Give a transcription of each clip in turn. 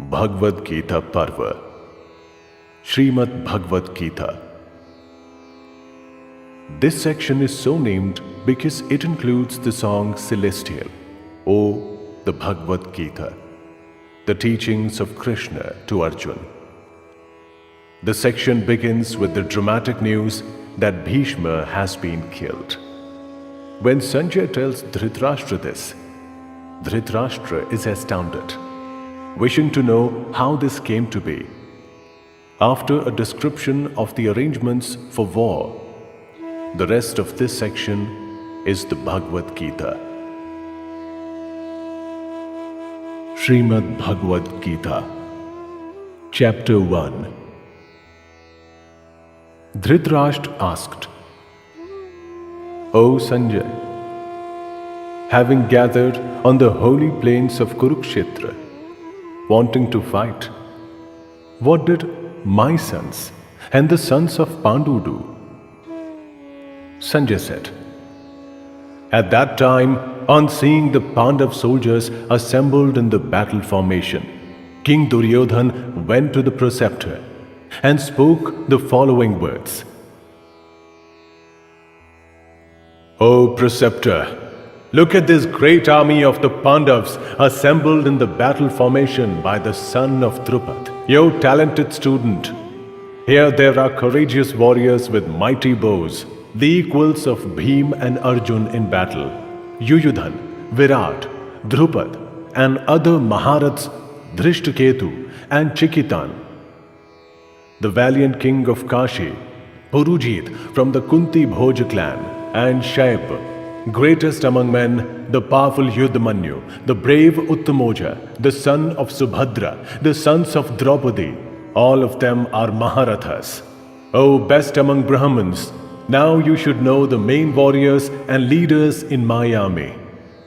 Bhagavad Gita Parva, SHRIMAD Bhagavad Gita. This section is so named because it includes the song Celestial, or the Bhagavad Gita, the teachings of Krishna to Arjuna. The section begins with the dramatic news that Bhishma has been killed. When Sanjay tells Dhritarashtra this, Dhritarashtra is astounded, wishing to know how this came to be. After a description of the arrangements for war, the rest of this section is the Bhagavad Gita. SHRIMAD Bhagavad Gita, Chapter 1. Dhritarashtra asked, O Sanjay, having gathered on the holy plains of Kurukshetra, wanting to fight, what did my sons and the sons of Pandu do? Sanjay said, at that time, on seeing the Pandav soldiers assembled in the battle formation, King Duryodhan went to the preceptor and spoke the following words. O preceptor, look at this great army of the Pandavas assembled in the battle formation by the son of Drupad, your talented student. Here there are courageous warriors with mighty bows, the equals of Bhim and Arjun in battle, Yuyudhan, Virat, Drupad, and other Maharats, Dhrishtaketu and Chikitan. The valiant king of Kashi, Purujit from the Kunti Bhoj clan, and Shaib, greatest among men, the powerful Yudhamanyu, the brave Uttamoja, the son of Subhadra, the sons of Draupadi, all of them are Maharathas. O best among Brahmins, now you should know the main warriors and leaders in my army.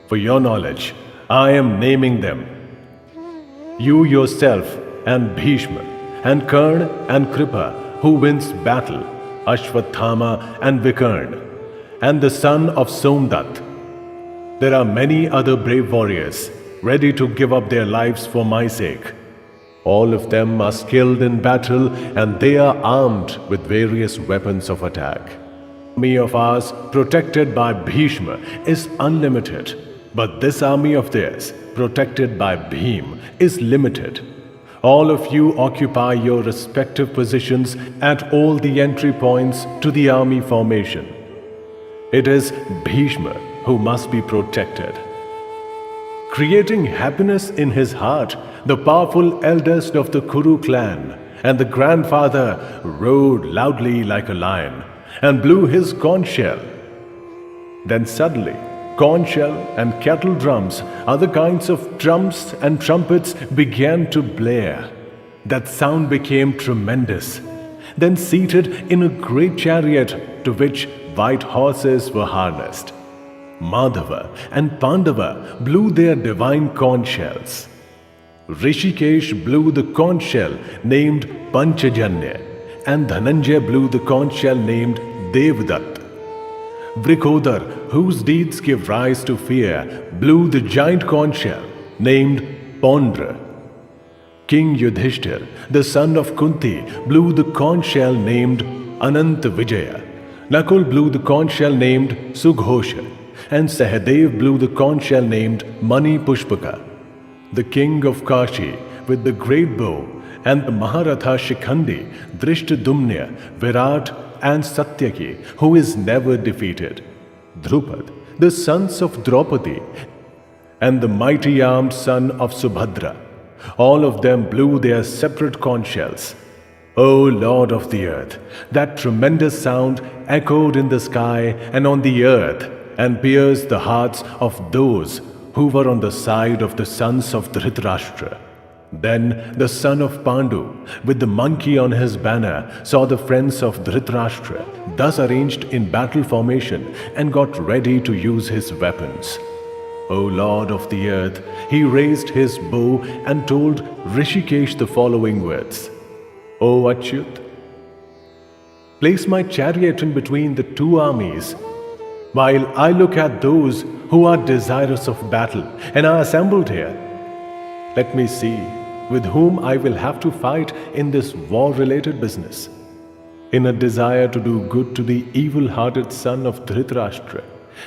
For your knowledge, I am naming them. You yourself and Bhishma and Karna and Kripa, who wins battle, Ashwathama and Vikarna, and the son of Somdat. There are many other brave warriors ready to give up their lives for my sake. All of them are skilled in battle and they are armed with various weapons of attack. The army of ours, protected by Bhishma, is unlimited, but this army of theirs, protected by Bhim, is limited. All of you occupy your respective positions at all the entry points to the army formation. It is Bhishma who must be protected. Creating happiness in his heart, the powerful eldest of the Kuru clan and the grandfather roared loudly like a lion and blew his conch shell. Then suddenly, conch shell and kettle drums, other kinds of drums and trumpets began to blare. That sound became tremendous. Then seated in a great chariot to which white horses were harnessed, Madhava and Pandava blew their divine conch shells. Rishikesh blew the conch shell named Panchajanya, and Dhananjay blew the conch shell named Devdatt. Vrikodar, whose deeds give rise to fear, blew the giant conch shell named Pondra. King Yudhishthir, the son of Kunti, blew the conch shell named Ananta Vijaya. Nakul blew the conch shell named Sughosha, and Sahadev blew the conch shell named Mani Pushpaka. The king of Kashi, with the great bow, and the Maharatha Shikhandi, Drishtadumna, Virat, and Satyaki, who is never defeated, Drupad, the sons of Draupadi, and the mighty armed son of Subhadra, all of them blew their separate conch shells. O Lord of the earth, that tremendous sound echoed in the sky and on the earth and pierced the hearts of those who were on the side of the sons of Dhritarashtra. Then the son of Pandu, with the monkey on his banner, saw the friends of Dhritarashtra thus arranged in battle formation and got ready to use his weapons. O Lord of the earth, he raised his bow and told Rishikesh the following words. O Achyut, place my chariot in between the two armies, while I look at those who are desirous of battle and are assembled here. Let me see with whom I will have to fight in this war-related business. In a desire to do good to the evil-hearted son of Dhritarashtra,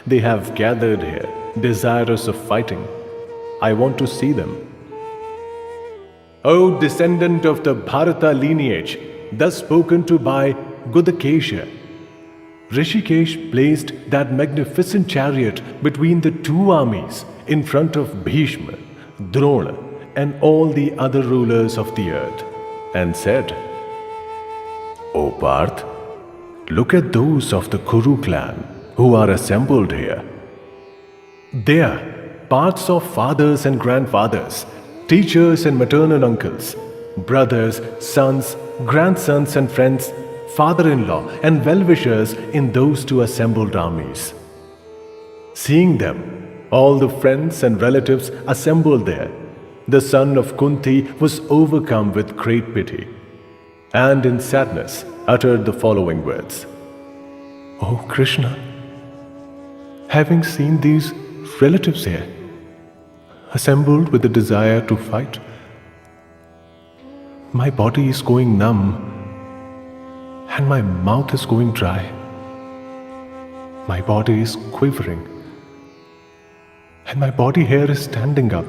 they have gathered here, desirous of fighting. I want to see them. O descendant of the Bharata lineage, thus spoken to by Gudakesha, Rishikesh placed that magnificent chariot between the two armies in front of Bhishma, Drona, and all the other rulers of the earth, and said, O Parth, look at those of the Kuru clan who are assembled here. They are parts of fathers and grandfathers, teachers and maternal uncles, brothers, sons, grandsons and friends, father-in-law and well-wishers in those two assembled armies. Seeing them, all the friends and relatives assembled there, the son of Kunti was overcome with great pity, and in sadness uttered the following words. O Krishna, having seen these relatives here, assembled with the desire to fight, my body is going numb and my mouth is going dry. My body is quivering and my body hair is standing up.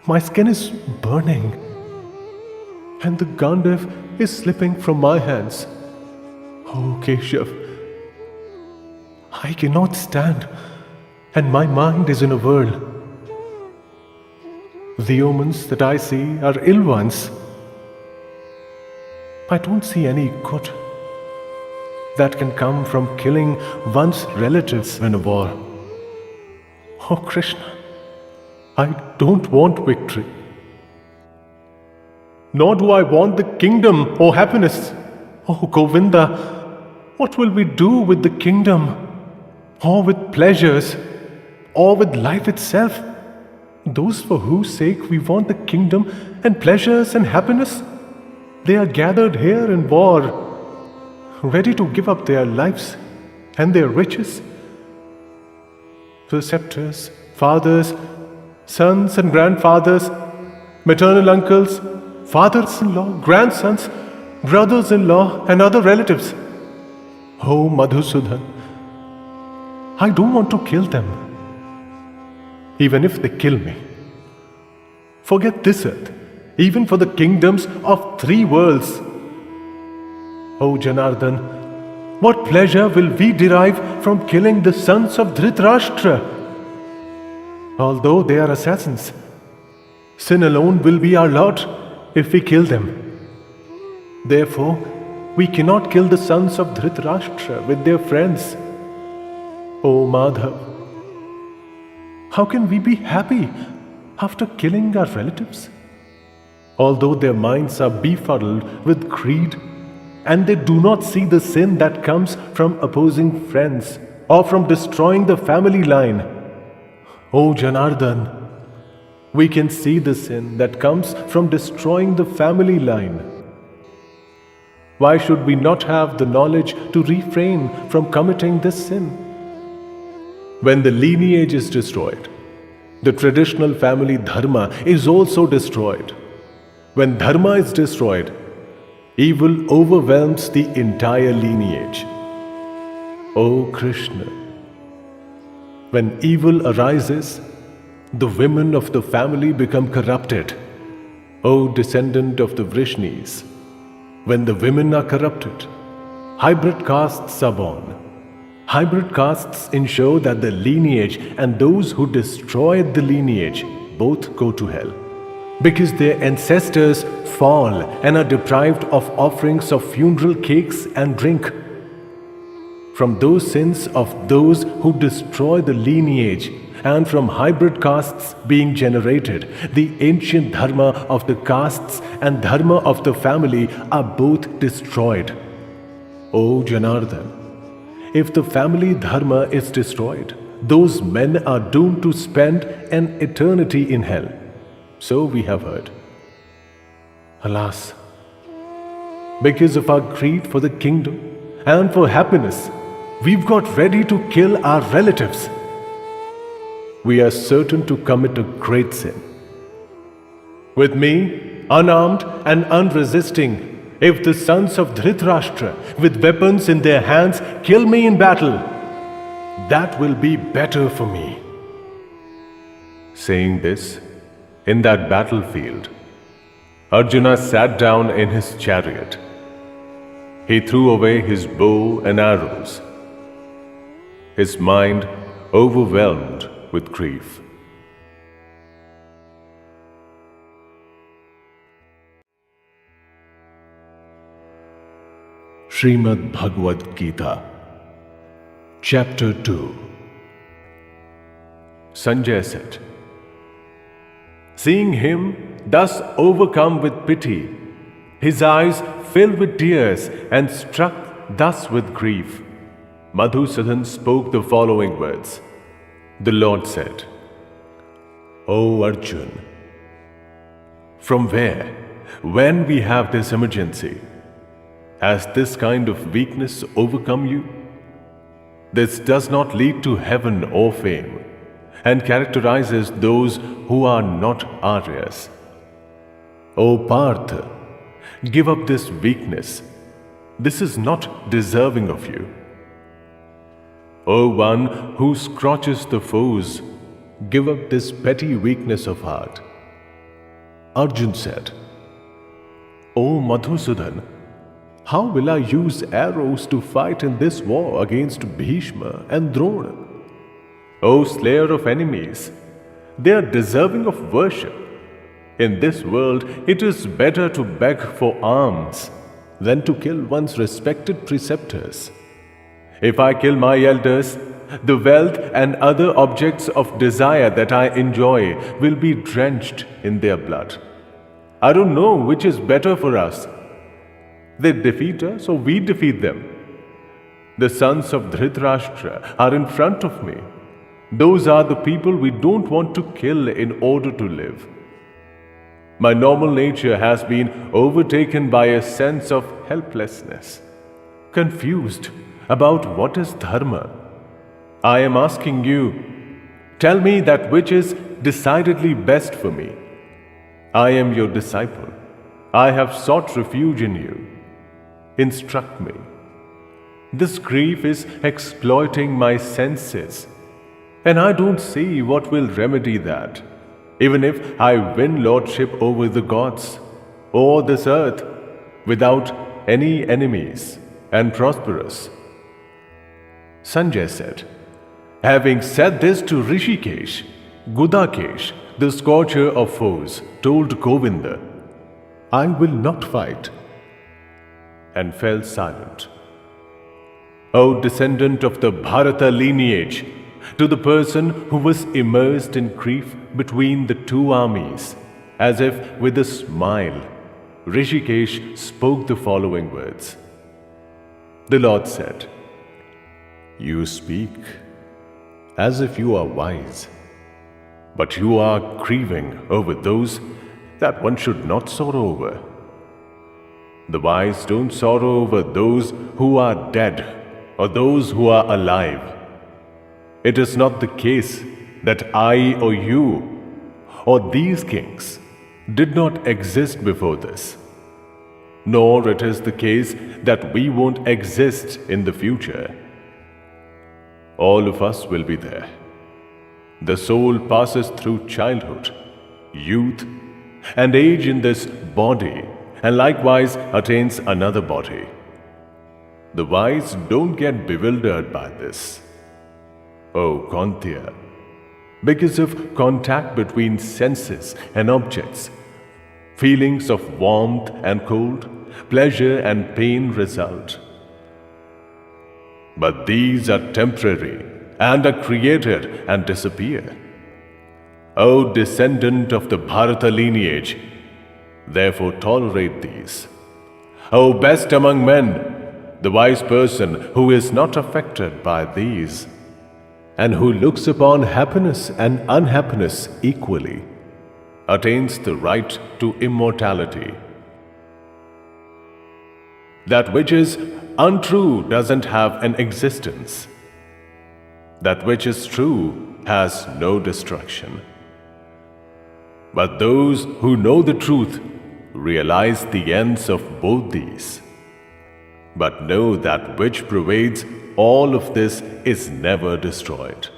My skin is burning and the Gandav is slipping from my hands. Oh Keshav, I cannot stand and my mind is in a whirl. The omens that I see are ill ones. I don't see any good that can come from killing one's relatives in a war. Oh Krishna, I don't want victory. Nor do I want the kingdom or happiness. Oh Govinda, what will we do with the kingdom, or with pleasures, or with life itself? Those for whose sake we want the kingdom and pleasures and happiness, they are gathered here in war, ready to give up their lives and their riches. Preceptors, fathers, sons and grandfathers, maternal uncles, fathers-in-law, grandsons, brothers-in-law and other relatives. Oh Madhusudan, I don't want to kill them. Even if they kill me, forget this earth, even for the kingdoms of 3 worlds. O Janardhan, what pleasure will we derive from killing the sons of Dhritarashtra? Although they are assassins, sin alone will be our lot if we kill them. Therefore, we cannot kill the sons of Dhritarashtra with their friends. O Madhav, how can we be happy after killing our relatives? Although their minds are befuddled with greed and they do not see the sin that comes from opposing friends or from destroying the family line. O Janardhan, we can see the sin that comes from destroying the family line. Why should we not have the knowledge to refrain from committing this sin? When the lineage is destroyed, the traditional family dharma is also destroyed. When dharma is destroyed, evil overwhelms the entire lineage. O Krishna, when evil arises, the women of the family become corrupted. O descendant of the Vrishnis, when the women are corrupted, hybrid castes are born. Hybrid castes ensure that the lineage and those who destroyed the lineage both go to hell, because their ancestors fall and are deprived of offerings of funeral cakes and drink. From those sins of those who destroy the lineage and from hybrid castes being generated, the ancient dharma of the castes and dharma of the family are both destroyed. O Janardhan, if the family dharma is destroyed, those men are doomed to spend an eternity in hell. So we have heard. Alas, because of our greed for the kingdom and for happiness, we've got ready to kill our relatives. We are certain to commit a great sin. With me, unarmed and unresisting, if the sons of Dhritarashtra with weapons in their hands kill me in battle, that will be better for me." Saying this, in that battlefield, Arjuna sat down in his chariot. He threw away his bow and arrows, his mind overwhelmed with grief. Shrimad Bhagavad Gita, Chapter 2. Sanjay said, seeing him thus overcome with pity, his eyes filled with tears and struck thus with grief, Madhusudan spoke the following words. The Lord said, "O Arjun, from where, when we have this emergency, has this kind of weakness overcome you? This does not lead to heaven or fame, and characterizes those who are not Aryas. O Partha, give up this weakness. This is not deserving of you. O one who scorches the foes, give up this petty weakness of heart." Arjun said, "O Madhusudan, how will I use arrows to fight in this war against Bhishma and Drona? O slayer of enemies, they are deserving of worship. In this world, it is better to beg for alms than to kill one's respected preceptors. If I kill my elders, the wealth and other objects of desire that I enjoy will be drenched in their blood. I don't know which is better for us. They defeat us or we defeat them. The sons of Dhritarashtra are in front of me. Those are the people we don't want to kill in order to live. My normal nature has been overtaken by a sense of helplessness, confused about what is dharma. I am asking you, tell me that which is decidedly best for me. I am your disciple. I have sought refuge in you. Instruct me. This grief is exploiting my senses, and I don't see what will remedy that, even if I win lordship over the gods or this earth without any enemies and prosperous." Sanjay said, having said this to Rishikesh, Gudakesh, the scorcher of foes, told Govinda, "I will not fight," and fell silent. O descendant of the Bharata lineage, to the person who was immersed in grief between the two armies, as if with a smile, Rishikesh spoke the following words. The Lord said, "You speak as if you are wise, but you are grieving over those that one should not sorrow over. The wise don't sorrow over those who are dead or those who are alive. It is not the case that I or you or these kings did not exist before this, nor it is the case that we won't exist in the future. All of us will be there. The soul passes through childhood, youth, and age in this body, and likewise attains another body. The wise don't get bewildered by this. O Kantya, because of contact between senses and objects, feelings of warmth and cold, pleasure and pain result. But these are temporary and are created and disappear. O descendant of the Bharata lineage, therefore tolerate these. O best among men, the wise person who is not affected by these, and who looks upon happiness and unhappiness equally, attains the right to immortality. That which is untrue doesn't have an existence. That which is true has no destruction. But those who know the truth realize the ends of both these. But know that which pervades all of this is never destroyed.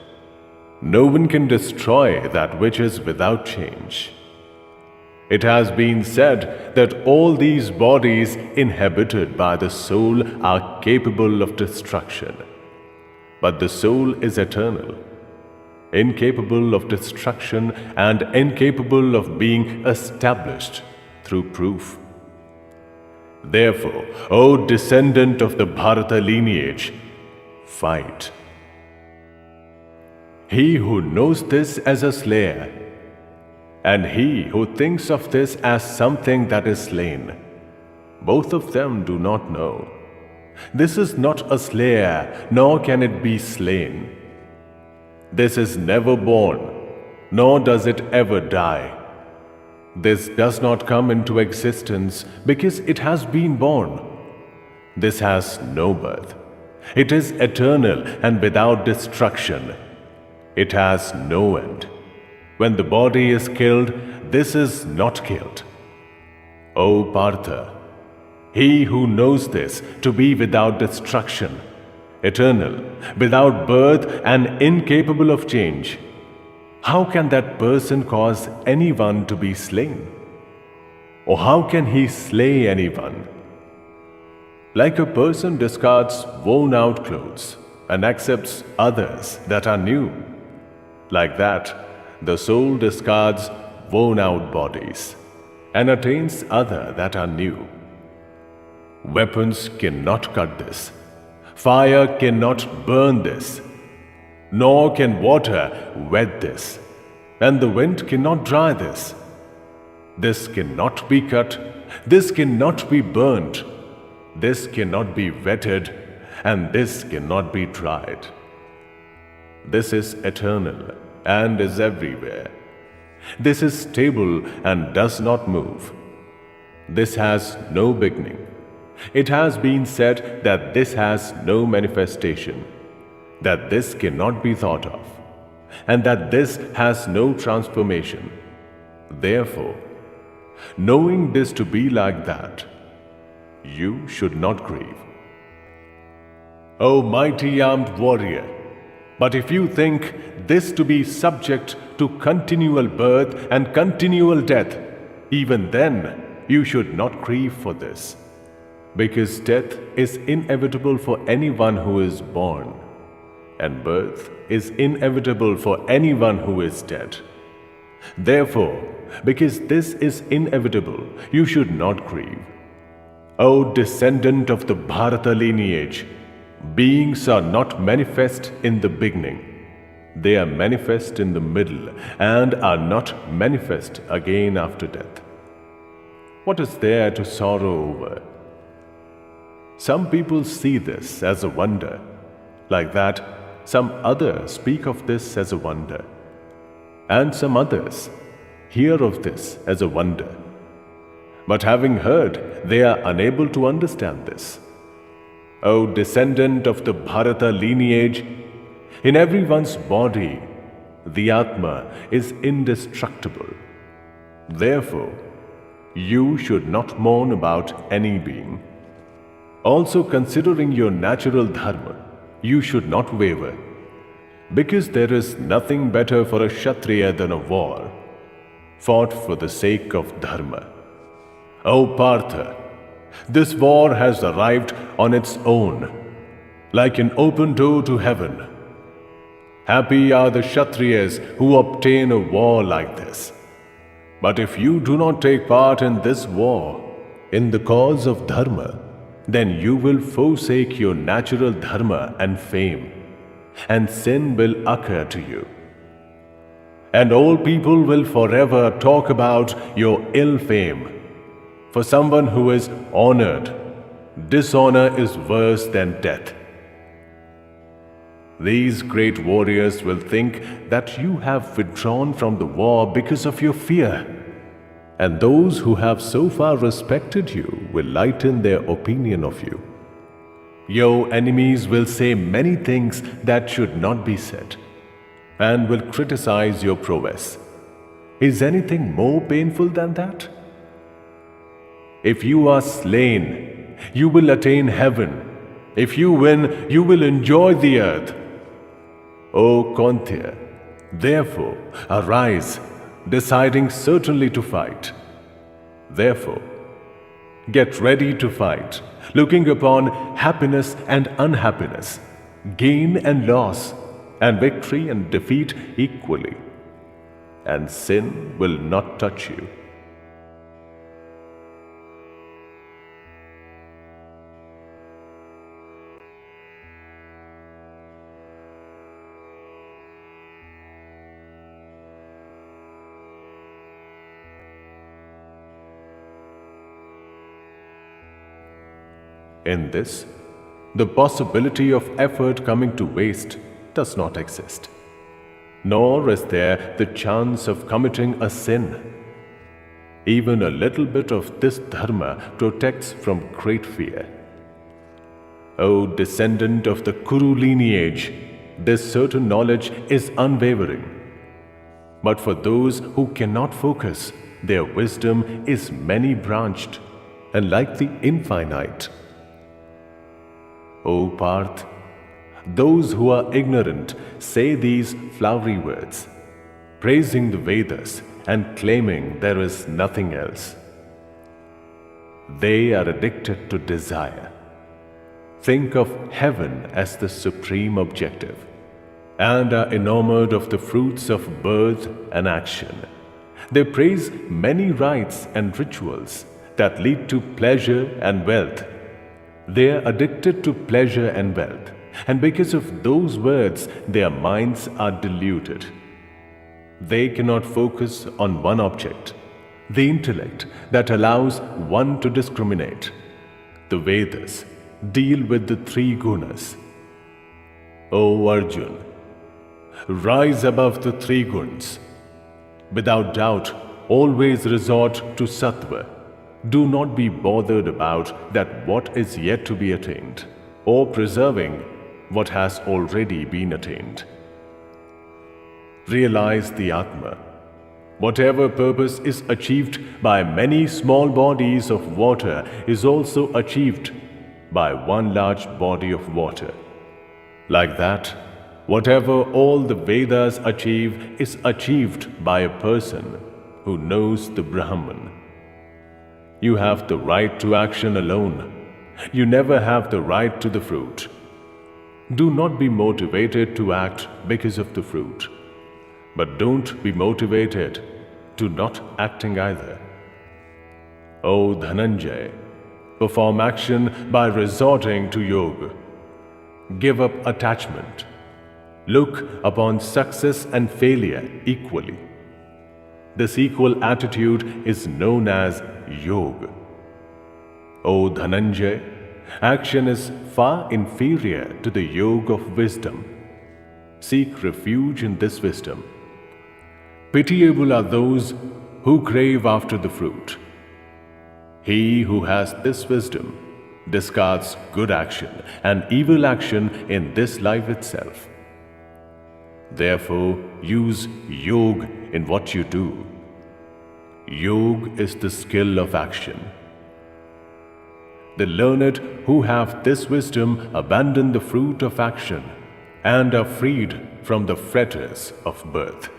No one can destroy that which is without change. It has been said that all these bodies inhabited by the soul are capable of destruction. But the soul is eternal, incapable of destruction and incapable of being established through proof. Therefore, O descendant of the Bharata lineage, fight. He who knows this as a slayer, and he who thinks of this as something that is slain, both of them do not know. This is not a slayer, nor can it be slain. This is never born, nor does it ever die. This does not come into existence because it has been born. This has no birth. It is eternal and without destruction. It has no end. When the body is killed, this is not killed. O Partha, he who knows this to be without destruction, eternal, without birth and incapable of change, how can that person cause anyone to be slain? Or how can he slay anyone? Like a person discards worn-out clothes and accepts others that are new, like that, the soul discards worn-out bodies and attains other that are new. Weapons cannot cut this. Fire cannot burn this. Nor can water wet this. And the wind cannot dry this. This cannot be cut. This cannot be burnt. This cannot be wetted. And this cannot be dried. This is eternal and is everywhere. This is stable and does not move. This has no beginning. It has been said that this has no manifestation, that this cannot be thought of, and that this has no transformation. Therefore, knowing this to be like that, you should not grieve. O mighty armed warrior, but if you think this to be subject to continual birth and continual death, even then you should not grieve for this, because death is inevitable for anyone who is born, and birth is inevitable for anyone who is dead. Therefore, because this is inevitable, you should not grieve. O descendant of the Bharata lineage, beings are not manifest in the beginning. They are manifest in the middle and are not manifest again after death. What is there to sorrow over? Some people see this as a wonder. Like that, some others speak of this as a wonder. And some others hear of this as a wonder. But having heard, they are unable to understand this. O descendant of the Bharata lineage, in everyone's body, the Atma is indestructible. Therefore, you should not mourn about any being. Also, considering your natural dharma, you should not waver, because there is nothing better for a Kshatriya than a war, fought for the sake of dharma. O Partha, this war has arrived on its own, like an open door to heaven. Happy are the Kshatriyas who obtain a war like this. But if you do not take part in this war, in the cause of dharma, then you will forsake your natural dharma and fame, and sin will occur to you. And all people will forever talk about your ill fame. For someone who is honored, dishonor is worse than death. These great warriors will think that you have withdrawn from the war because of your fear, and those who have so far respected you will lighten their opinion of you. Your enemies will say many things that should not be said, and will criticize your prowess. Is anything more painful than that? If you are slain, you will attain heaven. If you win, you will enjoy the earth. O Kauntya, therefore, arise, deciding certainly to fight. Therefore, get ready to fight, looking upon happiness and unhappiness, gain and loss, and victory and defeat equally. And sin will not touch you. In this, the possibility of effort coming to waste does not exist, nor is there the chance of committing a sin. Even a little bit of this dharma protects from great fear. O descendant of the Kuru lineage, this certain knowledge is unwavering. But for those who cannot focus, their wisdom is many-branched and like the infinite. O Parth, those who are ignorant say these flowery words, praising the Vedas and claiming there is nothing else. They are addicted to desire. Think of heaven as the supreme objective and are enamored of the fruits of birth and action. They praise many rites and rituals that lead to pleasure and wealth. They are addicted to pleasure and wealth, and because of those words, their minds are deluded. They cannot focus on one object, the intellect that allows one to discriminate. The Vedas deal with the three gunas. O Arjun, rise above the three guns. Without doubt, always resort to sattva. Do not be bothered about that what is yet to be attained, or preserving what has already been attained. Realize the Atma. Whatever purpose is achieved by many small bodies of water is also achieved by one large body of water. Like that, whatever all the Vedas achieve is achieved by a person who knows the Brahman. You have the right to action alone. You never have the right to the fruit. Do not be motivated to act because of the fruit. But don't be motivated to not acting either. O Dhananjay, perform action by resorting to yoga. Give up attachment. Look upon success and failure equally. This equal attitude is known as yoga. O Dhananjay, action is far inferior to the yoga of wisdom. Seek refuge in this wisdom. Pitiable are those who crave after the fruit. He who has this wisdom discards good action and evil action in this life itself. Therefore, use yoga in what you do. Yoga is the skill of action. The learned who have this wisdom abandon the fruit of action and are freed from the fetters of birth.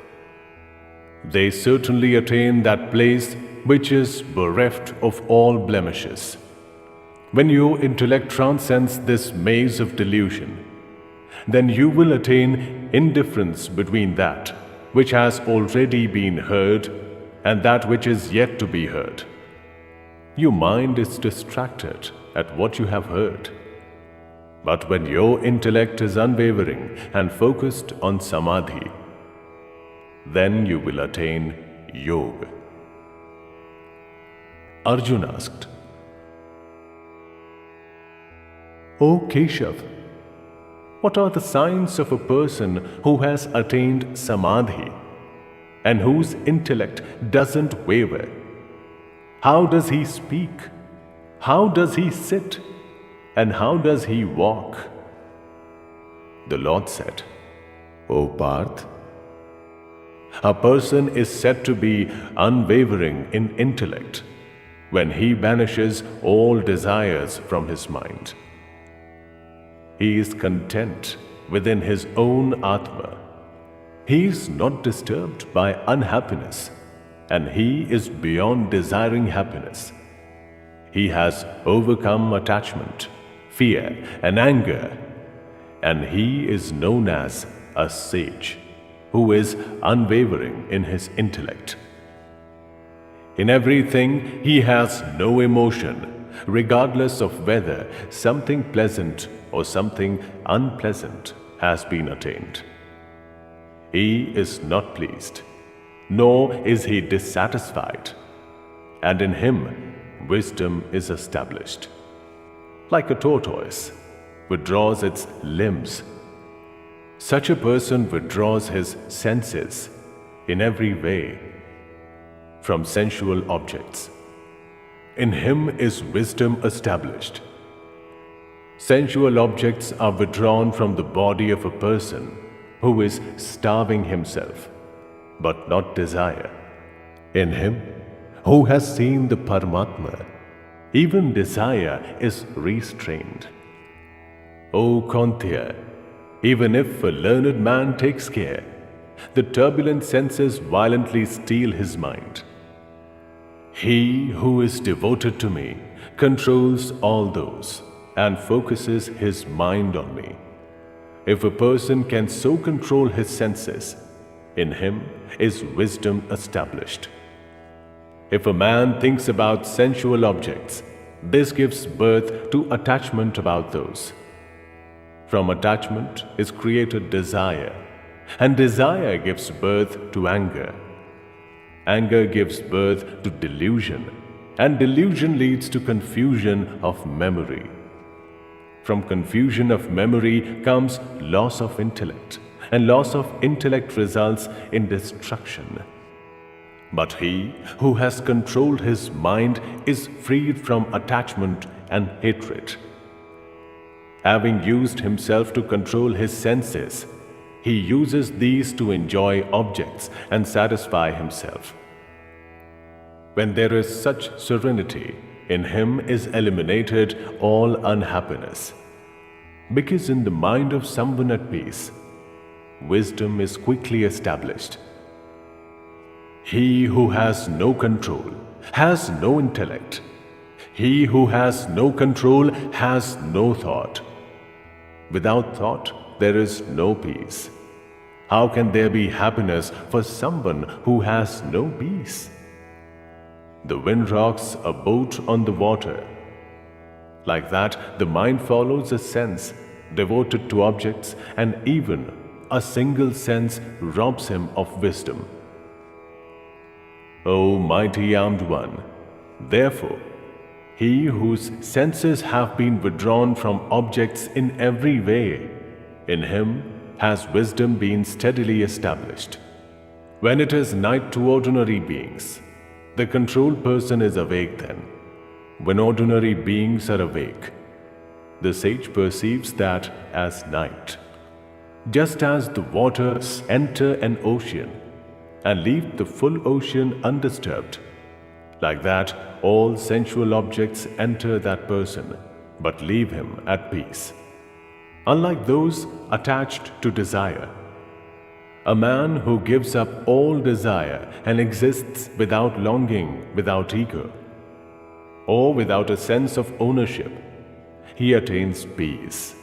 They certainly attain that place which is bereft of all blemishes. When your intellect transcends this maze of delusion, then you will attain indifference between that which has already been heard and that which is yet to be heard. Your mind is distracted at what you have heard. But when your intellect is unwavering and focused on samadhi, then you will attain yoga. Arjuna asked, O Keshav, what are the signs of a person who has attained samadhi and whose intellect doesn't waver? How does he speak? How does he sit? And how does he walk? The Lord said, O Parth, A person is said to be unwavering in intellect when he banishes all desires from his mind. He is content within his own Atma. He is not disturbed by unhappiness, and he is beyond desiring happiness. He has overcome attachment, fear, and anger, and he is known as a sage who is unwavering in his intellect. In everything, he has no emotion, regardless of whether something pleasant or something unpleasant has been attained. He is not pleased, nor is he dissatisfied, and in him wisdom is established. Like a tortoise withdraws its limbs, such a person withdraws his senses in every way from sensual objects. In him is wisdom established. Sensual objects are withdrawn from the body of a person who is starving himself, but not desire. In him, who has seen the Paramatma, even desire is restrained. O Kantya, even if a learned man takes care, the turbulent senses violently steal his mind. He who is devoted to me controls all those and focuses his mind on me. If a person can so control his senses, in him is wisdom established. If a man thinks about sensual objects, this gives birth to attachment about those. From attachment is created desire, and desire gives birth to anger. Anger gives birth to delusion, and delusion leads to confusion of memory. From confusion of memory comes loss of intellect, and loss of intellect results in destruction. But he who has controlled his mind is freed from attachment and hatred. Having used himself to control his senses, he uses these to enjoy objects and satisfy himself. When there is such serenity, in him is eliminated all unhappiness. Because in the mind of someone at peace, wisdom is quickly established. He who has no control has no intellect. He who has no control has no thought. Without thought, there is no peace. How can there be happiness for someone who has no peace? The wind rocks a boat on the water. Like that, the mind follows a sense devoted to objects, and even a single sense robs him of wisdom. O mighty armed one, therefore, he whose senses have been withdrawn from objects in every way, in him has wisdom been steadily established. When it is night to ordinary beings, the controlled person is awake then. When ordinary beings are awake, the sage perceives that as night. Just as the waters enter an ocean and leave the full ocean undisturbed, like that all sensual objects enter that person but leave him at peace. Unlike those attached to desire, a man who gives up all desire and exists without longing, without ego, or without a sense of ownership, he attains peace.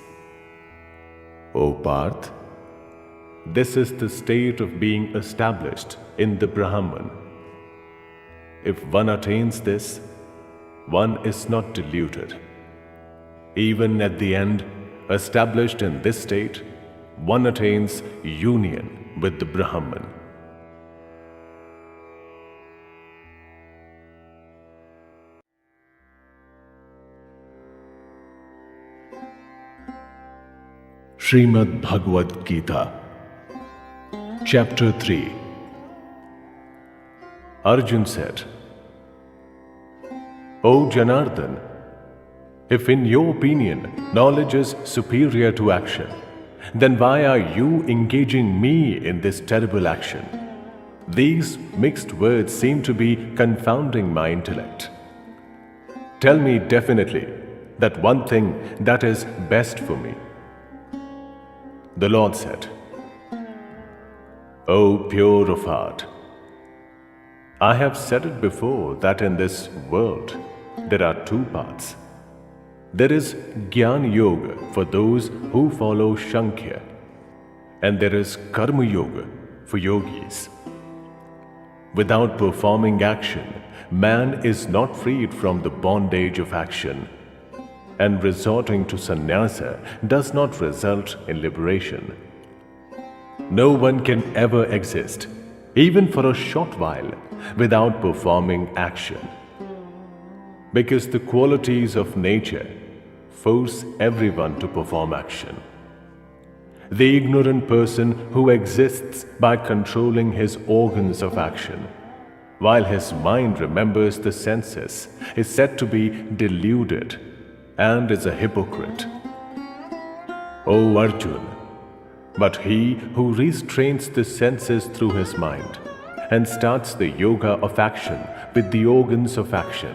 O Parth, this is the state of being established in the Brahman. If one attains this, one is not deluded. Even at the end, established in this state, one attains union with the Brahman. Shrimad Bhagavad Gita, Chapter 3. Arjun said, O Janardhan, if in your opinion knowledge is superior to action, then why are you engaging me in this terrible action? These mixed words seem to be confounding my intellect. Tell me definitely that one thing that is best for me. The Lord said, O pure of heart, I have said it before that in this world there are two paths. There is Jnana Yoga for those who follow Sankhya, and there is Karma Yoga for yogis. Without performing action, man is not freed from the bondage of action, and resorting to sannyasa does not result in liberation. No one can ever exist, even for a short while, without performing action, because the qualities of nature force everyone to perform action. The ignorant person who exists by controlling his organs of action, while his mind remembers the senses, is said to be deluded and is a hypocrite. O Arjuna, but he who restrains the senses through his mind and starts the yoga of action with the organs of action,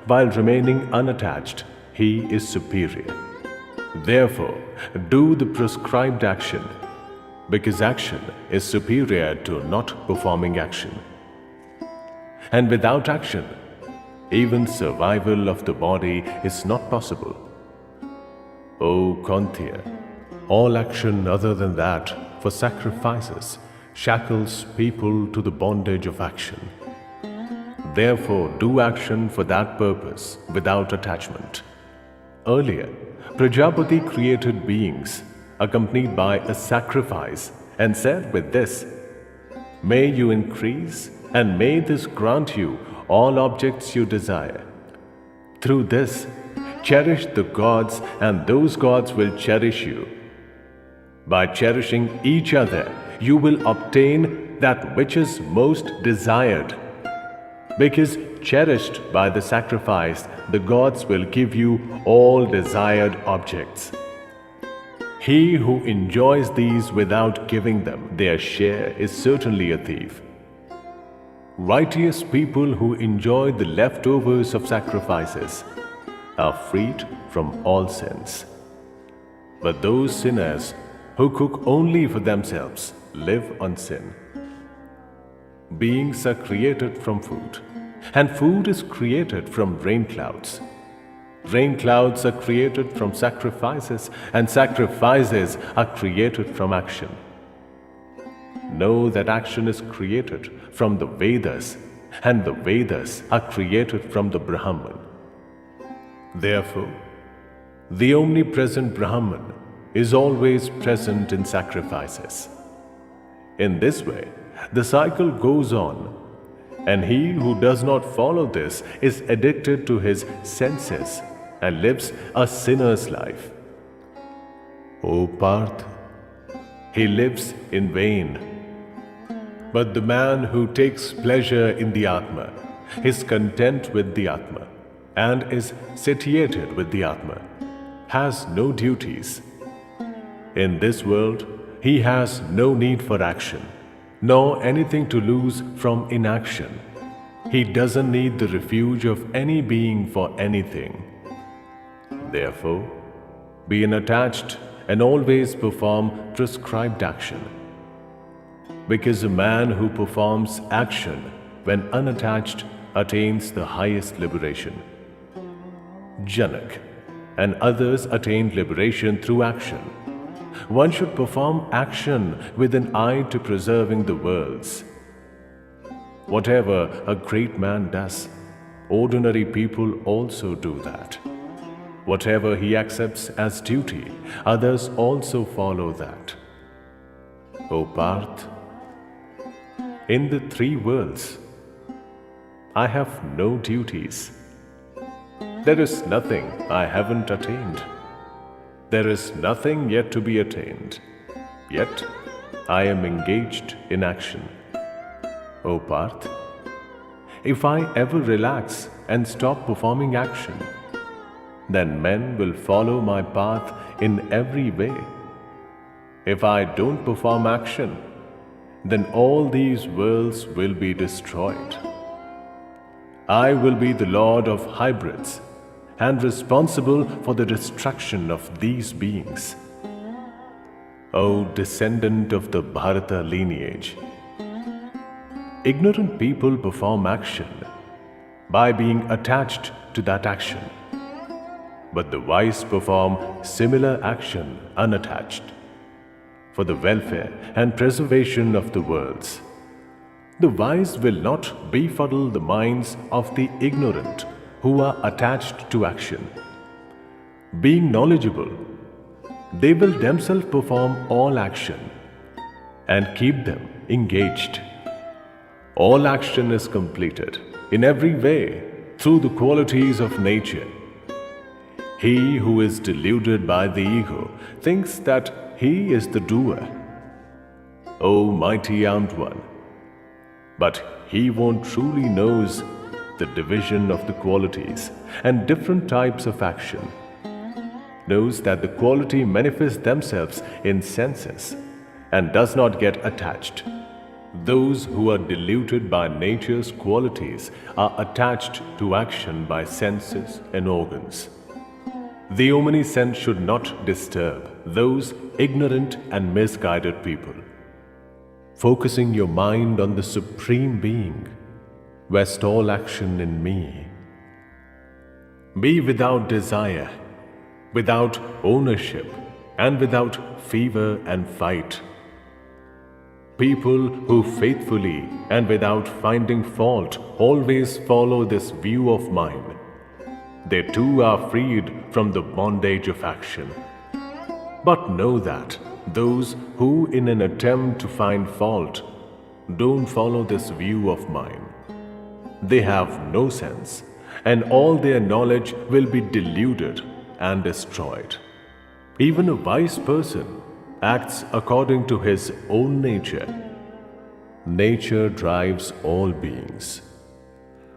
while remaining unattached, he is superior. Therefore, do the prescribed action, because action is superior to not performing action. And without action, even survival of the body is not possible. O Kantya, all action other than that for sacrifices shackles people to the bondage of action. Therefore, do action for that purpose without attachment. Earlier, Prajapati created beings accompanied by a sacrifice and said with this, May you increase and may this grant you all objects you desire. Through this, cherish the gods and those gods will cherish you. By cherishing each other, you will obtain that which is most desired. Because cherished by the sacrifice, the gods will give you all desired objects. He who enjoys these without giving them their share is certainly a thief. Righteous people who enjoy the leftovers of sacrifices are freed from all sins. But those sinners who cook only for themselves live on sin. Beings are created from food, and food is created from rain clouds. Rain clouds are created from sacrifices, and sacrifices are created from action. Know that action is created from the Vedas, and the Vedas are created from the Brahman. Therefore, the omnipresent Brahman is always present in sacrifices. In this way, the cycle goes on, and he who does not follow this is addicted to his senses and lives a sinner's life. O Parth, he lives in vain. But the man who takes pleasure in the Atma is content with the Atma and is satiated with the Atma, has no duties. In this world, he has no need for action, nor anything to lose from inaction. He doesn't need the refuge of any being for anything. Therefore, be unattached and always perform prescribed action. Because a man who performs action when unattached attains the highest liberation. Janak and others attained liberation through action. One should perform action with an eye to preserving the worlds. Whatever a great man does, ordinary people also do that. Whatever he accepts as duty, others also follow that. O Parth, in the three worlds, I have no duties. There is nothing I haven't attained. There is nothing yet to be attained. Yet, I am engaged in action. O Parth, if I ever relax and stop performing action, then men will follow my path in every way. If I don't perform action, then all these worlds will be destroyed. I will be the Lord of hybrids and responsible for the destruction of these beings. O descendant of the Bharata lineage, ignorant people perform action by being attached to that action, but the wise perform similar action unattached for the welfare and preservation of the worlds. The wise will not befuddle the minds of the ignorant who are attached to action. Being knowledgeable, they will themselves perform all action and keep them engaged. All action is completed in every way through the qualities of nature. He who is deluded by the ego thinks that he is the doer. O mighty armed one, but he won't truly knows the division of the qualities and different types of action, knows that the quality manifests themselves in senses and does not get attached. Those who are deluded by nature's qualities are attached to action by senses and organs. The omniscient should not disturb those ignorant and misguided people. Focusing your mind on the Supreme Being, vest all action in me. Be without desire, without ownership, and without fever and fight. People who faithfully and without finding fault always follow this view of mine, they too are freed from the bondage of action. But know that those who in an attempt to find fault don't follow this view of mine, they have no sense, and all their knowledge will be deluded and destroyed. Even a wise person acts according to his own nature. Nature drives all beings.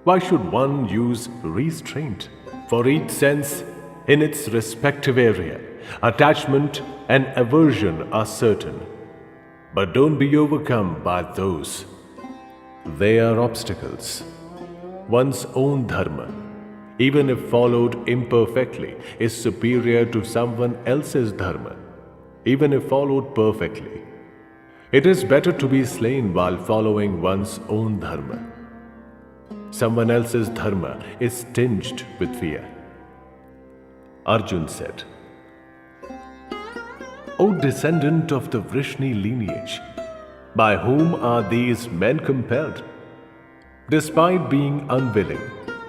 Why should one use restraint? For each sense in its respective area, attachment and aversion are certain. But don't be overcome by those. They are obstacles. One's own dharma, even if followed imperfectly, is superior to someone else's dharma, even if followed perfectly. It is better to be slain while following one's own dharma. Someone else's dharma is tinged with fear. Arjun said, O descendant of the Vrishni lineage, by whom are these men compelled? Despite being unwilling,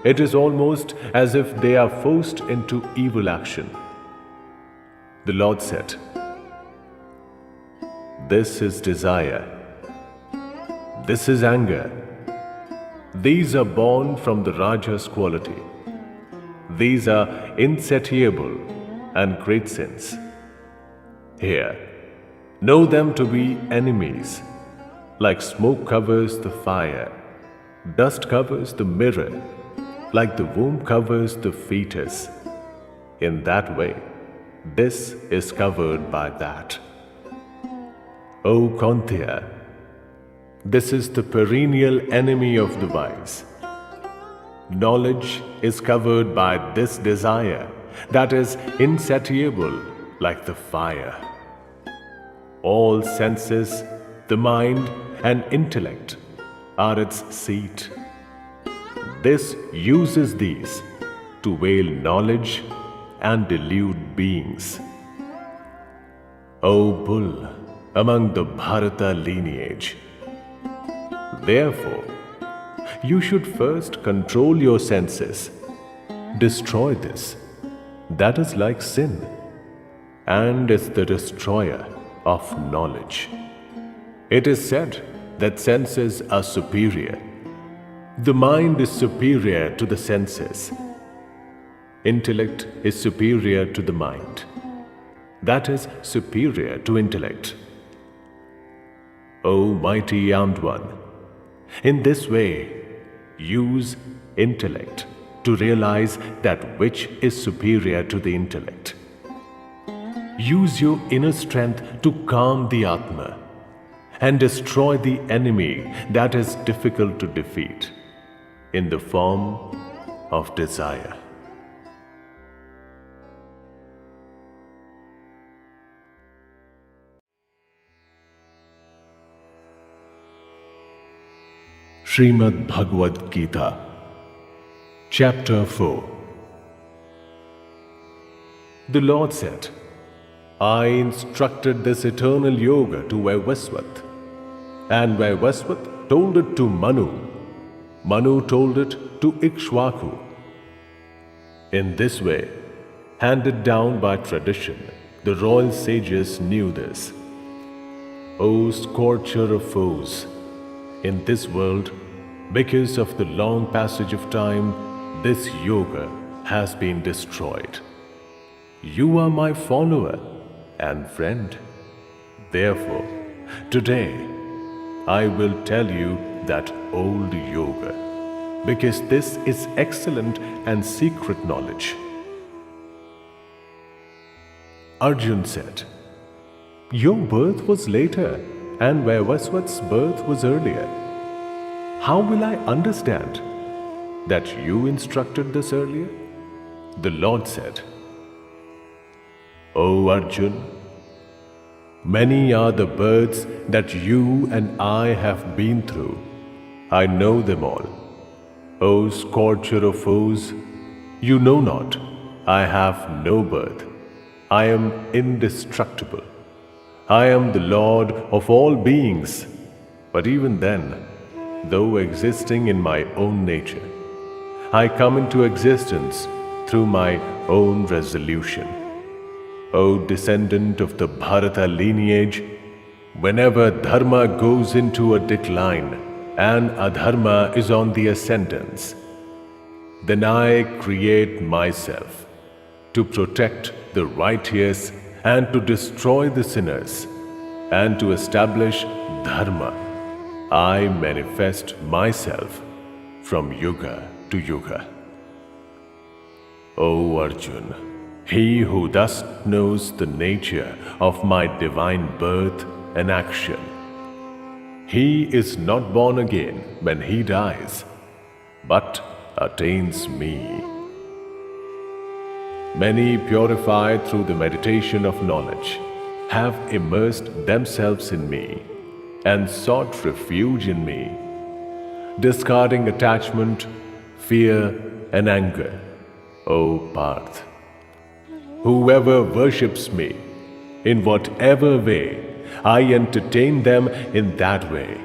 it is almost as if they are forced into evil action. The Lord said, This is desire. This is anger. These are born from the Raja's quality. These are insatiable and great sins. Here, know them to be enemies. Like smoke covers the fire, dust covers the mirror, like the womb covers the fetus. In that way, this is covered by that. O Kaunteya, this is the perennial enemy of the wise. Knowledge is covered by this desire that is insatiable like the fire. All senses, the mind and intellect are its seat. This uses these to veil knowledge and delude beings. O bull among the Bharata lineage, therefore, you should first control your senses. Destroy this. That is like sin, and is the destroyer of knowledge. It is said that senses are superior. The mind is superior to the senses. Intellect is superior to the mind. That is superior to intellect. O mighty armed one, in this way, use intellect to realize that which is superior to the intellect. Use your inner strength to calm the Atma and destroy the enemy that is difficult to defeat in the form of desire. Srimad Bhagavad Gita, Chapter 4. The Lord said, I instructed this eternal yoga to Vaivasvat, and Vaivasvat told it to Manu. Manu told it to Ikshvaku. In this way, handed down by tradition, the royal sages knew this. O scorcher of foes, in this world, because of the long passage of time, this yoga has been destroyed. You are my follower and friend. Therefore, today, I will tell you that old yoga, because this is excellent and secret knowledge. Arjun said, your birth was later and Vaivasvat's birth was earlier. How will I understand that you instructed this earlier? The Lord said, O Arjun, many are the births that you and I have been through. I know them all. O scorcher of foes, you know not, I have no birth. I am indestructible. I am the Lord of all beings. But even then, though existing in my own nature, I come into existence through my own resolution. O descendant of the Bharata lineage, whenever dharma goes into a decline and adharma is on the ascendance, then I create myself to protect the righteous and to destroy the sinners, and to establish dharma. I manifest myself from yuga to yuga. O Arjun, he who thus knows the nature of my divine birth and action, he is not born again when he dies, but attains me. Many purified through the meditation of knowledge have immersed themselves in me and sought refuge in me, discarding attachment, fear, and anger. O Parth, whoever worships me, in whatever way, I entertain them in that way.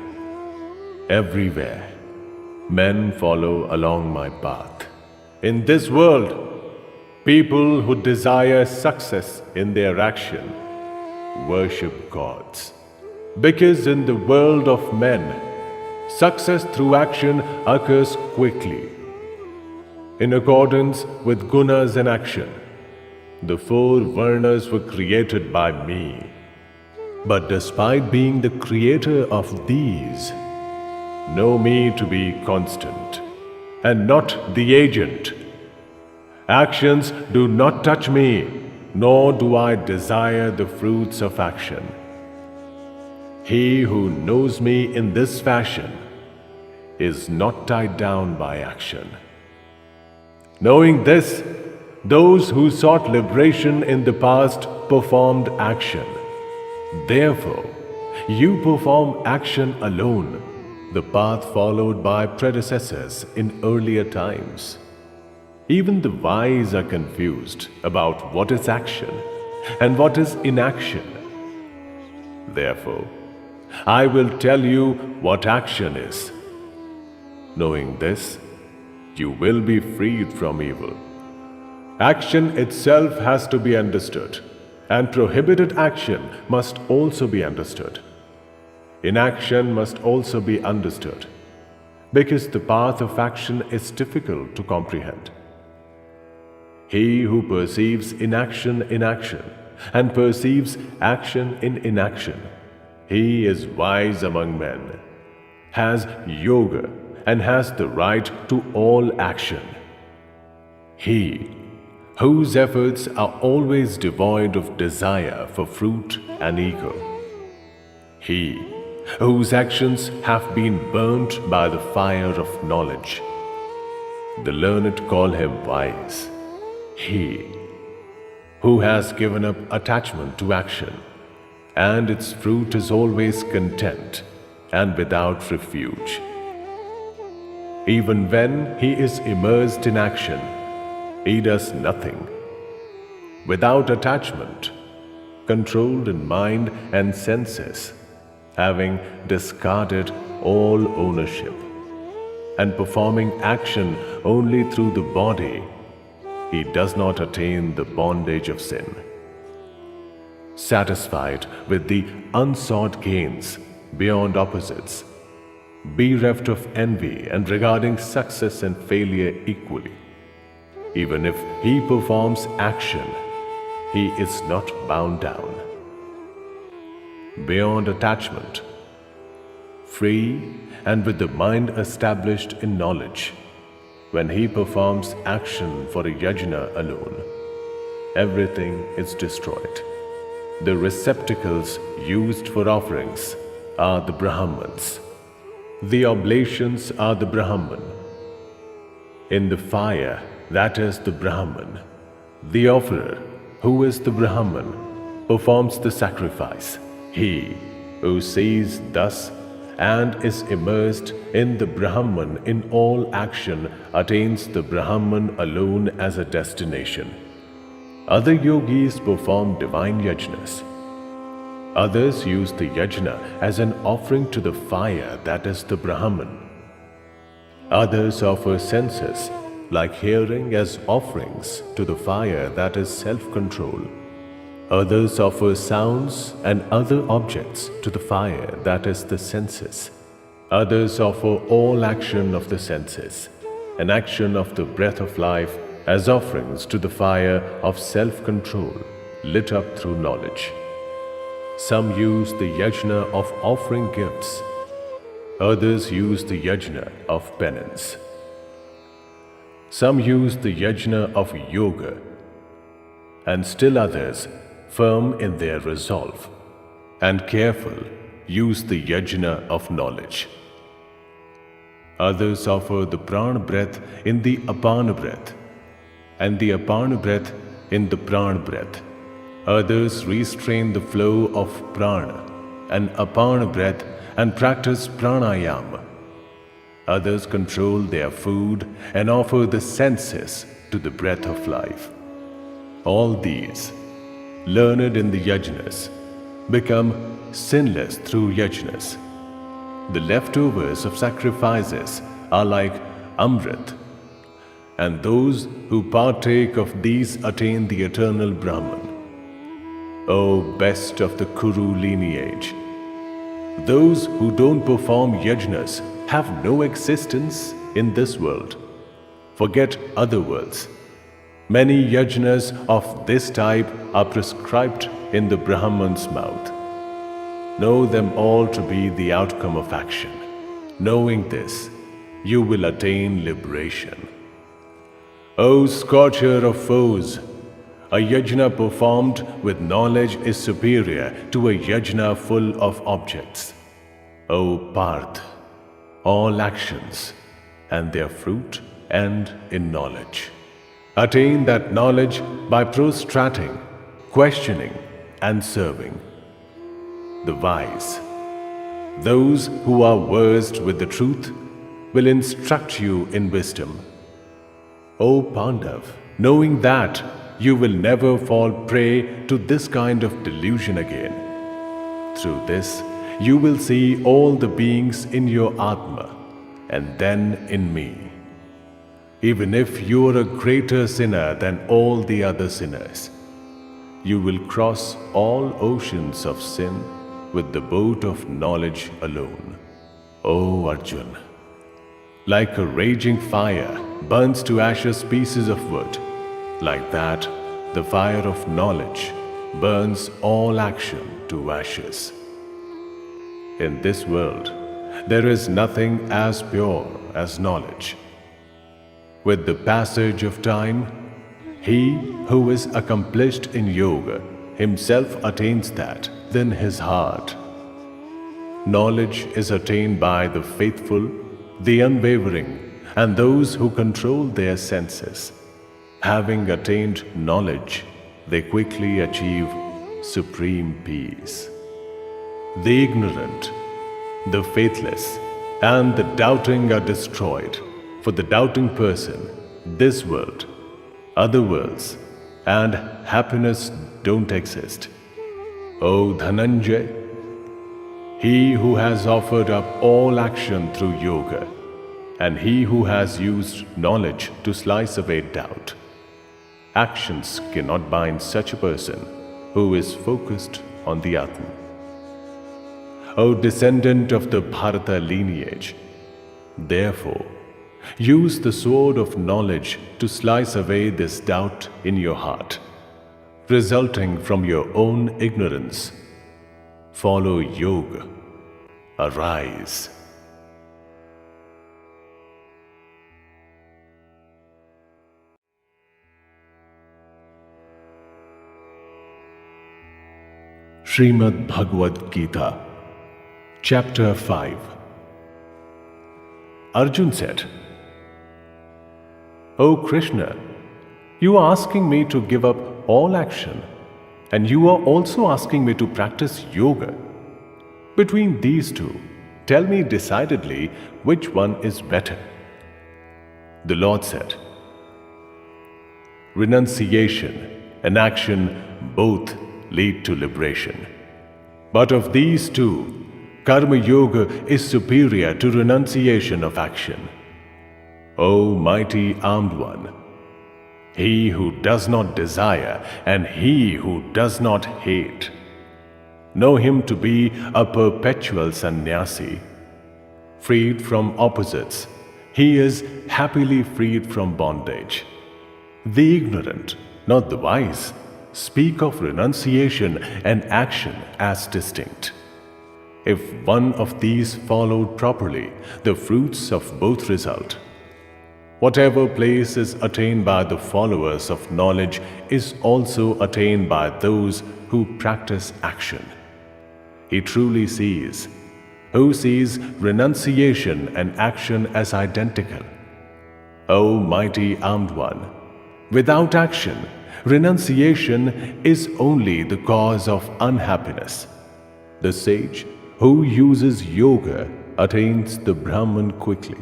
Everywhere, men follow along my path. In this world, people who desire success in their action worship gods. Because in the world of men, success through action occurs quickly. In accordance with gunas and action, the four varnas were created by me. But despite being the creator of these, know me to be constant and not the agent. Actions do not touch me, nor do I desire the fruits of action. He who knows me in this fashion is not tied down by action. Knowing this, those who sought liberation in the past performed action. Therefore, you perform action alone, the path followed by predecessors in earlier times. Even the wise are confused about what is action and what is inaction. Therefore, I will tell you what action is. Knowing this, you will be freed from evil. Action itself has to be understood, and prohibited action must also be understood. Inaction must also be understood, because the path of action is difficult to comprehend. He who perceives inaction in action and perceives action in inaction, he is wise among men, has yoga and has the right to all action. He whose efforts are always devoid of desire for fruit and ego. He whose actions have been burnt by the fire of knowledge. The learned call him wise. He who has given up attachment to action, and its fruit is always content and without refuge. Even when he is immersed in action, he does nothing. Without attachment, controlled in mind and senses, having discarded all ownership, and performing action only through the body, he does not attain the bondage of sin. Satisfied with the unsought gains beyond opposites, bereft of envy and regarding success and failure equally, even if he performs action, he is not bound down. Beyond attachment, free and with the mind established in knowledge, when he performs action for a yajna alone, everything is destroyed. The receptacles used for offerings are the Brahmans. The oblations are the Brahman. In the fire, that is the Brahman. The offerer, who is the Brahman, performs the sacrifice. He who sees thus and is immersed in the Brahman in all action attains the Brahman alone as a destination. Other yogis perform divine yajnas. Others use the yajna as an offering to the fire, that is the Brahman. Others offer senses, like hearing, as offerings to the fire, that is self-control. Others offer sounds and other objects to the fire, that is the senses. Others offer all action of the senses, an action of the breath of life, as offerings to the fire of self-control, lit up through knowledge. Some use the yajna of offering gifts. Others use the yajna of penance. Some use the yajna of yoga, and still others, firm in their resolve and careful, use the yajna of knowledge. Others offer the prana breath in the apana breath, and the apana breath in the prana breath. Others restrain the flow of prana and apana breath and practice pranayama. Others control their food and offer the senses to the breath of life. All these, learned in the yajnas, become sinless through yajnas. The leftovers of sacrifices are like amrit, and those who partake of these attain the eternal Brahman. O best of the Kuru lineage, those who don't perform yajnas have no existence in this world. Forget other worlds. Many yajnas of this type are prescribed in the Brahman's mouth. Know them all to be the outcome of action. Knowing this, you will attain liberation. O scorcher of foes, a yajna performed with knowledge is superior to a yajna full of objects. O Parth, all actions and their fruit end in knowledge. Attain that knowledge by prostrating, questioning, and serving. The wise, those who are versed with the truth, will instruct you in wisdom. O Pandav, knowing that, you will never fall prey to this kind of delusion again. Through this, you will see all the beings in your Atma, and then in me. Even if you are a greater sinner than all the other sinners, you will cross all oceans of sin with the boat of knowledge alone. O Arjun, like a raging fire burns to ashes pieces of wood, like that the fire of knowledge burns all action to ashes. In this world, there is nothing as pure as knowledge. With the passage of time, he who is accomplished in yoga himself attains that within his heart. knowledge is attained by the faithful, the unwavering, and those who control their senses. Having attained knowledge, they quickly achieve supreme peace. The ignorant, the faithless, and the doubting are destroyed. For the doubting person, this world, other worlds, and happiness don't exist. O Dhananjay, he who has offered up all action through yoga, and he who has used knowledge to slice away doubt, actions cannot bind such a person who is focused on the Atman. O descendant of the Bharata lineage, therefore, use the sword of knowledge to slice away this doubt in your heart, resulting from your own ignorance. Follow yoga. Arise. Shrimad Bhagavad Gita, Chapter 5. Arjun said, O Krishna, you are asking me to give up all action, and you are also asking me to practice yoga. Between these two, tell me decidedly which one is better. The Lord said, renunciation and action both lead to liberation. But of these two, Karma Yoga is superior to renunciation of action. O mighty armed one, he who does not desire and he who does not hate, know him to be a perpetual sannyasi. Freed from opposites, he is happily freed from bondage. The ignorant, not the wise, speak of renunciation and action as distinct. If one of these followed properly, the fruits of both result. Whatever place is attained by the followers of knowledge is also attained by those who practice action. He truly sees, who sees renunciation and action as identical. O mighty armed one, without action, renunciation is only the cause of unhappiness. The sage who uses yoga attains the Brahman quickly.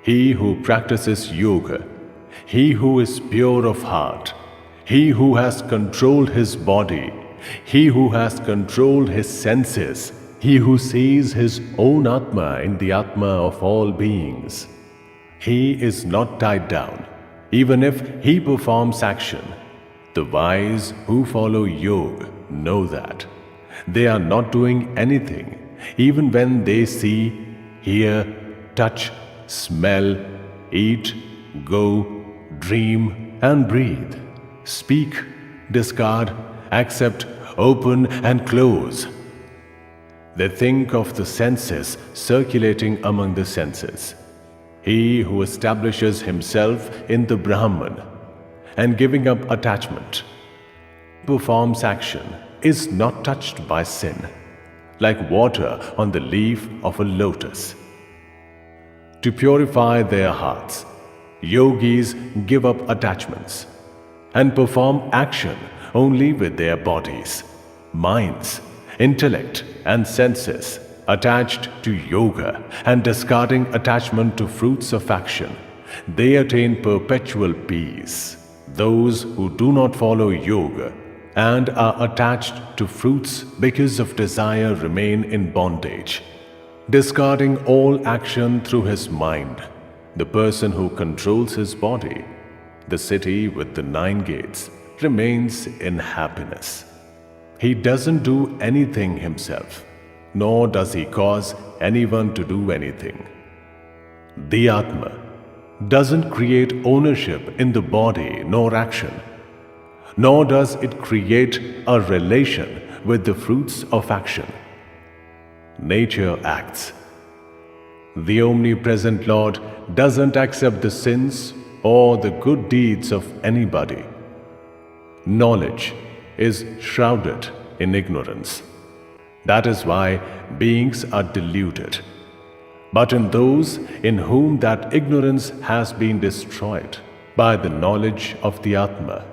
He who practices yoga, he who is pure of heart, he who has controlled his body, he who has controlled his senses, he who sees his own Atma in the Atma of all beings, he is not tied down, even if he performs action. The wise who follow yoga know that they are not doing anything, even when they see, hear, touch, smell, eat, go, dream, and breathe, speak, discard, accept, open, and close. They think of the senses circulating among the senses. He who establishes himself in the Brahman and giving up attachment, performs action, is not touched by sin, like water on the leaf of a lotus. To purify their hearts, yogis give up attachments and perform action only with their bodies, minds, intellect, and senses attached to yoga and discarding attachment to fruits of action. They attain perpetual peace. Those who do not follow yoga and are attached to fruits because of desire remain in bondage. Discarding all action through his mind, the person who controls his body, the city with the 9 gates, remains in happiness. He doesn't do anything himself, nor does he cause anyone to do anything. The Atma doesn't create ownership in the body nor action, nor does it create a relation with the fruits of action. Nature acts. The omnipresent Lord doesn't accept the sins or the good deeds of anybody. Knowledge is shrouded in ignorance. That is why beings are deluded. But in those in whom that ignorance has been destroyed by the knowledge of the Atma,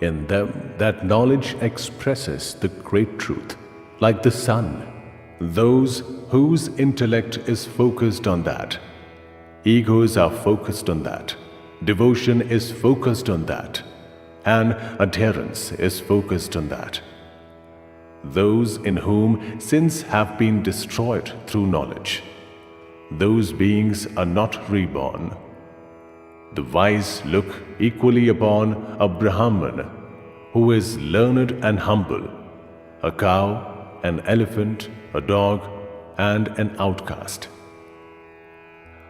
in them that knowledge expresses the great truth, like the sun. Those whose intellect is focused on that, egos are focused on that, devotion is focused on that, and adherence is focused on that. Those in whom sins have been destroyed through knowledge, those beings are not reborn. The wise look equally upon a Brahman who is learned and humble, a cow, an elephant, a dog, and an outcast.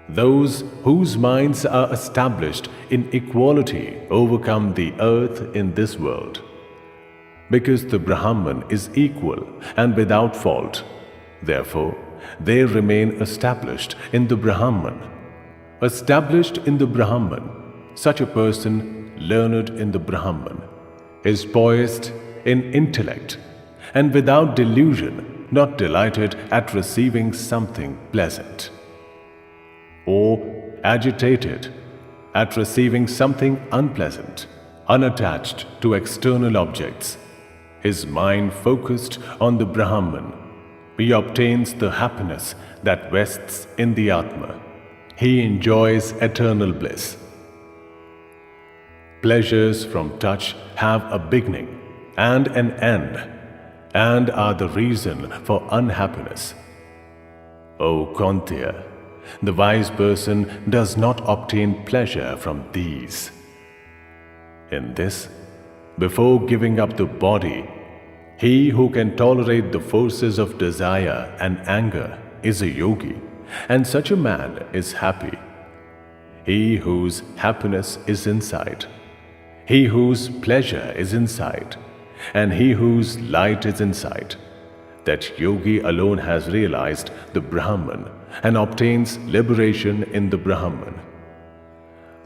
Those whose minds are established in equality overcome the earth in this world, because the Brahman is equal and without fault. Therefore, they remain established in the Brahman. Established in the Brahman, such a person, learned in the Brahman, is poised in intellect and without delusion, not delighted at receiving something pleasant, or agitated at receiving something unpleasant, unattached to external objects. His mind focused on the Brahman, he obtains the happiness that rests in the Atma. He enjoys eternal bliss. Pleasures from touch have a beginning and an end, and are the reason for unhappiness. O Kaunteya, the wise person does not obtain pleasure from these. In this, before giving up the body, he who can tolerate the forces of desire and anger is a yogi, and such a man is happy. He whose happiness is inside, he whose pleasure is inside, and he whose light is inside, that yogi alone has realized the Brahman and obtains liberation in the Brahman.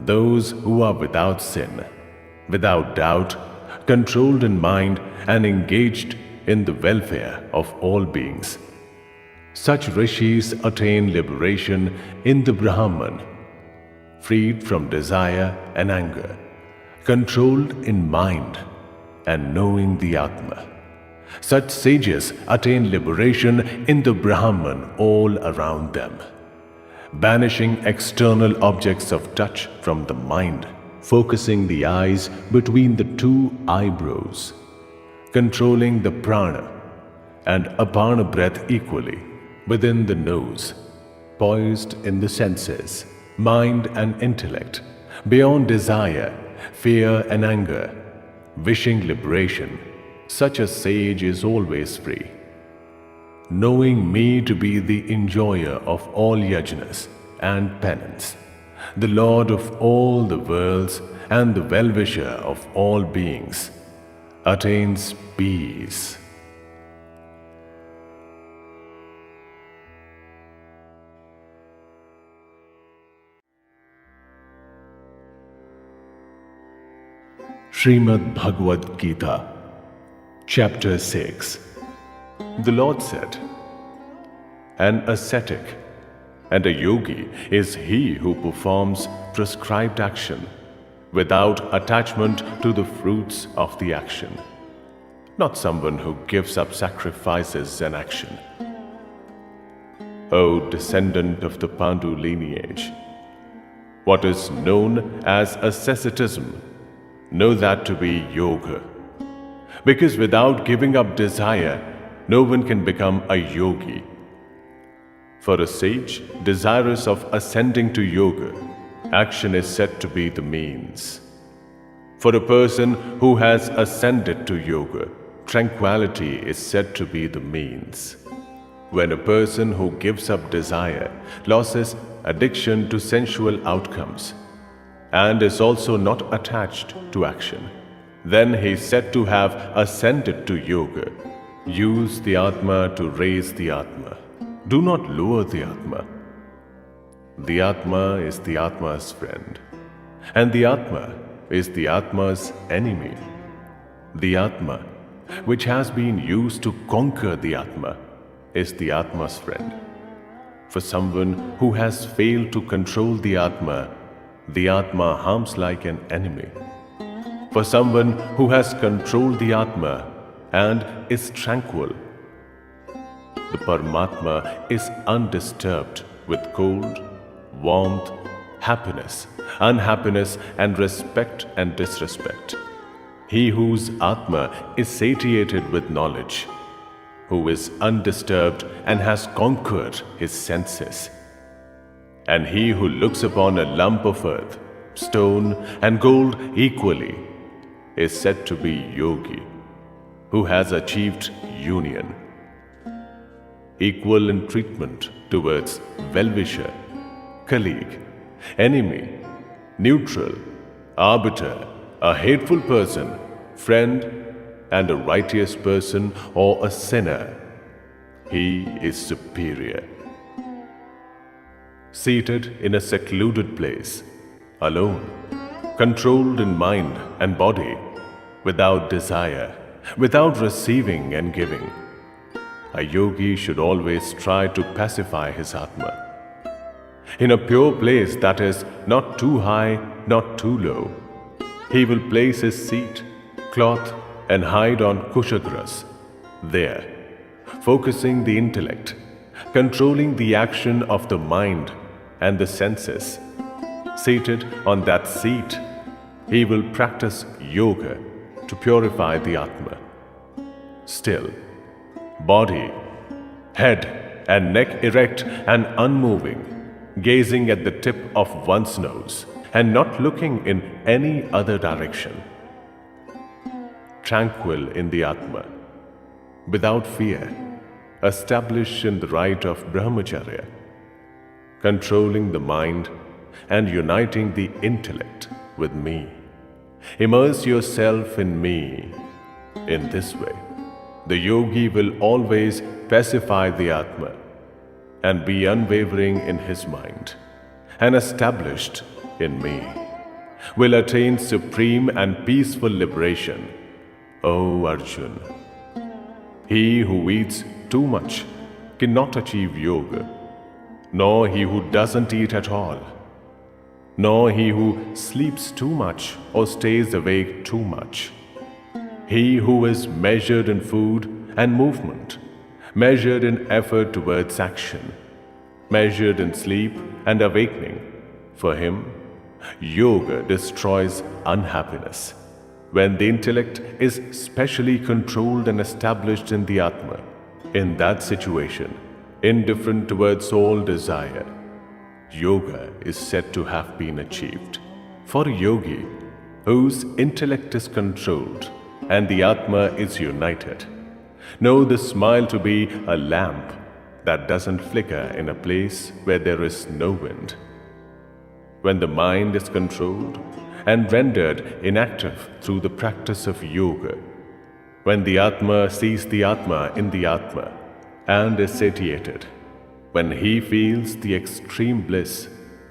Those who are without sin, without doubt, controlled in mind and engaged in the welfare of all beings, such rishis attain liberation in the Brahman, freed from desire and anger, controlled in mind and knowing the Atma. Such sages attain liberation in the Brahman all around them, banishing external objects of touch from the mind, focusing the eyes between the two eyebrows, controlling the prana and apana breath equally within the nose, poised in the senses, mind and intellect, beyond desire, fear and anger, wishing liberation. Such a sage is always free. Knowing me to be the enjoyer of all yajnas and penance, the Lord of all the worlds and the well-wisher of all beings, attains peace. Shrimad Bhagavad Gita, Chapter 6. The Lord said, "An ascetic and a yogi is he who performs prescribed action without attachment to the fruits of the action, not someone who gives up sacrifices and action. O descendant of the Pandu lineage, what is known as asceticism, know that to be yoga. Because without giving up desire, no one can become a yogi. For a sage desirous of ascending to yoga, action is said to be the means. For a person who has ascended to yoga, tranquility is said to be the means. When a person who gives up desire loses addiction to sensual outcomes and is also not attached to action, then he is said to have ascended to yoga. Use the Atma to raise the Atma. Do not lower the Atma. The Atma is the Atma's friend, and the Atma is the Atma's enemy. The Atma which has been used to conquer the Atma, is the Atma's friend. For someone who has failed to control the Atma harms like an enemy. For someone who has controlled the Atma and is tranquil, the Paramatma is undisturbed with cold, warmth, happiness, unhappiness, and respect and disrespect. He whose Atma is satiated with knowledge, who is undisturbed and has conquered his senses. And he who looks upon a lump of earth, stone, and gold equally is said to be yogi, who has achieved union. Equal in treatment towards well-wisher, colleague, enemy, neutral, arbiter, a hateful person, friend, and a righteous person or a sinner, he is superior. Seated in a secluded place, alone, controlled in mind and body, without desire, without receiving and giving, a yogi should always try to pacify his Atma. In a pure place that is not too high, not too low, he will place his seat, cloth, and hide on kushagras, there, focusing the intellect, controlling the action of the mind and the senses. Seated on that seat, he will practice yoga to purify the Atma. Still, body, head, and neck erect and unmoving, gazing at the tip of one's nose and not looking in any other direction. Tranquil in the Atma, without fear, established in the right of brahmacharya, controlling the mind and uniting the intellect with me. Immerse yourself in me. In this way, the yogi will always pacify the Atma and be unwavering in his mind and established in me, will attain supreme and peaceful liberation. O Arjun, he who eats too much cannot achieve yoga, nor he who doesn't eat at all, nor he who sleeps too much or stays awake too much. He who is measured in food and movement, measured in effort towards action, measured in sleep and awakening, for him, yoga destroys unhappiness. When the intellect is specially controlled and established in the Atma, in that situation, indifferent towards all desire, yoga is said to have been achieved. For a yogi, whose intellect is controlled and the Atma is united, know the smile to be a lamp that doesn't flicker in a place where there is no wind. When the mind is controlled and rendered inactive through the practice of yoga, when the Atma sees the Atma in the Atma and is satiated, when he feels the extreme bliss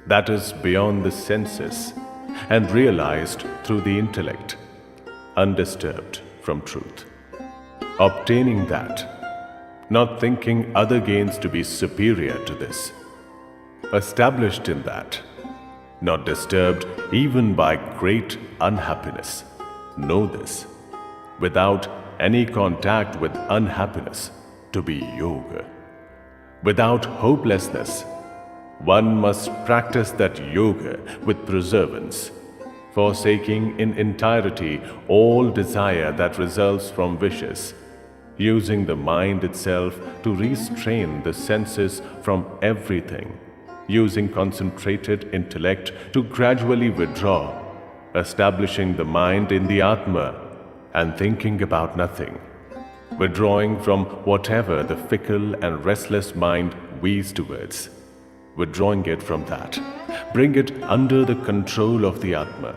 that is beyond the senses and realized through the intellect, undisturbed from truth, obtaining that, not thinking other gains to be superior to this, established in that, not disturbed even by great unhappiness. Know this, without any contact with unhappiness, to be yoga. Without hopelessness, one must practice that yoga with perseverance, forsaking in entirety all desire that results from wishes, using the mind itself to restrain the senses from everything, using concentrated intellect to gradually withdraw, establishing the mind in the Atma and thinking about nothing, withdrawing from whatever the fickle and restless mind weaves towards, withdrawing it from that, bring it under the control of the Atma,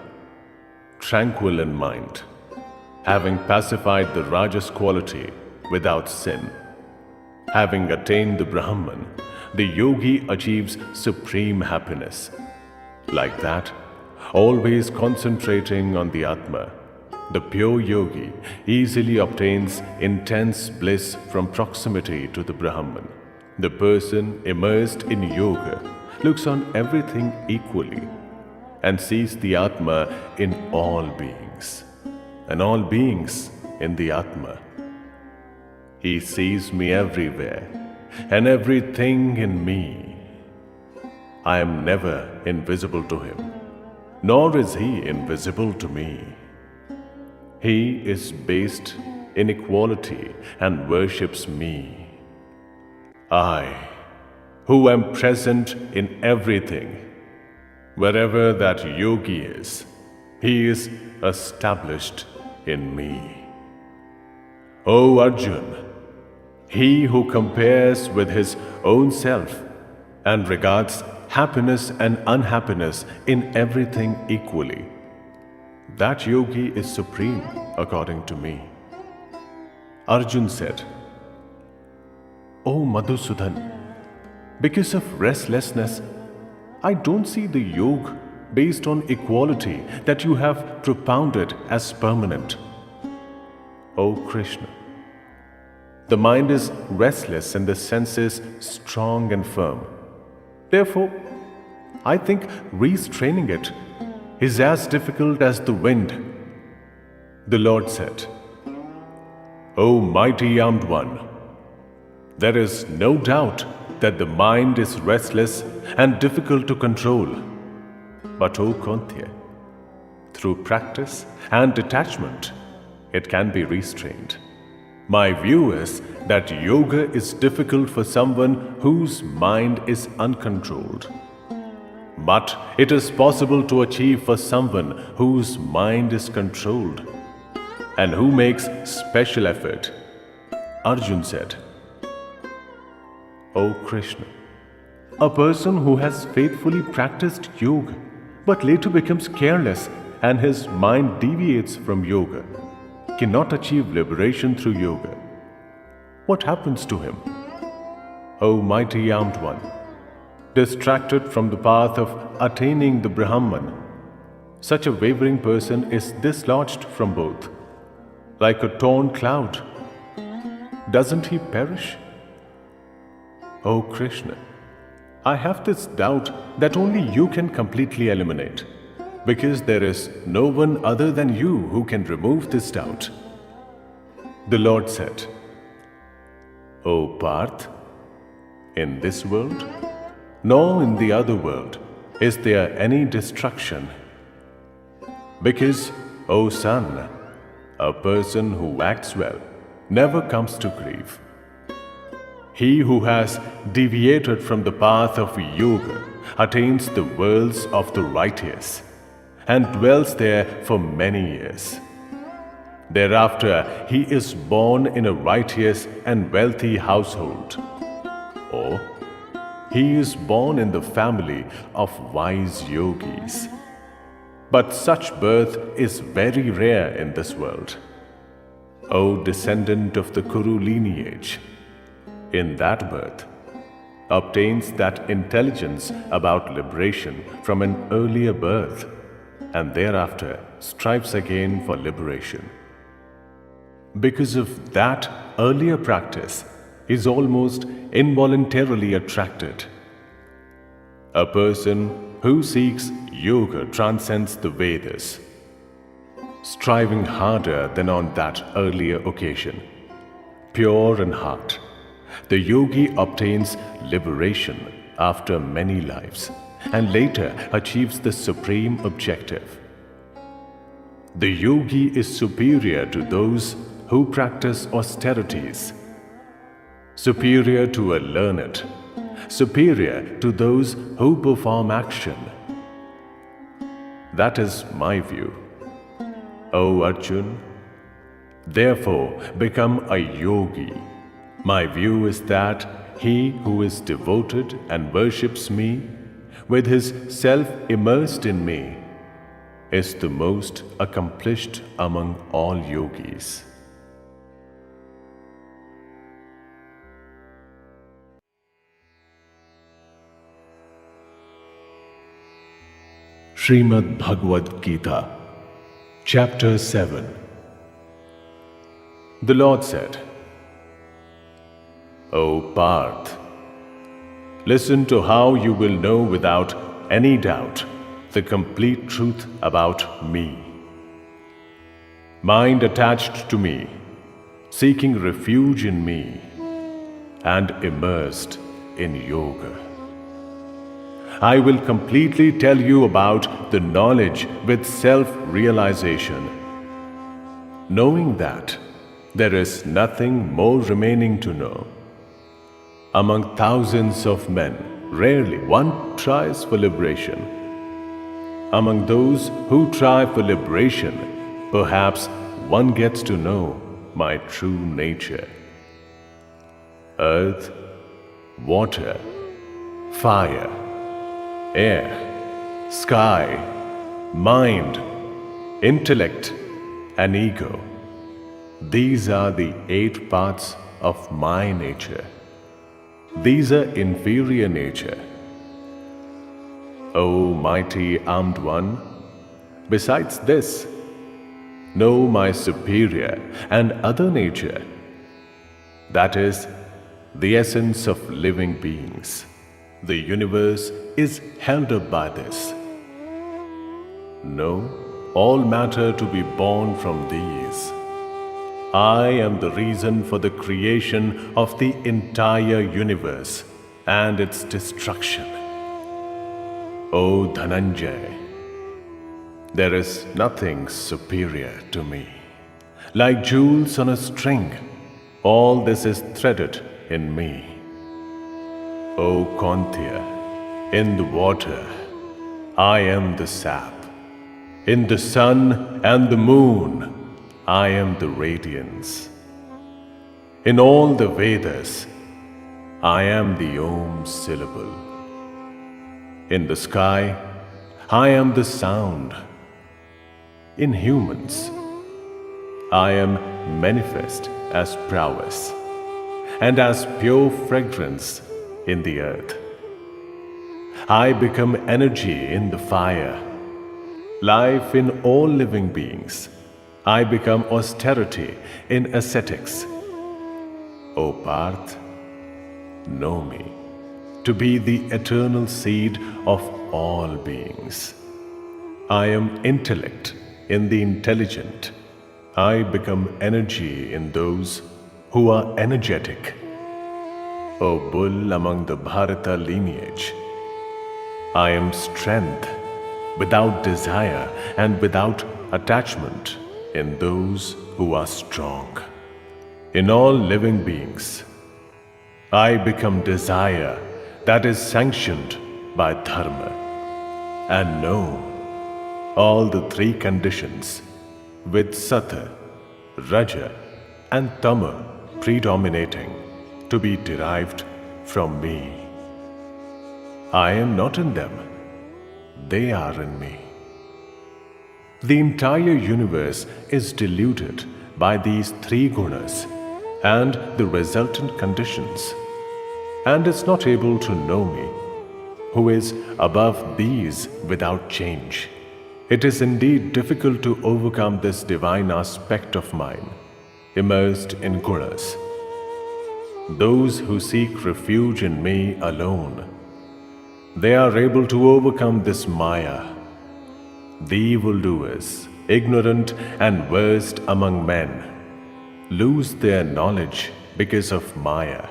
tranquil in mind, having pacified the Rajas quality without sin, having attained the Brahman, the yogi achieves supreme happiness. Like that, always concentrating on the Atma, The pure yogi easily obtains intense bliss from proximity to the Brahman. The person immersed in yoga looks on everything equally and sees the Atma in all beings, and all beings in the Atma. He sees me everywhere and everything in me. I am never invisible to him, nor is he invisible to me. He is based in equality and worships me. I, who am present in everything, wherever that yogi is, he is established in me. O Arjun, he who compares with his own self and regards happiness and unhappiness in everything equally, that yogi is supreme according to me. Arjun said, O Madhusudan, because of restlessness, I don't see the yoga based on equality that you have propounded as permanent. O Krishna, the mind is restless and the senses strong and firm. Therefore, I think restraining it is as difficult as the wind. The Lord said, O mighty armed one, there is no doubt that the mind is restless and difficult to control. But O Kuntya, through practice and detachment, it can be restrained. My view is that yoga is difficult for someone whose mind is uncontrolled. But it is possible to achieve for someone whose mind is controlled and who makes special effort. Arjun said, O Krishna, a person who has faithfully practiced yoga but later becomes careless and his mind deviates from yoga cannot achieve liberation through yoga. What happens to him? O mighty armed one, distracted from the path of attaining the Brahman, such a wavering person is dislodged from both. Like a torn cloud, doesn't he perish? O Krishna, I have this doubt that only you can completely eliminate, because there is no one other than you who can remove this doubt. The Lord said, O Parth, in this world, nor in the other world, is there any destruction. Because, O son, a person who acts well never comes to grief. He who has deviated from the path of yoga attains the worlds of the righteous and dwells there for many years. Thereafter, he is born in a righteous and wealthy household, or he is born in the family of wise yogis. But such birth is very rare in this world. O descendant of the Kuru lineage, in that birth, obtains that intelligence about liberation from an earlier birth, and thereafter strives again for liberation. Because of that earlier practice, is almost involuntarily attracted. A person who seeks yoga transcends the Vedas, striving harder than on that earlier occasion. Pure in heart, the yogi obtains liberation after many lives and later achieves the supreme objective. The yogi is superior to those who practice austerities, superior to a learned, superior to those who perform action. That is my view. O Arjun, therefore become a yogi. My view is that he who is devoted and worships me, with his self immersed in me, is the most accomplished among all yogis. Shrimad Bhagavad Gita, Chapter 7. The Lord said, O Parth, listen to how you will know without any doubt the complete truth about me. Mind attached to me, seeking refuge in me, and immersed in yoga. I will completely tell you about the knowledge with self-realization, knowing that there is nothing more remaining to know. Among thousands of men, rarely one tries for liberation. Among those who try for liberation, perhaps one gets to know my true nature. Earth, water, fire, air, sky, mind, intellect, and ego. These are the 8 parts of my nature. These are inferior nature. O mighty armed one, besides this, know my superior and other nature, that is, the essence of living beings. The universe is held up by this. Know all matter to be born from these. I am the reason for the creation of the entire universe and its destruction. O Dhananjay, there is nothing superior to me. Like jewels on a string, all this is threaded in me. O Kauntya, in the water, I am the sap. In the sun and the moon, I am the radiance. In all the Vedas, I am the Om syllable. In the sky, I am the sound. In humans, I am manifest as prowess and as pure fragrance in the earth. I become energy in the fire, life in all living beings. I become austerity in ascetics. O Parth, know me to be the eternal seed of all beings. I am intellect in the intelligent. I become energy in those who are energetic. O bull among the Bharata lineage, I am strength without desire and without attachment in those who are strong. In all living beings, I become desire that is sanctioned by dharma, and know all the 3 conditions with Sattva, Raja, and Tama predominating to be derived from me. I am not in them, they are in me. The entire universe is diluted by these 3 gunas and the resultant conditions, and is not able to know me, who is above these without change. It is indeed difficult to overcome this divine aspect of mine, immersed in gunas. Those who seek refuge in me alone, they are able to overcome this Maya. The evildoers, ignorant and worst among men, lose their knowledge because of Maya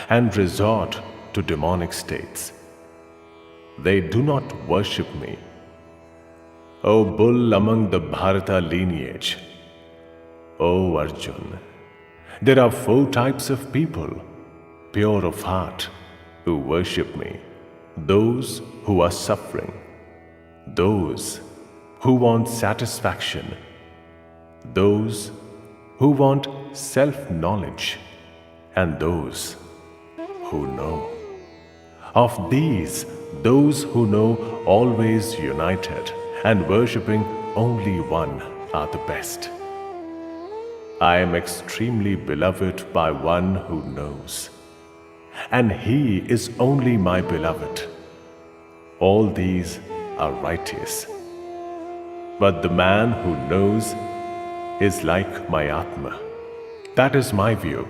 and resort to demonic states. They do not worship me. O bull among the Bharata lineage, O Arjun, there are 4 types of people, pure of heart, who worship me. Those who are suffering, those who want satisfaction, those who want self-knowledge, and those who know. Of these, those who know always united and worshipping only one are the best. I am extremely beloved by one who knows, and he is only my beloved. All these are righteous. But the man who knows is like my Atma. That is my view.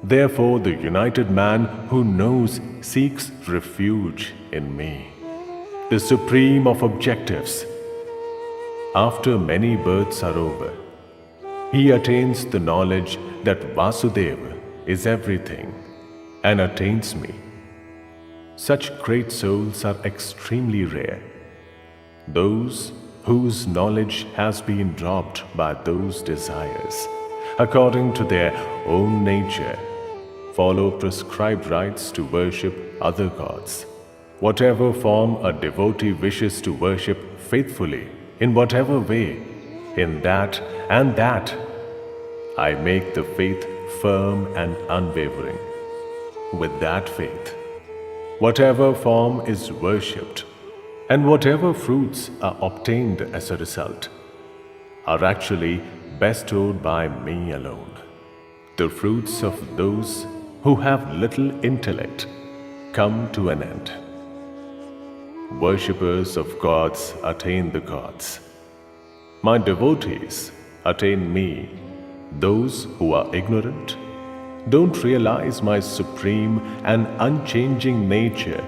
Therefore, the united man who knows seeks refuge in me, the supreme of objectives. After many births are over, he attains the knowledge that Vasudeva is everything and attains me. Such great souls are extremely rare. Those whose knowledge has been dropped by those desires, according to their own nature, follow prescribed rites to worship other gods. Whatever form a devotee wishes to worship faithfully, in whatever way, in that and that, I make the faith firm and unwavering. With that faith, whatever form is worshipped, and whatever fruits are obtained as a result, are actually bestowed by me alone. The fruits of those who have little intellect come to an end. Worshippers of gods attain the gods. My devotees attain me. Those who are ignorant don't realize my supreme and unchanging nature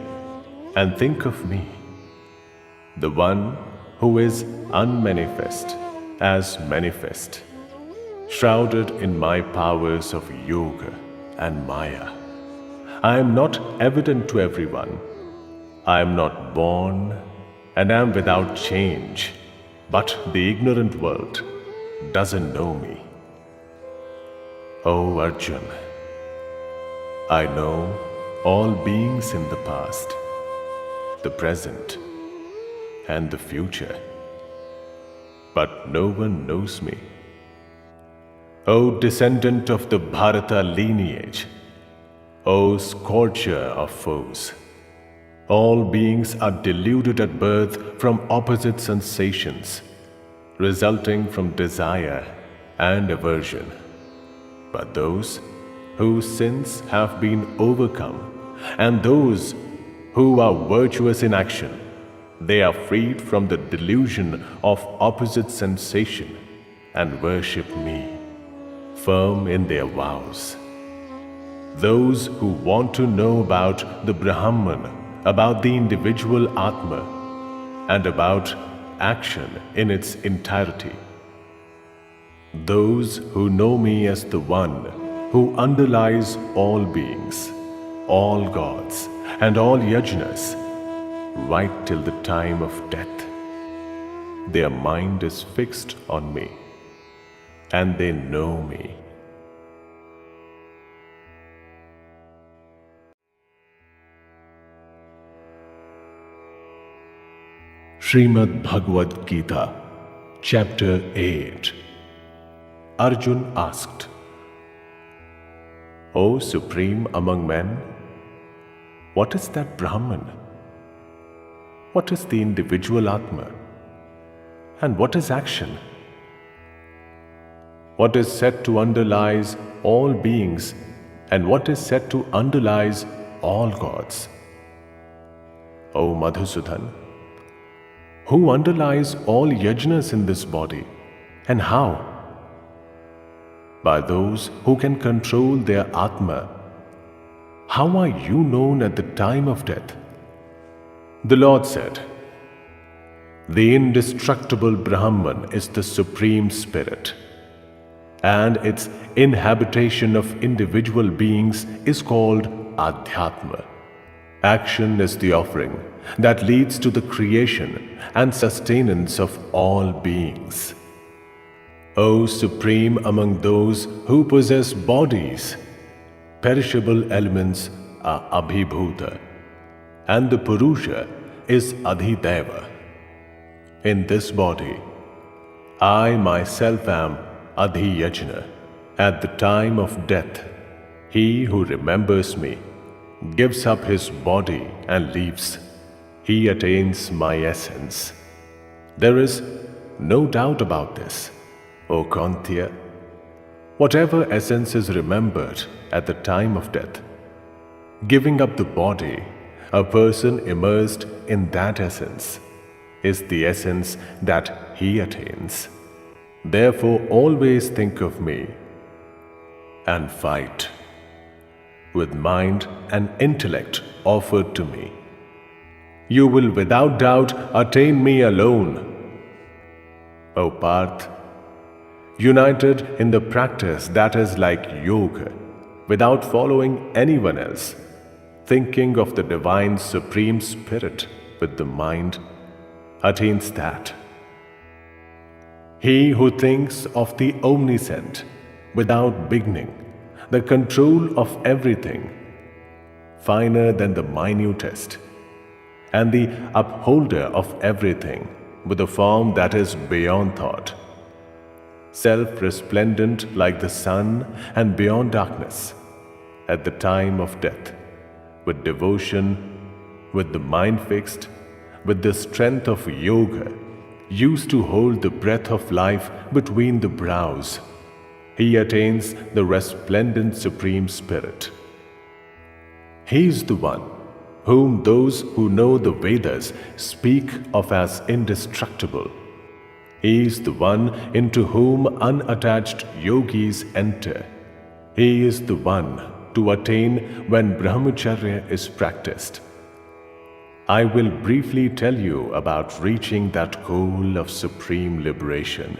and think of me, the one who is unmanifest, as manifest, shrouded in my powers of yoga and maya. I am not evident to everyone. I am not born and am without change, but the ignorant world doesn't know me. O Arjun, I know all beings in the past, the present, and the future, but no one knows me. O descendant of the Bharata lineage, O scorcher of foes, all beings are deluded at birth from opposite sensations, resulting from desire and aversion. But those whose sins have been overcome, and those who are virtuous in action, they are freed from the delusion of opposite sensation and worship me, firm in their vows. Those who want to know about the Brahman, about the individual Atma, and about action in its entirety. Those who know me as the one who underlies all beings, all gods, and all yajnas, right till the time of death. Their mind is fixed on me, and they know me. Shrimad Bhagavad Gita, Chapter 8. Arjun asked, O Supreme among men, what is that Brahman? What is the individual Atma? And what is action? What is said to underlies all beings, and what is said to underlies all gods? O Madhusudan, who underlies all yajnas in this body, and how? By those who can control their Atma. How are you known at the time of death? The Lord said, the indestructible Brahman is the Supreme Spirit, and its inhabitation of individual beings is called Adhyatma. Action is the offering that leads to the creation and sustenance of all beings. O Supreme among those who possess bodies, perishable elements are Abhibhuta, and the Purusha is Adhideva. In this body, I myself am Adhiyajna. At the time of death, he who remembers me gives up his body and leaves. He attains my essence. There is no doubt about this, O Kantya. Whatever essence is remembered at the time of death, giving up the body, a person immersed in that essence is the essence that he attains. Therefore, always think of me and fight with mind and intellect offered to me. You will without doubt attain me alone. O Parth, united in the practice that is like yoga, without following anyone else, thinking of the divine Supreme Spirit with the mind, attains that. He who thinks of the omniscient, without beginning, the control of everything, finer than the minutest, and the upholder of everything, with a form that is beyond thought, self-resplendent like the sun and beyond darkness, at the time of death, with devotion, with the mind fixed, with the strength of yoga, used to hold the breath of life between the brows, he attains the resplendent Supreme Spirit. He is the one whom those who know the Vedas speak of as indestructible. He is the one into whom unattached yogis enter. He is the one to attain when brahmacharya is practiced. I will briefly tell you about reaching that goal of supreme liberation,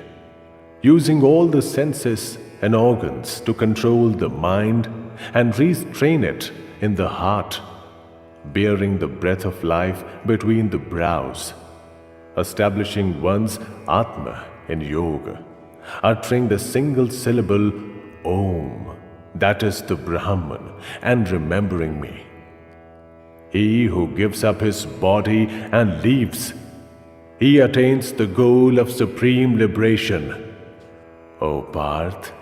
using all the senses and organs to control the mind and restrain it in the heart, bearing the breath of life between the brows, establishing one's Atma in yoga, uttering the single syllable Om, that is the Brahman, and remembering me. He who gives up his body and leaves, he attains the goal of supreme liberation. O Parth,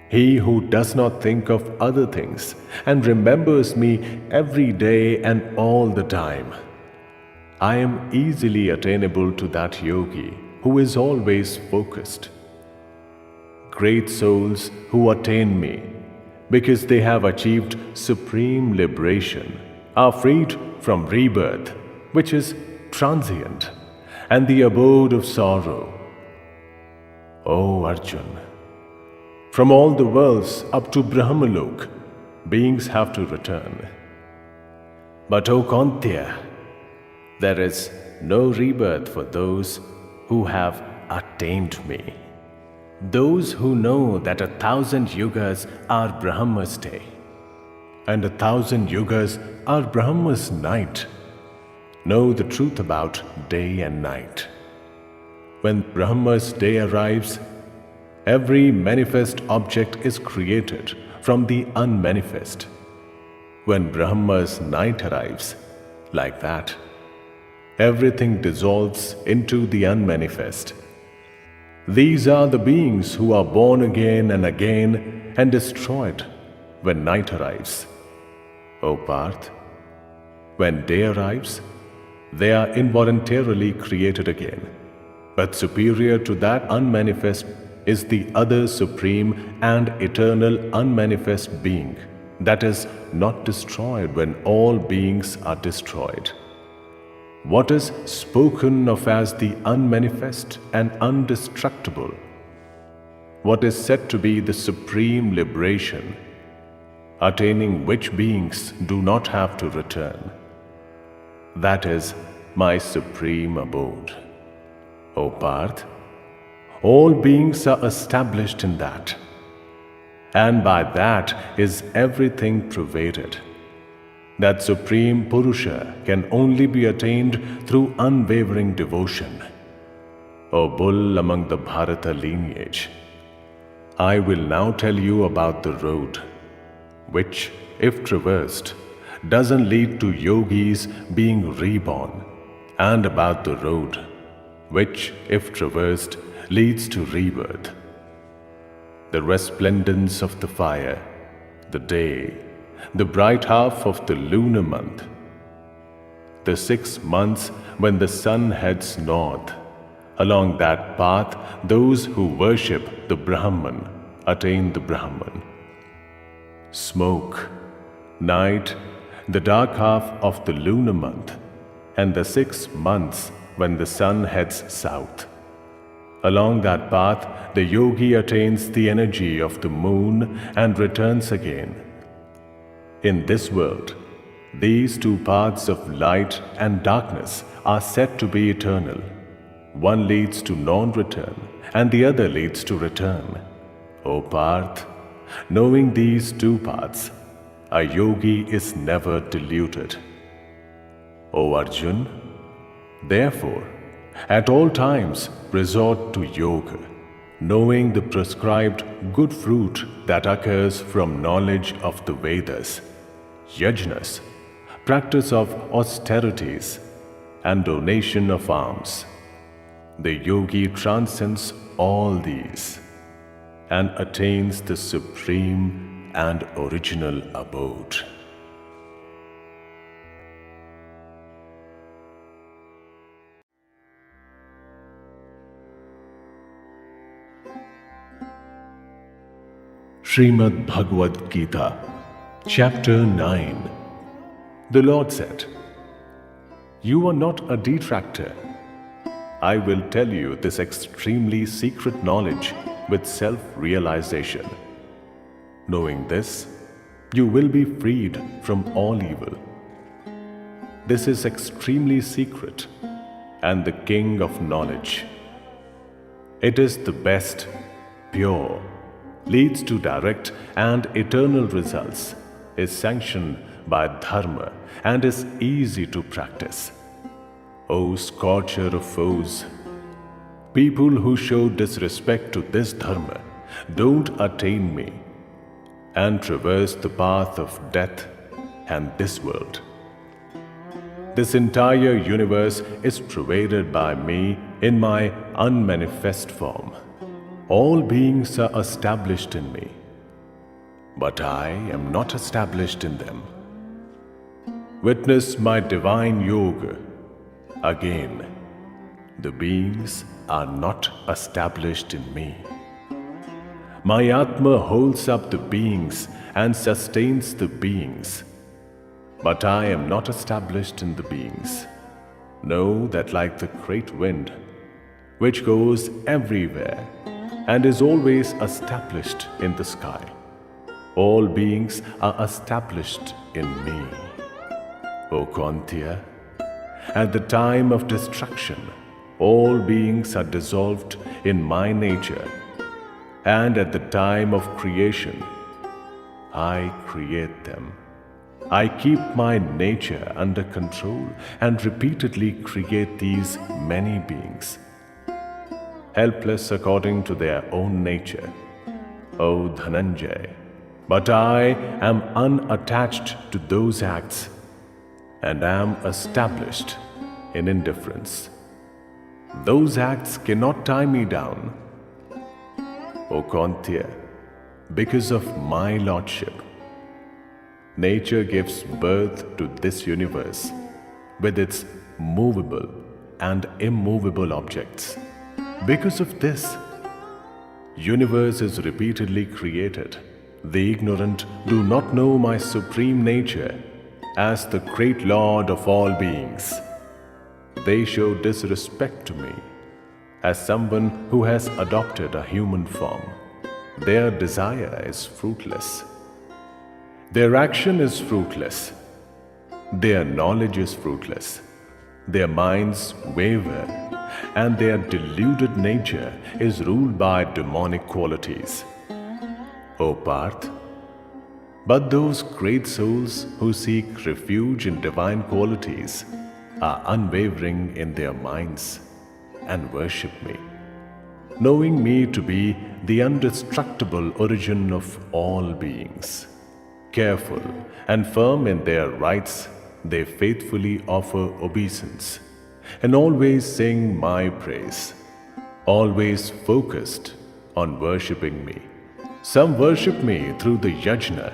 he who does not think of other things and remembers me every day and all the time, I am easily attainable to that yogi who is always focused. Great souls who attain me because they have achieved supreme liberation are freed from rebirth, which is transient, and the abode of sorrow. O Arjun, from all the worlds up to Brahmalok, beings have to return. But O Kauntya, there is no rebirth for those who have attained me. Those who know that 1,000 yugas are Brahma's day, and 1,000 yugas are Brahma's night, know the truth about day and night. When Brahma's day arrives, every manifest object is created from the unmanifest. When Brahma's night arrives, like that, everything dissolves into the unmanifest. These are the beings who are born again and destroyed when night arrives. O Parth, when day arrives, they are involuntarily created again. But superior to that unmanifest is the other supreme and eternal unmanifest being that is not destroyed when all beings are destroyed. What is spoken of as the unmanifest and undestructible? What is said to be the supreme liberation, attaining which beings do not have to return? That is my supreme abode. O Parth, all beings are established in that, and by that is everything pervaded. That supreme Purusha can only be attained through unwavering devotion. O bull among the Bharata lineage, I will now tell you about the road, which, if traversed, doesn't lead to yogis being reborn, and about the road, which, if traversed, leads to rebirth. The resplendence of the fire, the day, the bright half of the lunar month, the 6 months when the sun heads north. Along that path, those who worship the Brahman attain the Brahman. Smoke, night, the dark half of the lunar month, and the 6 months when the sun heads south. Along that path, the yogi attains the energy of the moon and returns again. In this world, these two paths of light and darkness are said to be eternal. One leads to non-return and the other leads to return. O Parth, knowing these two paths, a yogi is never deluded. O Arjun, therefore, at all times resort to yoga, knowing the prescribed good fruit that occurs from knowledge of the Vedas, yajnas, practice of austerities, and donation of alms. The yogi transcends all these and attains the supreme and original abode. SHRIMAD BHAGAVAD GITA, Chapter 9. The Lord said, "You are not a detractor. I will tell you this extremely secret knowledge with self-realization. Knowing this, you will be freed from all evil. This is extremely secret and the king of knowledge. It is the best, pure, leads to direct and eternal results, is sanctioned by dharma, and is easy to practice. O scorcher of foes, people who show disrespect to this dharma don't attain me and traverse the path of death and this world. This entire universe is pervaded by me in my unmanifest form. All beings are established in me, but I am not established in them. Witness my divine yoga. Again, the beings are not established in me. My Atma holds up the beings and sustains the beings, but I am not established in the beings. Know that like the great wind, which goes everywhere and is always established in the sky, all beings are established in me. O Kantya, at the time of destruction, all beings are dissolved in my nature, and at the time of creation, I create them. I keep my nature under control and repeatedly create these many beings, helpless according to their own nature. O Dhananjay, but I am unattached to those acts and am established in indifference. Those acts cannot tie me down. O Kantya, because of my lordship, nature gives birth to this universe with its movable and immovable objects. Because of this, universe is repeatedly created. The ignorant do not know my supreme nature as the great Lord of all beings. They show disrespect to me as someone who has adopted a human form. Their desire is fruitless. Their action is fruitless. Their knowledge is fruitless. Their minds waver, and their deluded nature is ruled by demonic qualities. O Parth, but those great souls who seek refuge in divine qualities are unwavering in their minds and worship me, knowing me to be the indestructible origin of all beings. Careful and firm in their rites, they faithfully offer obeisance and always sing my praise, always focused on worshipping me. Some worship me through the yajna,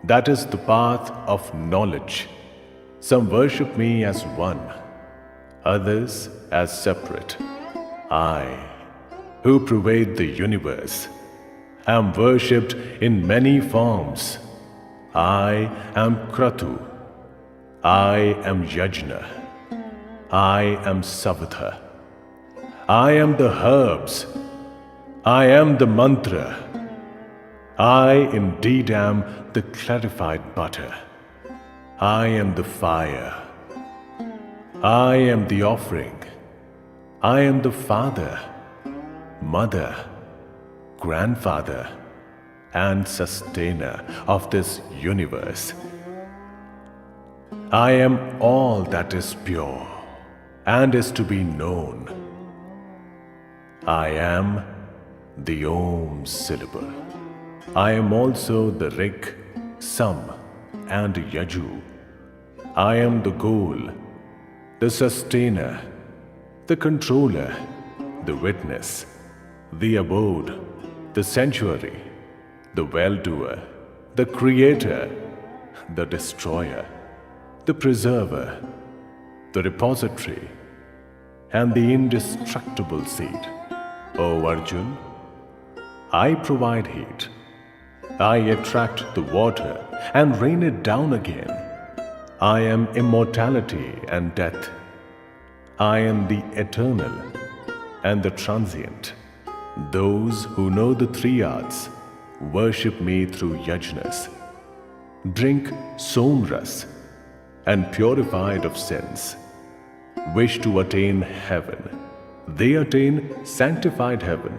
that is the path of knowledge. Some worship me as one, others as separate. I, who pervade the universe, am worshipped in many forms. I am Kratu. I am Yajna. I am Savitha. I am the herbs. I am the mantra. I indeed am the clarified butter. I am the fire. I am the offering. I am the father, mother, grandfather, and sustainer of this universe. I am all that is pure and is to be known. I am the Om syllable. I am also the Rig, Sam, and Yaju. I am the goal, the sustainer, the controller, the witness, the abode, the sanctuary, the well-doer, the creator, the destroyer, the preserver, the repository, and the indestructible seed. O Arjun, I provide heat. I attract the water and rain it down again. I am immortality and death. I am the eternal and the transient. Those who know the three arts worship me through yajnas, drink somras, and purified of sins, wish to attain heaven. They attain sanctified heaven,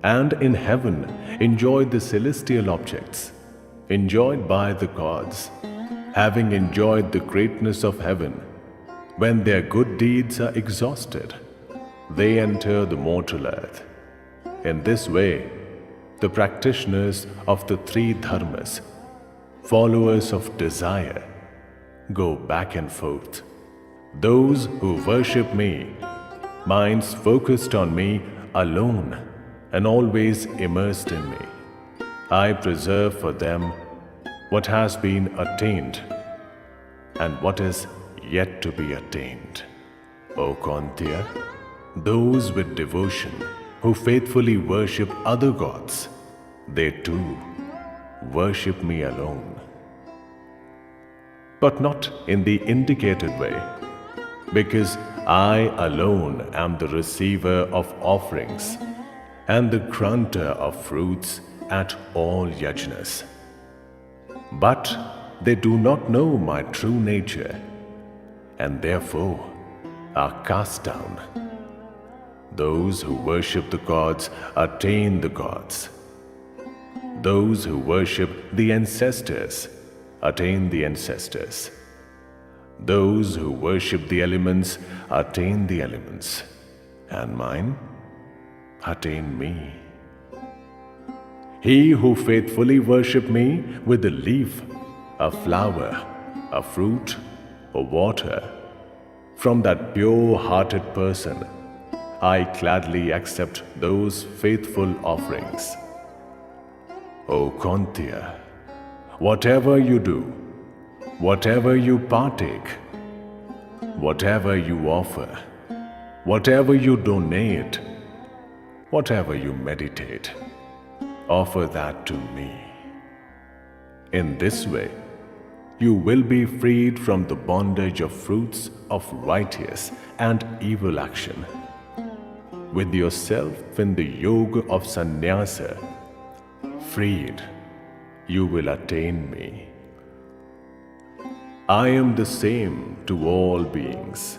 and in heaven enjoy the celestial objects enjoyed by the gods. Having enjoyed the greatness of heaven, when their good deeds are exhausted, they enter the mortal earth. In this way, the practitioners of the three dharmas, followers of desire, go back and forth. Those who worship me, minds focused on me alone and always immersed in me, I preserve for them what has been attained and what is yet to be attained. O Kaunteya, those with devotion who faithfully worship other gods, they too worship me alone. But not in the indicated way, because I alone am the receiver of offerings and the granter of fruits at all yajnas. But they do not know my true nature, and therefore are cast down. Those who worship the gods attain the gods. Those who worship the ancestors attain the ancestors. Those who worship the elements attain the elements, and mine attain me. He who faithfully worship me with a leaf, a flower, a fruit, or water, from that pure-hearted person, I gladly accept those faithful offerings. O Kaunteya, whatever you do, whatever you partake, whatever you offer, whatever you donate, whatever you meditate, offer that to me. In this way, you will be freed from the bondage of fruits of righteous and evil action. With yourself in the yoga of sannyasa, freed, you will attain me. I am the same to all beings.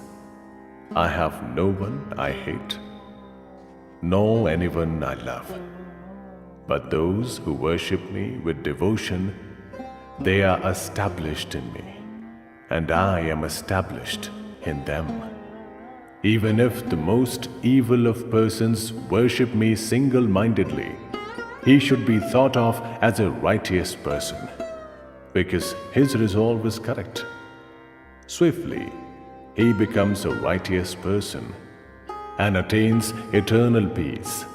I have no one I hate, nor anyone I love. But those who worship me with devotion, they are established in me, and I am established in them. Even if the most evil of persons worship me single-mindedly, he should be thought of as a righteous person, because his resolve is correct. Swiftly, he becomes a righteous person and attains eternal peace.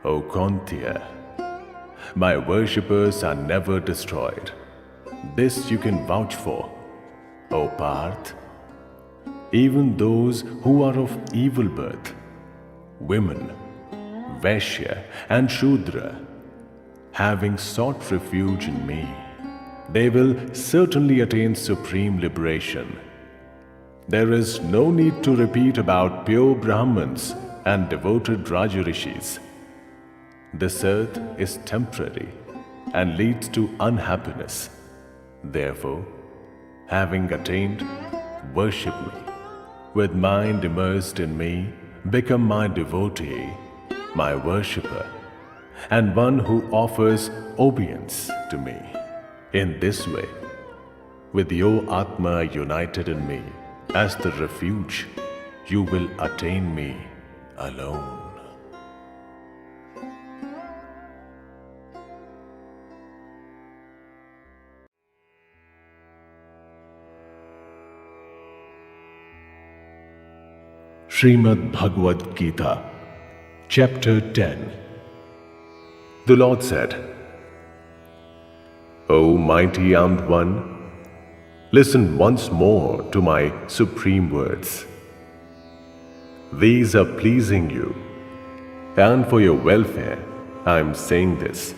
O Kaunteya, my worshippers are never destroyed. This you can vouch for, O Parth. Even those who are of evil birth, women, Vaishya and Shudra, having sought refuge in me, they will certainly attain supreme liberation. There is no need to repeat about pure Brahmins and devoted Rajarishis. This earth is temporary and leads to unhappiness. Therefore, having attained, worship me. With mind immersed in me, become my devotee, my worshipper, and one who offers obedience to me. In this way, with your Atma united in me as the refuge, you will attain me alone. Shrimad Bhagavad Gita, Chapter 10. The Lord said, O mighty armed one, listen once more to my supreme words. These are pleasing you, and for your welfare I am saying this.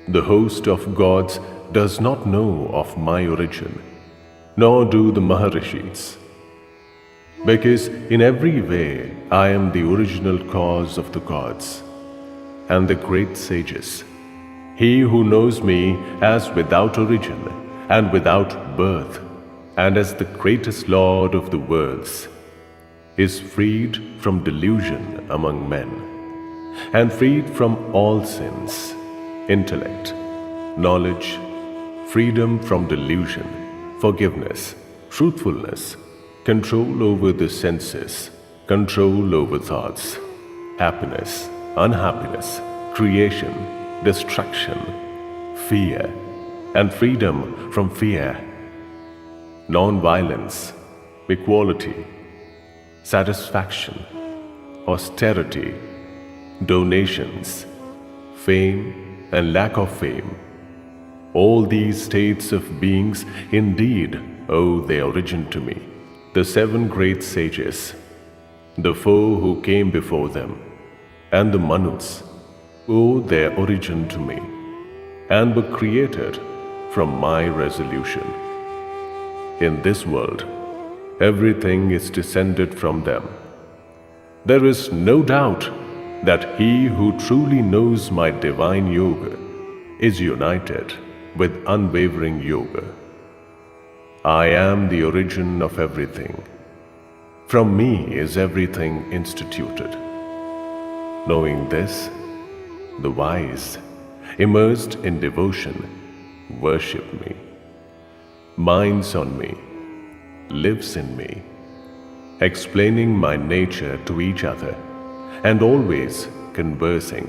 The host of gods does not know of my origin, nor do the Maharishis. Because in every way I am the original cause of the gods and the great sages. He who knows me as without origin and without birth and as the greatest Lord of the worlds is freed from delusion among men and freed from all sins, intellect, knowledge, freedom from delusion, forgiveness, truthfulness, control over the senses, control over thoughts, happiness, unhappiness, creation, destruction, fear, and freedom from fear, non-violence, equality, satisfaction, austerity, donations, fame and lack of fame. All these states of beings indeed owe their origin to me. The seven great sages, the four who came before them, and the Manus owe their origin to me and were created from my resolution. In this world, everything is descended from them. There is no doubt that he who truly knows my divine yoga is united with unwavering yoga. I am the origin of everything. From me is everything instituted. Knowing this, the wise, immersed in devotion, worship me, minds on me, lives in me, explaining my nature to each other and always conversing.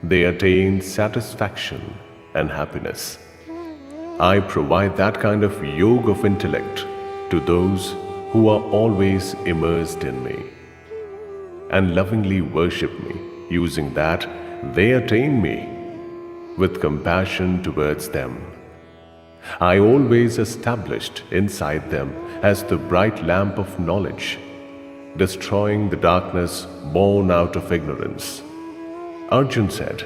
They attain satisfaction and happiness. I provide that kind of yoga of intellect to those who are always immersed in me and lovingly worship me. Using that, they attain me with compassion towards them. I always established inside them as the bright lamp of knowledge, destroying the darkness born out of ignorance. Arjun said,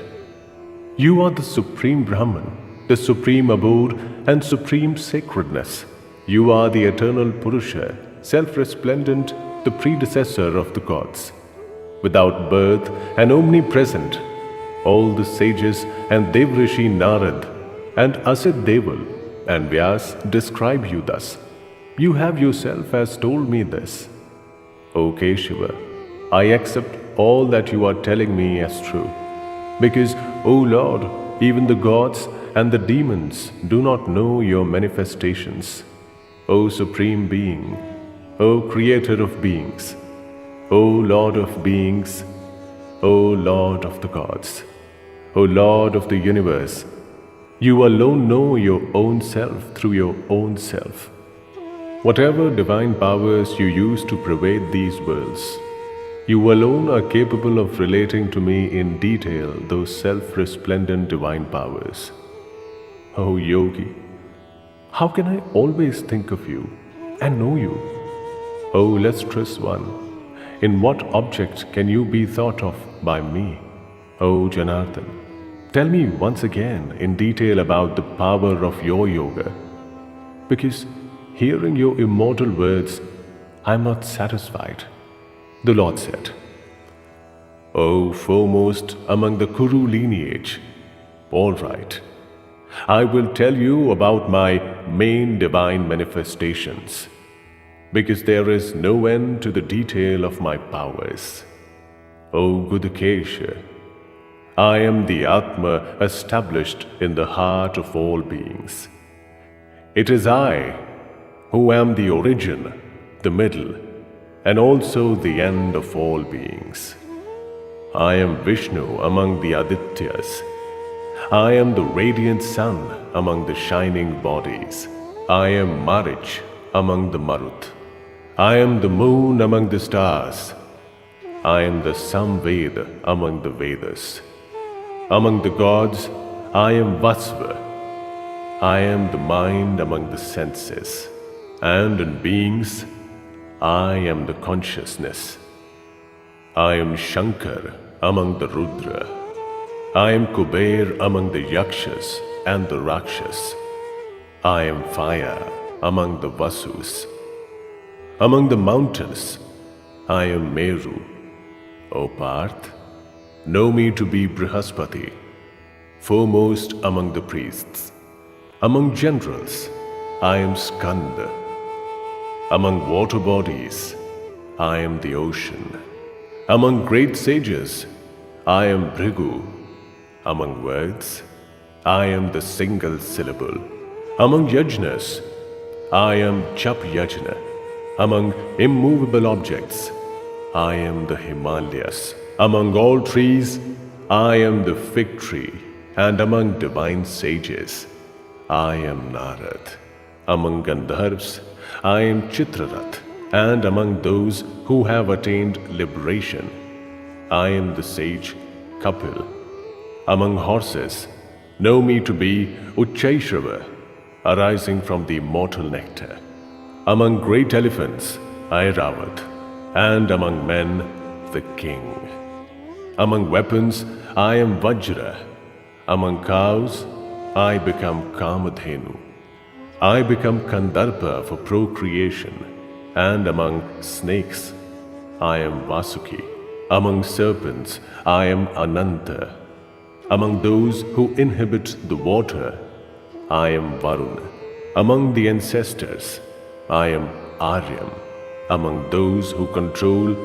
You are the Supreme Brahman, the Supreme Abode and Supreme Sacredness. You are the Eternal Purusha, self-resplendent, the predecessor of the gods. Without birth and omnipresent, all the sages and Devrishi Narad and Asid Deval and Vyas describe you thus. You have yourself has told me this. O Keshava, I accept all that you are telling me as true, because, O Lord, even the gods and the demons do not know your manifestations. O Supreme Being, O Creator of beings, O Lord of beings, O Lord of the gods, O Lord of the universe, you alone know your own self through your own self. Whatever divine powers you use to pervade these worlds, you alone are capable of relating to me in detail those self-resplendent divine powers. O Yogi, how can I always think of you and know you? O lustrous one, in what object can you be thought of by me? O Janardhan, tell me once again in detail about the power of your yoga, because hearing your immortal words, I am not satisfied. The Lord said, O foremost among the Kuru lineage, all right, I will tell you about my main divine manifestations, because there is no end to the detail of my powers. O Gudakesha, I am the Atma established in the heart of all beings. It is I who am the origin, the middle, and also the end of all beings. I am Vishnu among the Adityas. I am the radiant sun among the shining bodies. I am Marich among the Marut. I am the moon among the stars. I am the Samveda among the Vedas. Among the gods, I am Vasva. I am the mind among the senses. And in beings, I am the consciousness. I am Shankar among the Rudra. I am Kuber among the Yakshas and the Rakshas. I am fire among the Vasus. Among the mountains, I am Meru. O Parth, know me to be Brihaspati, foremost among the priests. Among generals, I am Skanda. Among water bodies, I am the ocean. Among great sages, I am Bhrigu. Among words, I am the single syllable. Among yajnas, I am Chap Yajna. Among immovable objects, I am the Himalayas. Among all trees, I am the fig tree. And among divine sages, I am Narad. Among Gandharvas, I am Chitrarat. And among those who have attained liberation, I am the sage Kapil. Among horses, know me to be Uchchaishrava, arising from the immortal nectar. Among great elephants, Airavat, and among men, the king. Among weapons, I am Vajra. Among cows, I become Kamadhenu. I become Kandarpa for procreation. And among snakes, I am Vasuki. Among serpents, I am Ananta. Among those who inhabit the water, I am Varuna. Among the ancestors, I am Aryam. Among those who control,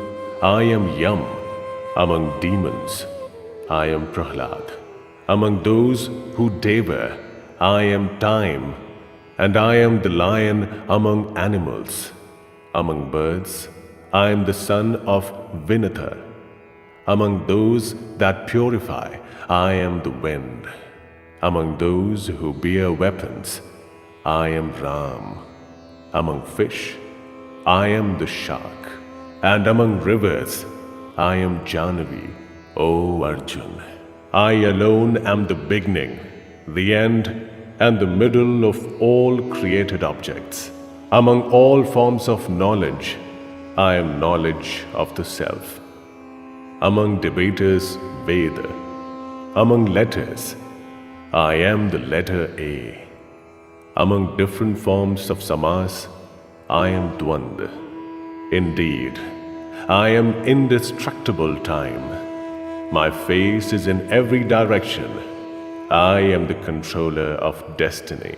I am Yam. Among demons, I am Prahlad. Among those who devour, I am Time. And I am the lion among animals. Among birds, I am the son of Vinatha. Among those that purify, I am the wind. Among those who bear weapons, I am Ram. Among fish, I am the shark. And among rivers, I am Jahnavi, O Arjun. I alone am the beginning, the end, and the middle of all created objects. Among all forms of knowledge, I am knowledge of the self. Among debaters, Veda. Among letters, I am the letter A. Among different forms of samas, I am Dvanda. Indeed, I am indestructible time. My face is in every direction. I am the controller of destiny.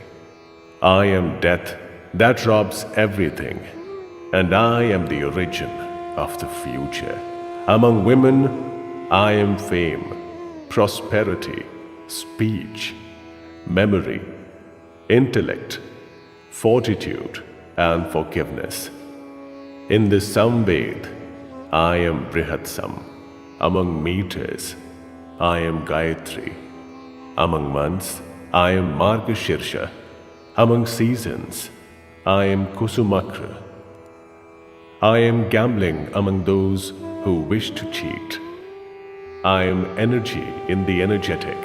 I am death that robs everything, and I am the origin of the future. Among women, I am fame, prosperity, speech, memory, intellect, fortitude, and forgiveness. In the Samved, I am Brihatsam. Among meters, I am Gayatri. Among months, I am Margashirsha. Among seasons, I am Kusumakra. I am gambling among those who wish to cheat. I am energy in the energetic.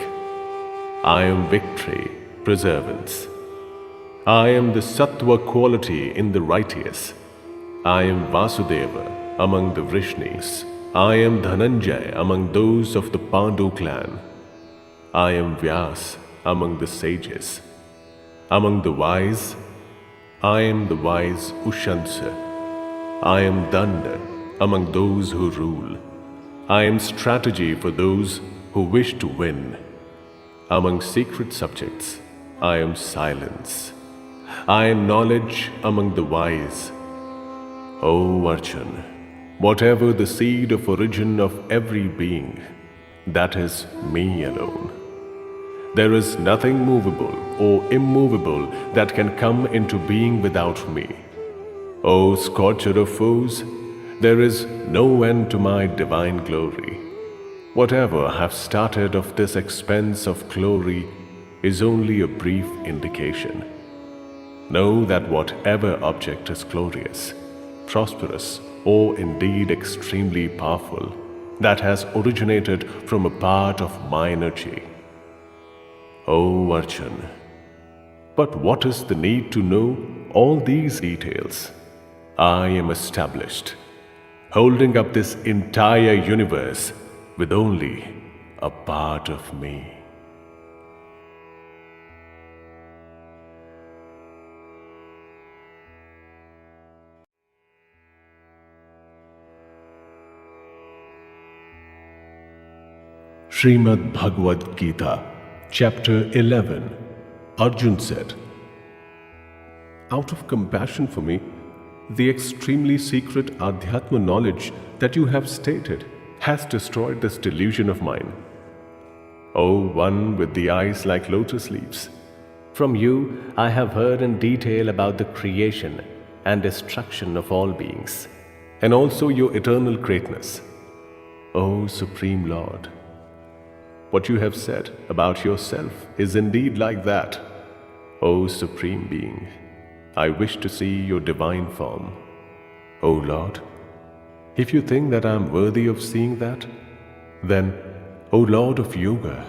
I am victory, preservance. I am the Sattva quality in the righteous. I am Vasudeva among the Vrishnis. I am Dhananjay among those of the Pandu clan. I am Vyas among the sages. Among the wise, I am the wise Ushansa. I am Danda among those who rule. I am strategy for those who wish to win. Among secret subjects, I am silence. I am knowledge among the wise. O Arjun, whatever the seed of origin of every being, that is me alone. There is nothing movable or immovable that can come into being without me. O scorcher of foes, there is no end to my divine glory. Whatever I have started of this expanse of glory is only a brief indication. Know that whatever object is glorious, prosperous, or indeed extremely powerful, that has originated from a part of my energy. O Arjun, but what is the need to know all these details? I am established, holding up this entire universe with only a part of me. Shrimad Bhagavad Gita, Chapter 11. Arjun said, out of compassion for me, the extremely secret Adhyatma knowledge that you have stated has destroyed this delusion of mine. O one with the eyes like lotus leaves, from you I have heard in detail about the creation and destruction of all beings, and also your eternal greatness. O Supreme Lord, what you have said about yourself is indeed like that. O Supreme Being, I wish to see your divine form. O Lord, if you think that I am worthy of seeing that, then, O Lord of Yoga,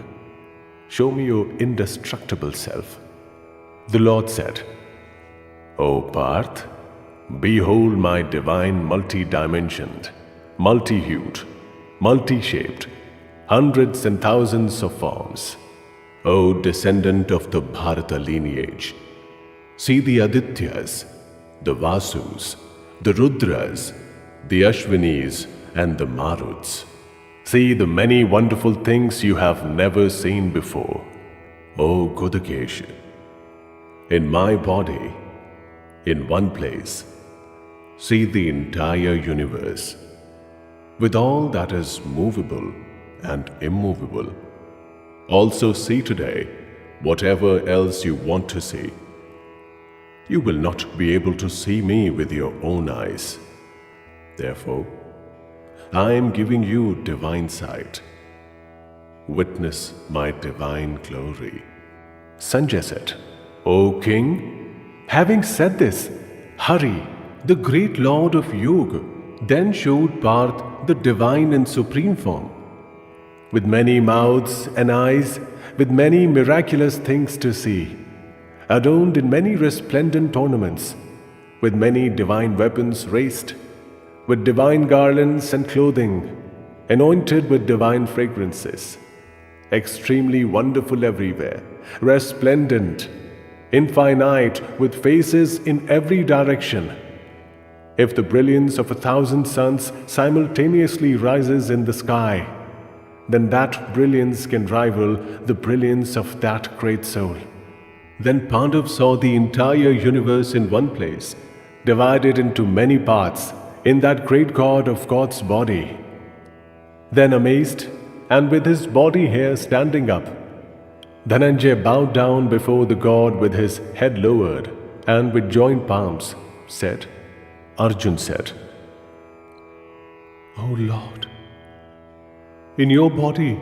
show me your indestructible self. The Lord said, O Parth, behold my divine multi-dimensioned, multi-hued, multi-shaped, hundreds and thousands of forms. O descendant of the Bharata lineage, see the Adityas, the Vasus, the Rudras, the Ashwinis and the Maruts. See the many wonderful things you have never seen before. O Godakesh, in my body, in one place, see the entire universe, with all that is movable and immovable. Also see today whatever else you want to see. You will not be able to see me with your own eyes. Therefore, I am giving you divine sight. Witness my divine glory. Sanjay said, O King, having said this, Hari, the great Lord of Yoga, then showed Parth the divine and supreme form, with many mouths and eyes, with many miraculous things to see, adorned in many resplendent ornaments, with many divine weapons raised, with divine garlands and clothing, anointed with divine fragrances, extremely wonderful everywhere, resplendent, infinite, with faces in every direction. If the brilliance of 1,000 suns simultaneously rises in the sky, then that brilliance can rival the brilliance of that great soul. Then Pandav saw the entire universe in one place, divided into many parts, in that great God of God's body. Then amazed, and with his body hair standing up, Dhananjay bowed down before the God with his head lowered, and with joined palms said, Arjun said, O Lord, in your body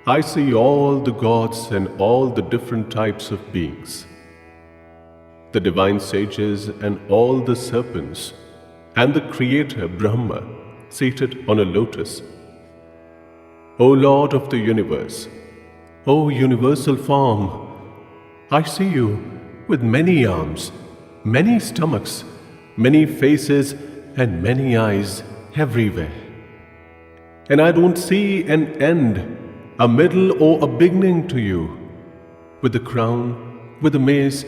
I see all the gods and all the different types of beings, the divine sages and all the serpents, and the Creator Brahma seated on a lotus. O Lord of the universe, O universal form, I see you with many arms, many stomachs, many faces and many eyes everywhere. And I don't see an end, a middle or a beginning to you, with the crown, with the mace,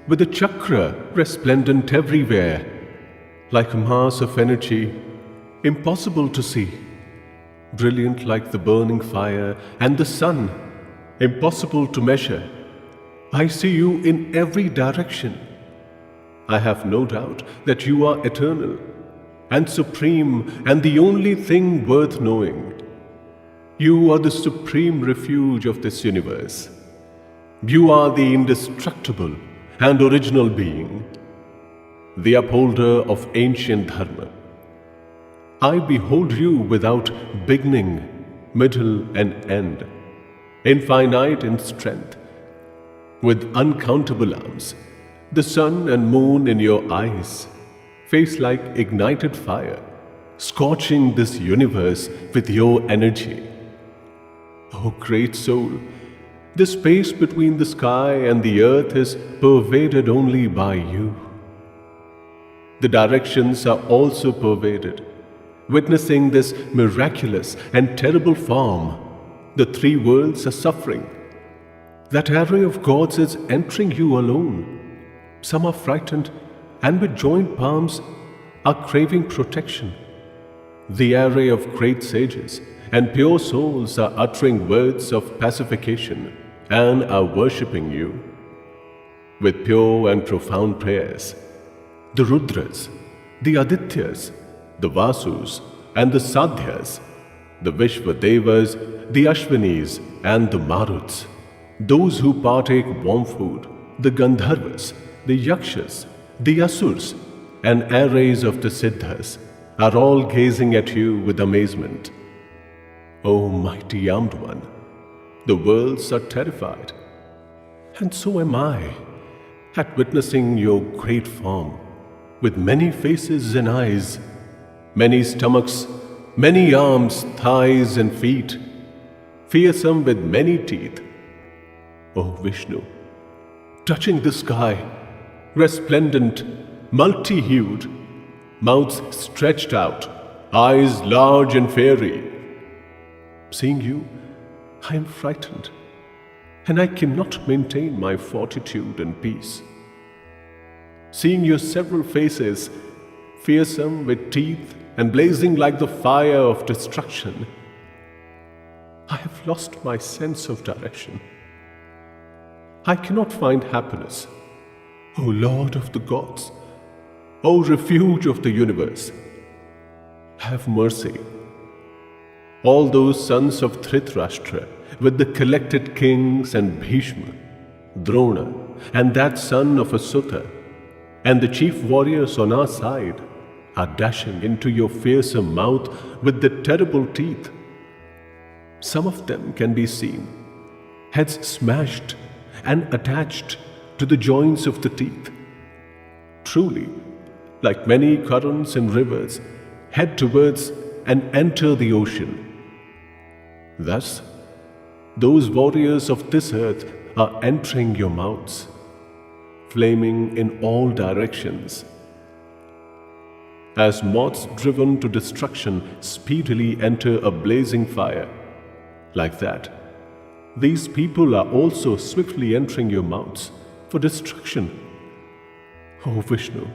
with a chakra resplendent everywhere, like a mass of energy impossible to see, brilliant like the burning fire and the sun, impossible to measure. I see you in every direction. I have no doubt that you are eternal and supreme and the only thing worth knowing. You are the supreme refuge of this universe. You are the indestructible and original being, the upholder of ancient dharma. I behold you without beginning, middle, and end, infinite in strength, with uncountable arms, the sun and moon in your eyes, face like ignited fire, scorching this universe with your energy. O great soul, the space between the sky and the earth is pervaded only by you. The directions are also pervaded. Witnessing this miraculous and terrible form, the three worlds are suffering. That array of gods is entering you alone. Some are frightened and with joined palms are craving protection. The array of great sages and pure souls are uttering words of pacification and are worshipping you. With pure and profound prayers, the Rudras, the Adityas, the Vasus and the Sadhyas, the Vishvadevas, the Ashvinis and the Maruts, those who partake warm food, the Gandharvas, the Yakshas, the Asurs, and arrays of the Siddhas, are all gazing at you with amazement. O mighty armed one, the worlds are terrified, and so am I, at witnessing your great form, with many faces and eyes, many stomachs, many arms, thighs, and feet, fearsome with many teeth. O Vishnu, touching the sky, resplendent, multi-hued, mouths stretched out, eyes large and fiery. Seeing you, I am frightened, and I cannot maintain my fortitude and peace. Seeing your several faces, fearsome with teeth and blazing like the fire of destruction, I have lost my sense of direction. I cannot find happiness. O Lord of the gods, O refuge of the universe, have mercy. All those sons of Dhritarashtra, with the collected kings and Bhishma, Drona, and that son of Asuta, and the chief warriors on our side, are dashing into your fearsome mouth with the terrible teeth. Some of them can be seen, heads smashed and attached to the joints of the teeth. Truly, like many currents and rivers, head towards and enter the ocean. Thus, those warriors of this earth are entering your mouths, flaming in all directions. As moths driven to destruction speedily enter a blazing fire, like that, these people are also swiftly entering your mouths for destruction. O Vishnu,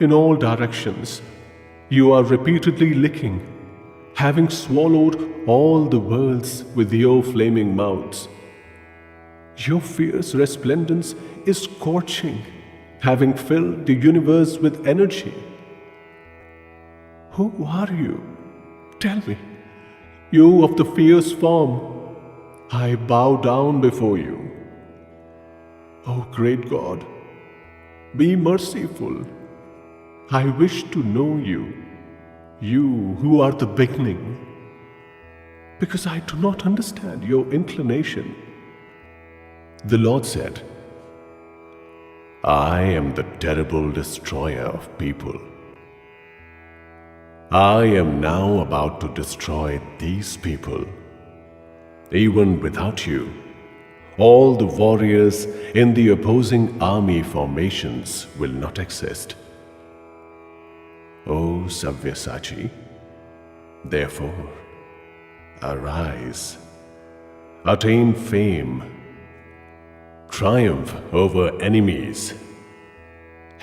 in all directions, you are repeatedly licking, having swallowed all the worlds with your flaming mouths. Your fierce resplendence is scorching, having filled the universe with energy. Who are you? Tell me. You of the fierce form, I bow down before you. O great God, be merciful. I wish to know you, you who are the beginning, because I do not understand your inclination. The Lord said, I am the terrible destroyer of people. I am now about to destroy these people. Even without you, all the warriors in the opposing army formations will not exist. O Sabyasachi, therefore, arise, attain fame, triumph over enemies,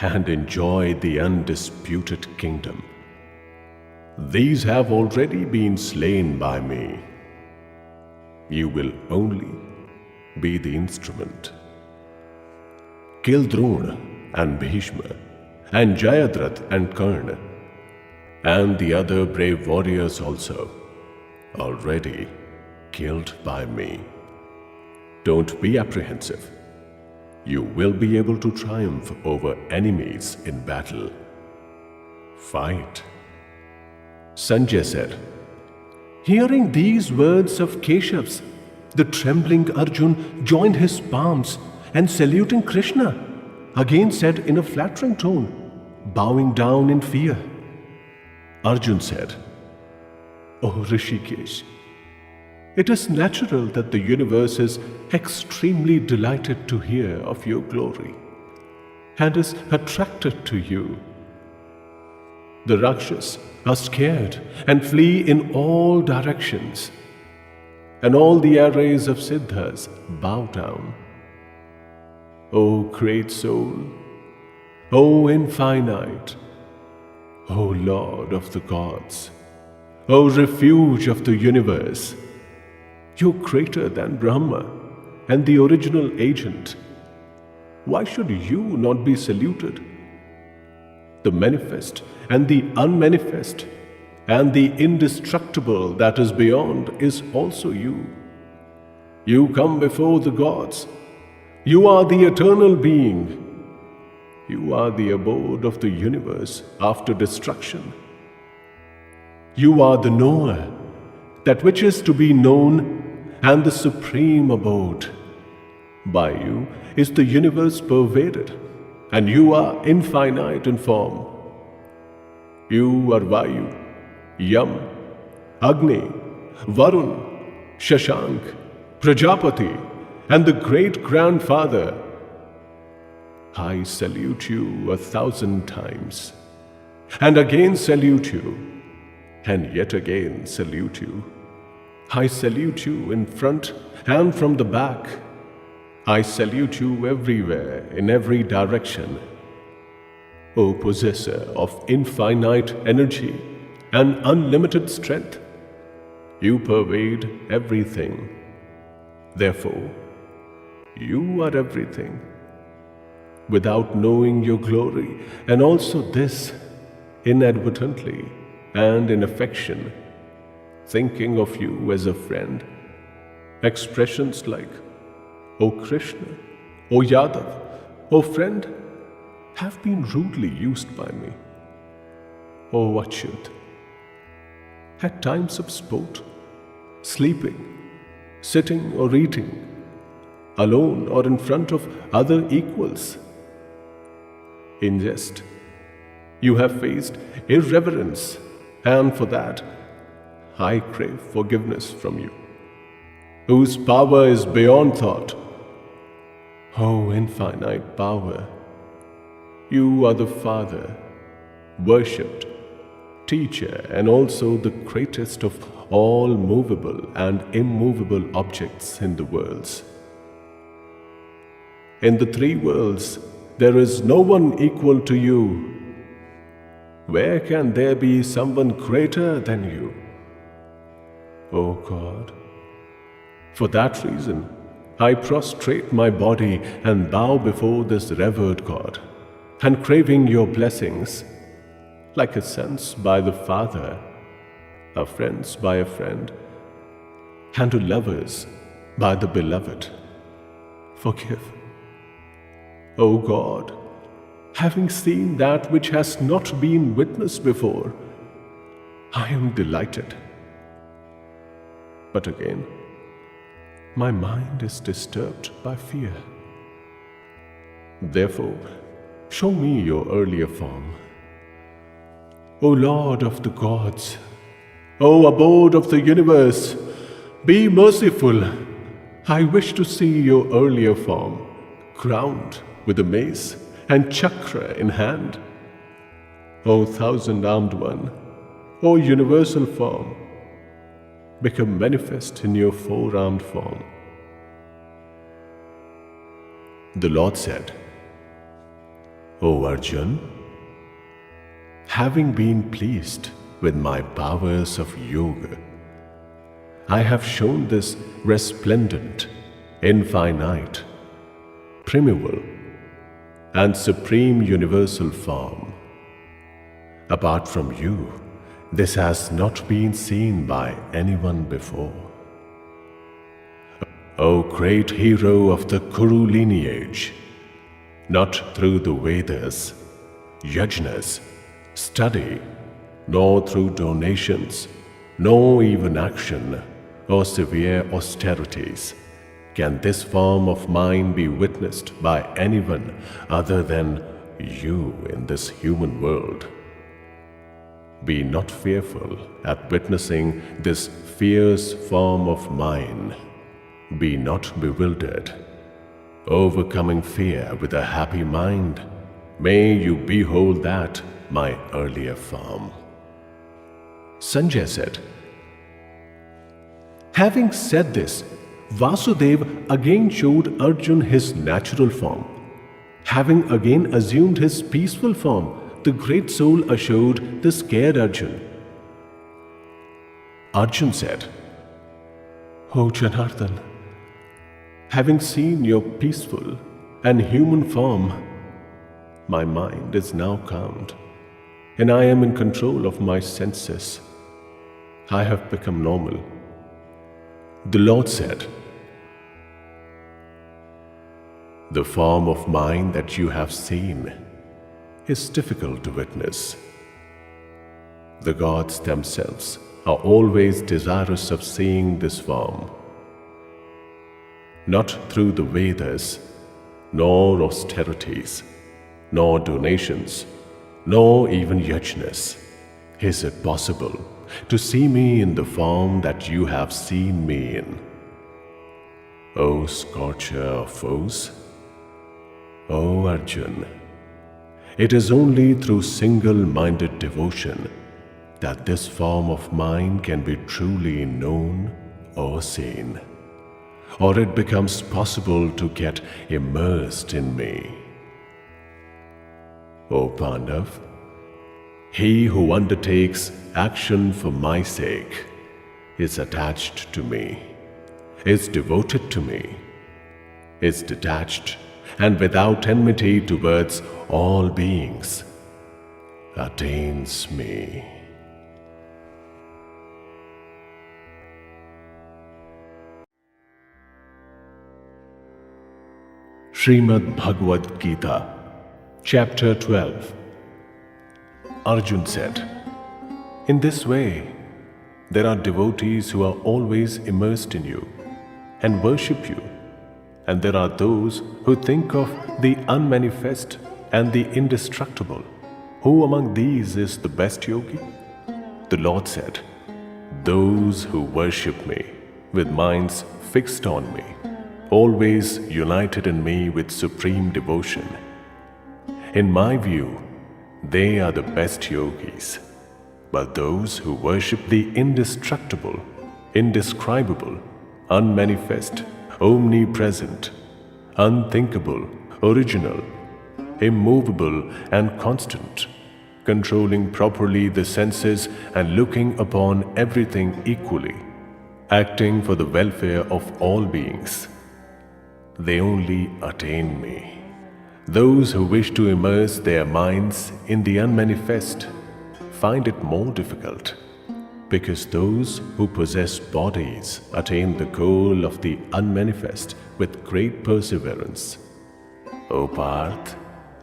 and enjoy the undisputed kingdom. These have already been slain by me. You will only be the instrument. Kill Drona and Bhishma, and Jayadratha and Karna, and the other brave warriors also, already killed by me. Don't be apprehensive. You will be able to triumph over enemies in battle. Fight. Sanjay said. Hearing these words of Keshav's, the trembling Arjun joined his palms and saluting Krishna, again said in a flattering tone, bowing down in fear. Arjun said, O Rishikesh, it is natural that the universe is extremely delighted to hear of your glory and is attracted to you. The Rakshas are scared and flee in all directions, and all the arrays of Siddhas bow down. O great soul, O infinite, O Lord of the gods, O refuge of the universe, you're greater than Brahma and the original agent. Why should you not be saluted? The manifest and the unmanifest and the indestructible that is beyond is also you. You come before the gods. You are the eternal being. You are the abode of the universe after destruction. You are the knower, that which is to be known, and the supreme abode. By you is the universe pervaded, and you are infinite in form. You are Vayu, Yam, Agni, Varun, Shashank, Prajapati, and the great-grandfather. I salute you 1,000 times, and again salute you, and yet again salute you. I salute you in front and from the back. I salute you everywhere, in every direction. O possessor of infinite energy and unlimited strength, you pervade everything. Therefore, you are everything. Without knowing your glory, and also this inadvertently and in affection, thinking of you as a friend, expressions like, O Krishna, O Yadav, O friend, have been rudely used by me. O Achyut, at times of sport, sleeping, sitting or eating, alone or in front of other equals. In jest, you have faced irreverence, and for that, I crave forgiveness from you, whose power is beyond thought. O infinite power, you are the Father, worshipped, teacher, and also the greatest of all movable and immovable objects in the worlds. In the three worlds, there is no one equal to you. Where can there be someone greater than you? O God, for that reason, I prostrate my body and bow before this revered God, and craving your blessings, like a sons by the Father, a friends by a friend, and to lovers by the beloved. Forgive. O God, having seen that which has not been witnessed before, I am delighted. But again, my mind is disturbed by fear. Therefore, show me your earlier form. O Lord of the gods, O abode of the universe, be merciful. I wish to see your earlier form, crowned with a mace and chakra in hand. O thousand-armed one, O universal form, become manifest in your four-armed form. The Lord said, O Arjun, having been pleased with my powers of yoga, I have shown this resplendent, infinite, primeval, and supreme universal form. Apart from you, this has not been seen by anyone before. O great hero of the Kuru lineage, not through the Vedas, yajnas, study, nor through donations, nor even action or severe austerities, can this form of mine be witnessed by anyone other than you in this human world. Be not fearful at witnessing this fierce form of mine. Be not bewildered. Overcoming fear with a happy mind, may you behold that my earlier form. Sanjay said, having said this, Vasudeva again showed Arjun his natural form. Having again assumed his peaceful form, the great soul assured the scared Arjun. Arjun said, O Janardhan, having seen your peaceful and human form, my mind is now calmed, and I am in control of my senses. I have become normal. The Lord said, the form of mind that you have seen is difficult to witness. The gods themselves are always desirous of seeing this form. Not through the Vedas, nor austerities, nor donations, nor even yajnas is it possible to see me in the form that you have seen me in. O scorcher of foes, O Arjun, it is only through single-minded devotion that this form of mine can be truly known or seen, or it becomes possible to get immersed in me. O Pandav, he who undertakes action for my sake is attached to me, is devoted to me, is detached and without enmity towards all beings, attains me. SHRIMAD BHAGAVAD GITA, Chapter 12. Arjun said, in this way, there are devotees who are always immersed in you and worship you, and there are those who think of the unmanifest and the indestructible. Who among these is the best yogi? The Lord said, those who worship me with minds fixed on me, always united in me with supreme devotion. In my view, they are the best yogis. But those who worship the indestructible, indescribable, unmanifest, omnipresent, unthinkable, original, immovable and constant, controlling properly the senses and looking upon everything equally, acting for the welfare of all beings, they only attain me. Those who wish to immerse their minds in the unmanifest find it more difficult, because those who possess bodies attain the goal of the unmanifest with great perseverance. O Parth,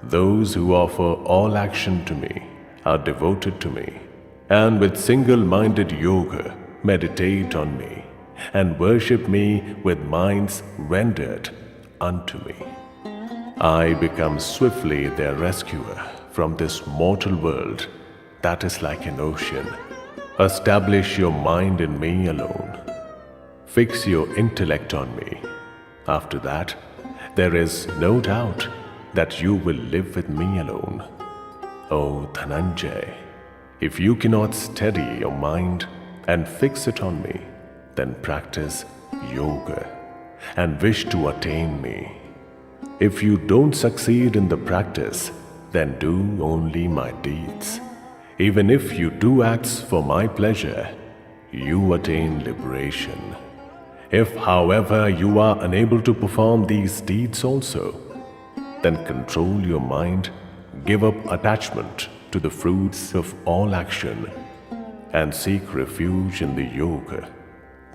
those who offer all action to me are devoted to me, and with single-minded yoga meditate on me and worship me with minds rendered unto me. I become swiftly their rescuer from this mortal world that is like an ocean. Establish your mind in me alone. Fix your intellect on me. After that, there is no doubt that you will live with me alone. O Dhananjay, if you cannot steady your mind and fix it on me, then practice yoga and wish to attain me. If you don't succeed in the practice, then do only my deeds. Even if you do acts for my pleasure, you attain liberation. If, however, you are unable to perform these deeds also, then control your mind, give up attachment to the fruits of all action, and seek refuge in the yoga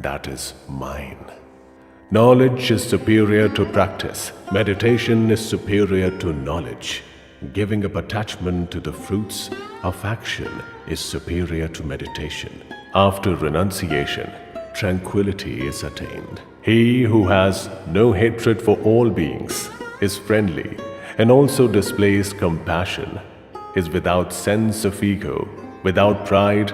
that is mine. Knowledge is superior to practice. Meditation is superior to knowledge. Giving up attachment to the fruits of action is superior to meditation. After renunciation, tranquility is attained. He who has no hatred for all beings is friendly and also displays compassion, is without sense of ego, without pride,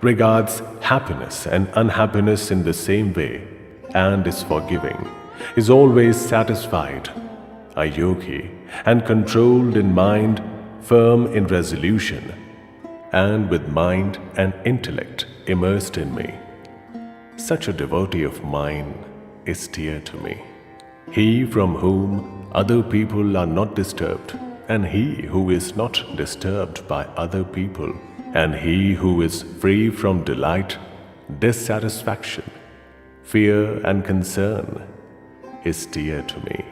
regards happiness and unhappiness in the same way, and is forgiving, is always satisfied, a yogi, and controlled in mind, firm in resolution, and with mind and intellect immersed in me. Such a devotee of mine is dear to me. He from whom other people are not disturbed, and he who is not disturbed by other people, and he who is free from delight, dissatisfaction, fear and concern, is dear to me.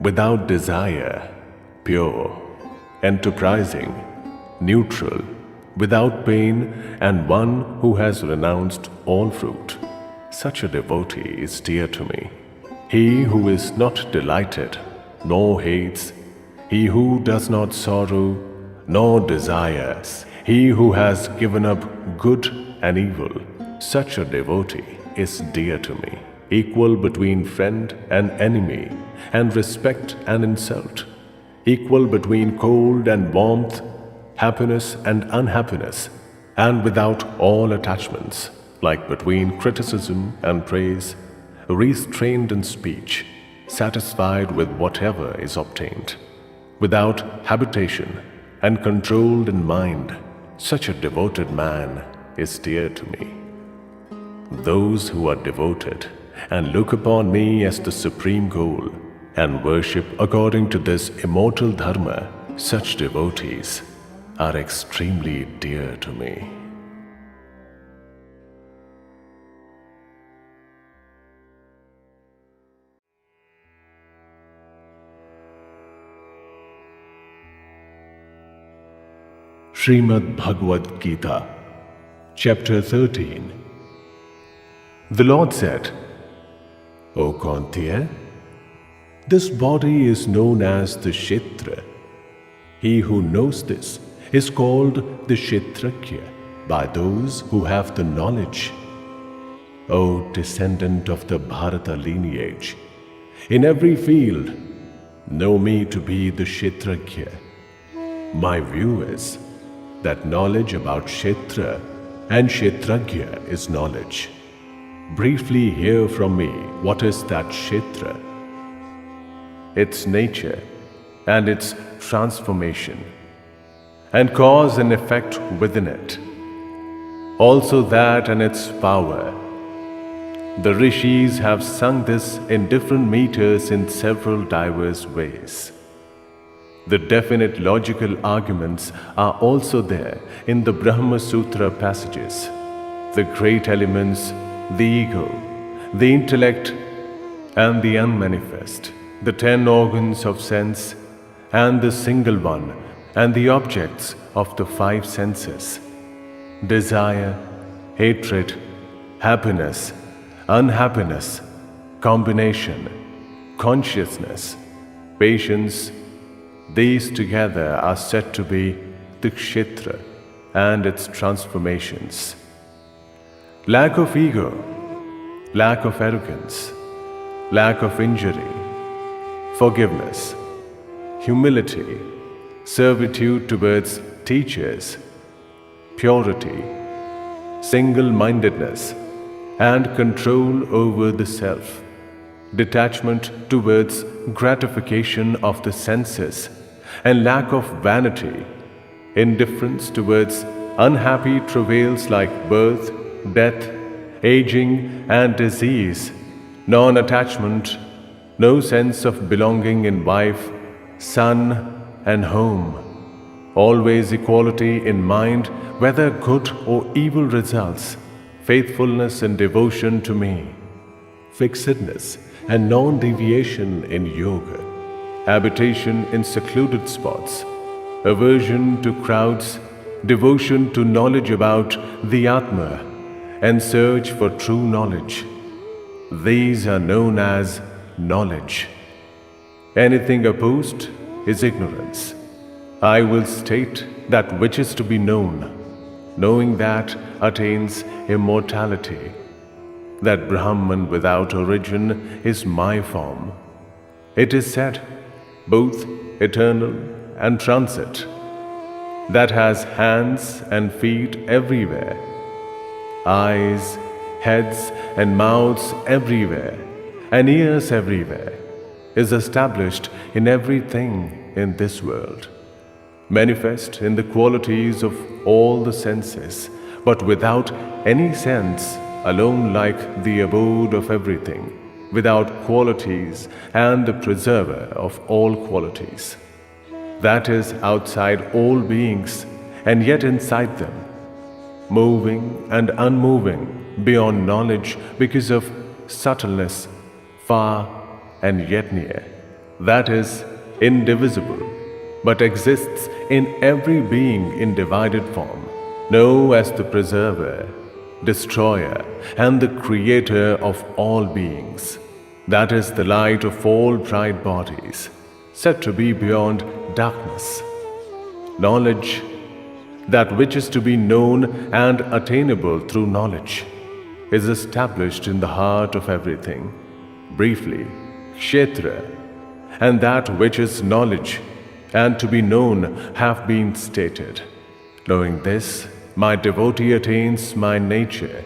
Without desire, pure, enterprising, neutral, without pain, and one who has renounced all fruit. Such a devotee is dear to me. He who is not delighted, nor hates, he who does not sorrow, nor desires, he who has given up good and evil, such a devotee is dear to me. Equal between friend and enemy, and respect and insult. Equal between cold and warmth, happiness and unhappiness, and without all attachments, like between criticism and praise, restrained in speech, satisfied with whatever is obtained, without habitation and controlled in mind. Such a devoted man is dear to me. Those who are devoted and look upon me as the supreme goal and worship according to this immortal dharma, such devotees are extremely dear to me. SHRIMAD BHAGAVAD GITA, Chapter 13. The Lord said, O Kaunteya, this body is known as the Kshetra. He who knows this is called the Kshetrajna by those who have the knowledge. O descendant of the Bharata lineage, in every field, know me to be the Kshetrajna. My view is that knowledge about Kshetra and Kshetrajna is knowledge. Briefly hear from me what is that Kshetra, its nature and its transformation, and cause and effect within it. Also that and its power. The rishis have sung this in different meters in several diverse ways. The definite logical arguments are also there in the Brahma Sutra passages. The great elements, the ego, the intellect, and the unmanifest, the 10 organs of sense, and the single one, and the objects of the 5 senses. Desire, hatred, happiness, unhappiness, combination, consciousness, patience, these together are said to be the Kshetra and its transformations. Lack of ego, lack of arrogance, lack of injury, forgiveness, humility, servitude towards teachers, purity, single-mindedness, and control over the self, detachment towards gratification of the senses, and lack of vanity, indifference towards unhappy travails like birth, death, aging, and disease, non-attachment, no sense of belonging in wife, son, and home. Always equality in mind, whether good or evil results, faithfulness and devotion to me, fixedness and non-deviation in yoga, habitation in secluded spots, aversion to crowds, devotion to knowledge about the Atma, and search for true knowledge. These are known as knowledge. Anything opposed is ignorance. I will state that which is to be known. Knowing that attains immortality. That Brahman without origin is my form. It is said, both eternal and transit, that has hands and feet everywhere, eyes, heads and mouths everywhere, and ears everywhere, is established in everything in this world, manifest in the qualities of all the senses, but without any sense, alone like the abode of everything, without qualities and the preserver of all qualities. That is outside all beings and yet inside them, moving and unmoving beyond knowledge because of subtleness, far and yet near. That is indivisible, but exists in every being in divided form. Know as the preserver, destroyer, and the creator of all beings. That is the light of all bright bodies, said to be beyond darkness. Knowledge, that which is to be known and attainable through knowledge, is established in the heart of everything. Briefly, Kshetra, and that which is knowledge and to be known have been stated. Knowing this, my devotee attains my nature.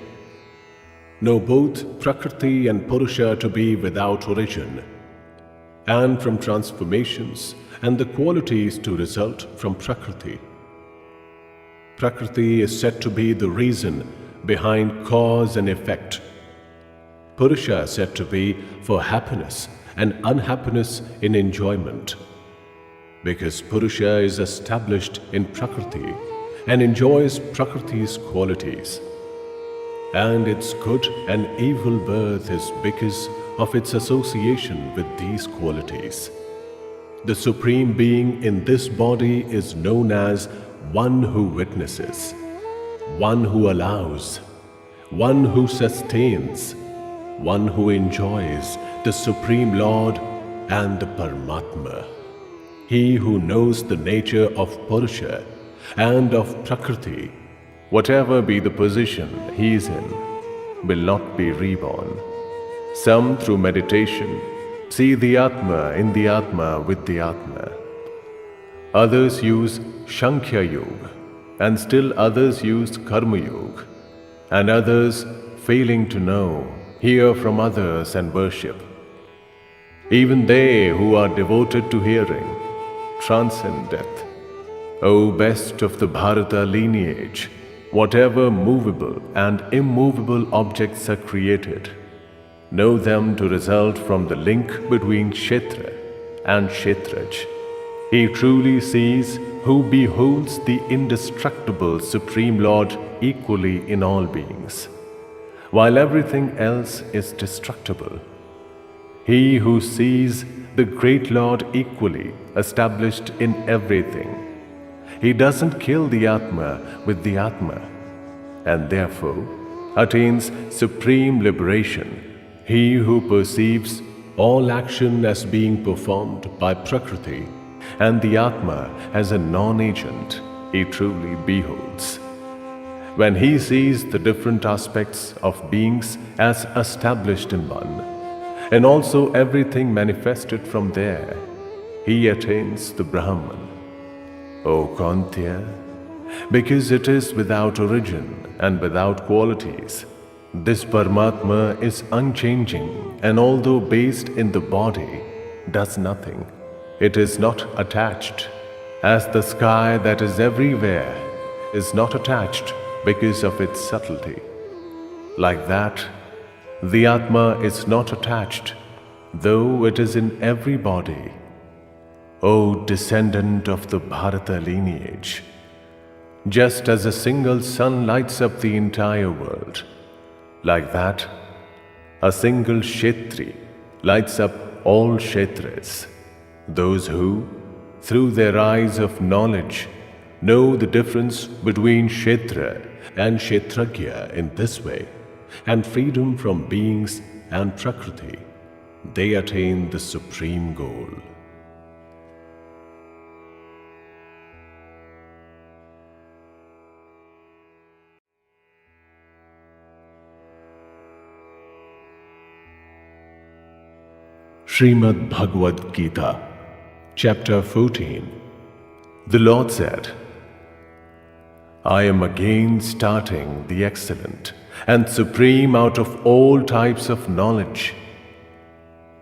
Know both Prakriti and Purusha to be without origin, and from transformations and the qualities to result from Prakriti. Prakriti is said to be the reason behind cause and effect. Purusha is said to be for happiness and unhappiness in enjoyment, because Purusha is established in Prakriti and enjoys Prakriti's qualities, and its good and evil birth is because of its association with these qualities. The Supreme Being in this body is known as one who witnesses, one who allows, one who sustains, one who enjoys, the Supreme Lord and the Paramatma. He who knows the nature of Purusha and of Prakriti, whatever be the position he is in, will not be reborn. Some through meditation see the Atma in the Atma with the Atma. Others use Sankhya Yoga, and still others use Karma Yoga, and others, failing to know, hear from others and worship. Even they who are devoted to hearing transcend death. O best of the Bharata lineage, whatever movable and immovable objects are created, know them to result from the link between Kshetra and Kshetraj. He truly sees who beholds the indestructible Supreme Lord equally in all beings, while everything else is destructible. He who sees the great Lord equally established in everything, he doesn't kill the Atma with the Atma, and therefore attains supreme liberation. He who perceives all action as being performed by Prakriti and the Atma as a non-agent, he truly beholds. When he sees the different aspects of beings as established in one, and also everything manifested from there, he attains the Brahman. O Kantya, because it is without origin and without qualities, this Paramatma is unchanging, and although based in the body, does nothing. It is not attached, as the sky that is everywhere is not attached because of its subtlety. Like that, the Atma is not attached, though it is in every body. O descendant of the Bharata lineage, just as a single sun lights up the entire world, like that, a single Kshetri lights up all Kshetras, those who, through their eyes of knowledge, know the difference between Kshetra and Kshetragya in this way, and freedom from beings and Prakriti, they attain the supreme goal. Srimad Bhagavad Gita, Chapter 14. The Lord said, I am again starting the excellent and supreme out of all types of knowledge,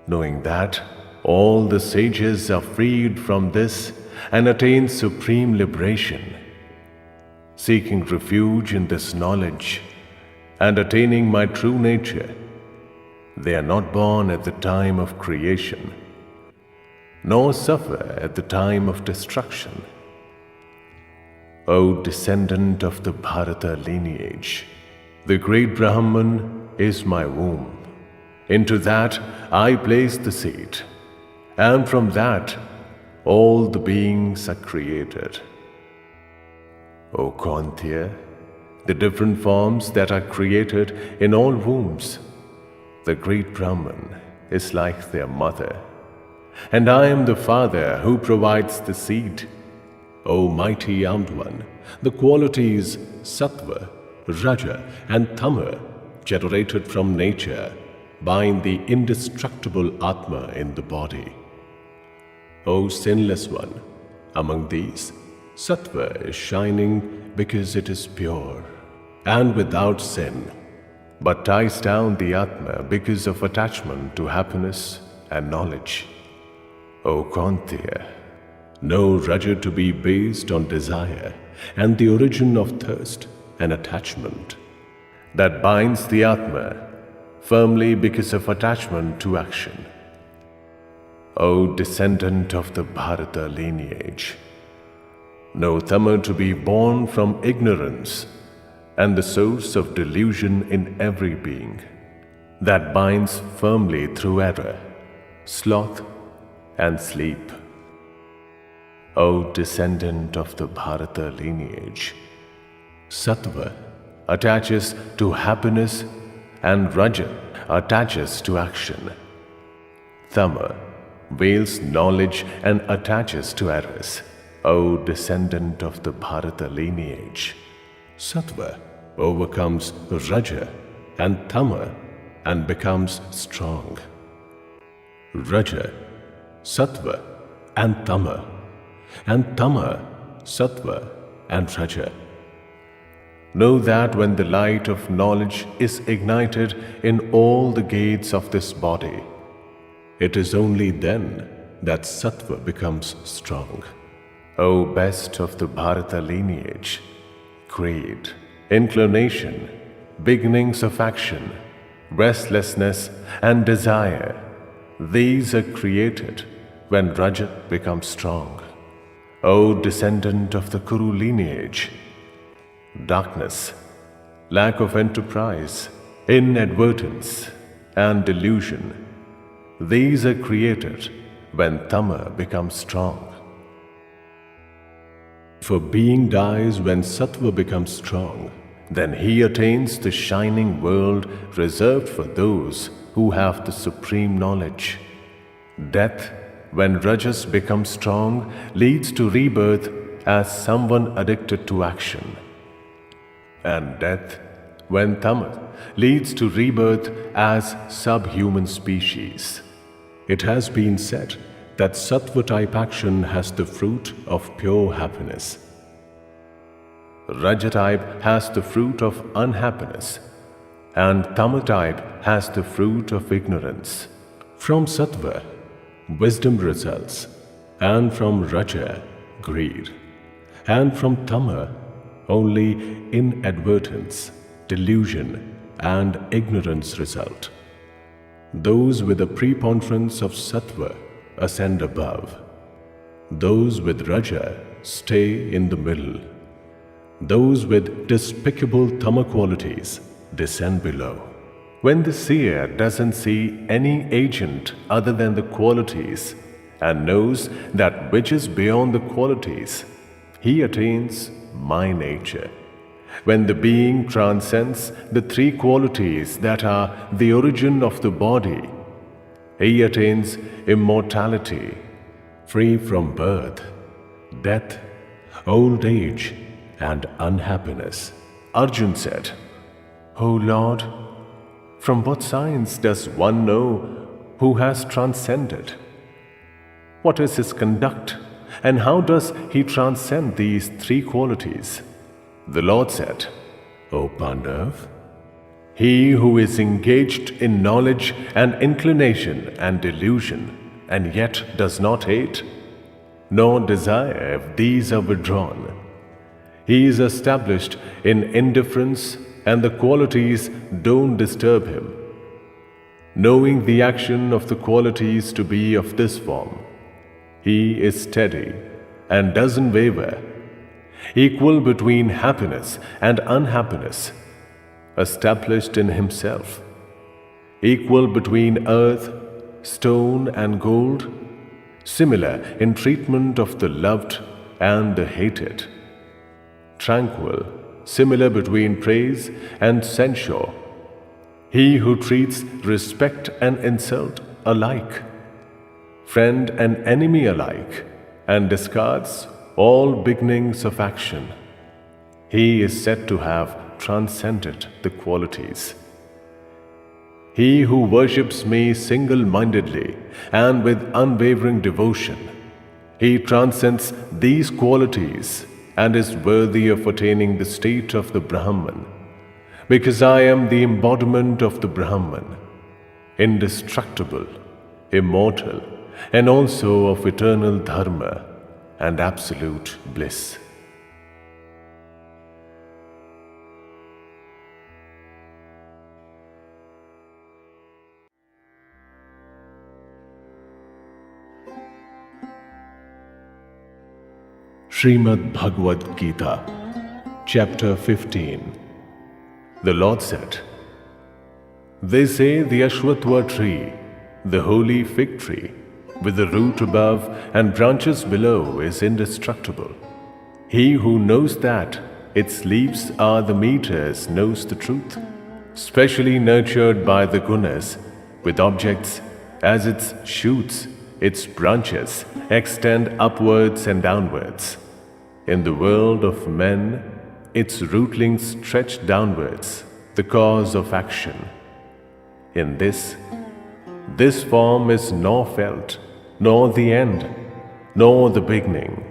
knowing that all the sages are freed from this and attain supreme liberation, seeking refuge in this knowledge and attaining my true nature. They are not born at the time of creation, nor suffer at the time of destruction. O descendant of the Bharata lineage, the great Brahman is my womb. Into that I place the seed, and from that all the beings are created. O Kantya, the different forms that are created in all wombs, the great Brahman is like their mother, and I am the father who provides the seed. O mighty armed one, the qualities Sattva, Raja and Tama generated from nature bind the indestructible Atma in the body. O sinless one, among these, Sattva is shining because it is pure and without sin, but ties down the Atma because of attachment to happiness and knowledge. O Kantya, know Raja to be based on desire and the origin of thirst and attachment, that binds the Atma firmly because of attachment to action. O descendant of the Bharata lineage, know Tama to be born from ignorance and the source of delusion in every being, that binds firmly through error, sloth and sleep. O descendant of the Bharata lineage, Sattva attaches to happiness and Raja attaches to action. Tama veils knowledge and attaches to errors. O descendant of the Bharata lineage, Sattva overcomes Raja and Tama and becomes strong. Raja, Sattva and Tama, Sattva and Raja. Know that when the light of knowledge is ignited in all the gates of this body, it is only then that Sattva becomes strong. O best of the Bharata lineage, greed, inclination, beginnings of action, restlessness and desire, these are created when Raja becomes strong. O descendant of the Kuru lineage, darkness, lack of enterprise, inadvertence and delusion, these are created when Tama becomes strong. For being dies when Sattva becomes strong, then he attains the shining world reserved for those who have the supreme knowledge. Death, when Rajas becomes strong, leads to rebirth as someone addicted to action. And death, when Tama, leads to rebirth as subhuman species. It has been said that Sattva type action has the fruit of pure happiness. Raja type has the fruit of unhappiness, and Tama type has the fruit of ignorance. From Sattva, wisdom results, and from Raja, greed, and from Tama, only inadvertence, delusion, and ignorance result. Those with a preponderance of sattva ascend above. Those with raja stay in the middle. Those with despicable tama qualities descend below. When the seer doesn't see any agent other than the qualities and knows that which is beyond the qualities, he attains my nature. When the being transcends the three qualities that are the origin of the body, he attains immortality, free from birth, death, old age, and unhappiness. Arjun said, "O Lord, from what signs does one know who has transcended? What is his conduct, and how does he transcend these three qualities?" The Lord said, "O Pandav, he who is engaged in knowledge and inclination and delusion, and yet does not hate, nor desire if these are withdrawn, he is established in indifference, and the qualities don't disturb him. Knowing the action of the qualities to be of this form, he is steady and doesn't waver, equal between happiness and unhappiness, established in himself, equal between earth, stone, and gold, similar in treatment of the loved and the hated, tranquil, similar between praise and censure, he who treats respect and insult alike, friend and enemy alike, and discards all beginnings of action, he is said to have transcended the qualities. He who worships me single-mindedly and with unwavering devotion, he transcends these qualities and is worthy of attaining the state of the Brahman, because I am the embodiment of the Brahman, indestructible, immortal, and also of eternal dharma and absolute bliss." Shrimad Bhagavad Gita, Chapter 15. The Lord said, "They say the Ashwatthava tree, the holy fig tree, with the root above and branches below, is indestructible. He who knows that its leaves are the meters knows the truth, specially nurtured by the gunas, with objects as its shoots, its branches extend upwards and downwards. In the world of men, its rootlings stretch downwards, the cause of action. In this form is nor felt, nor the end, nor the beginning,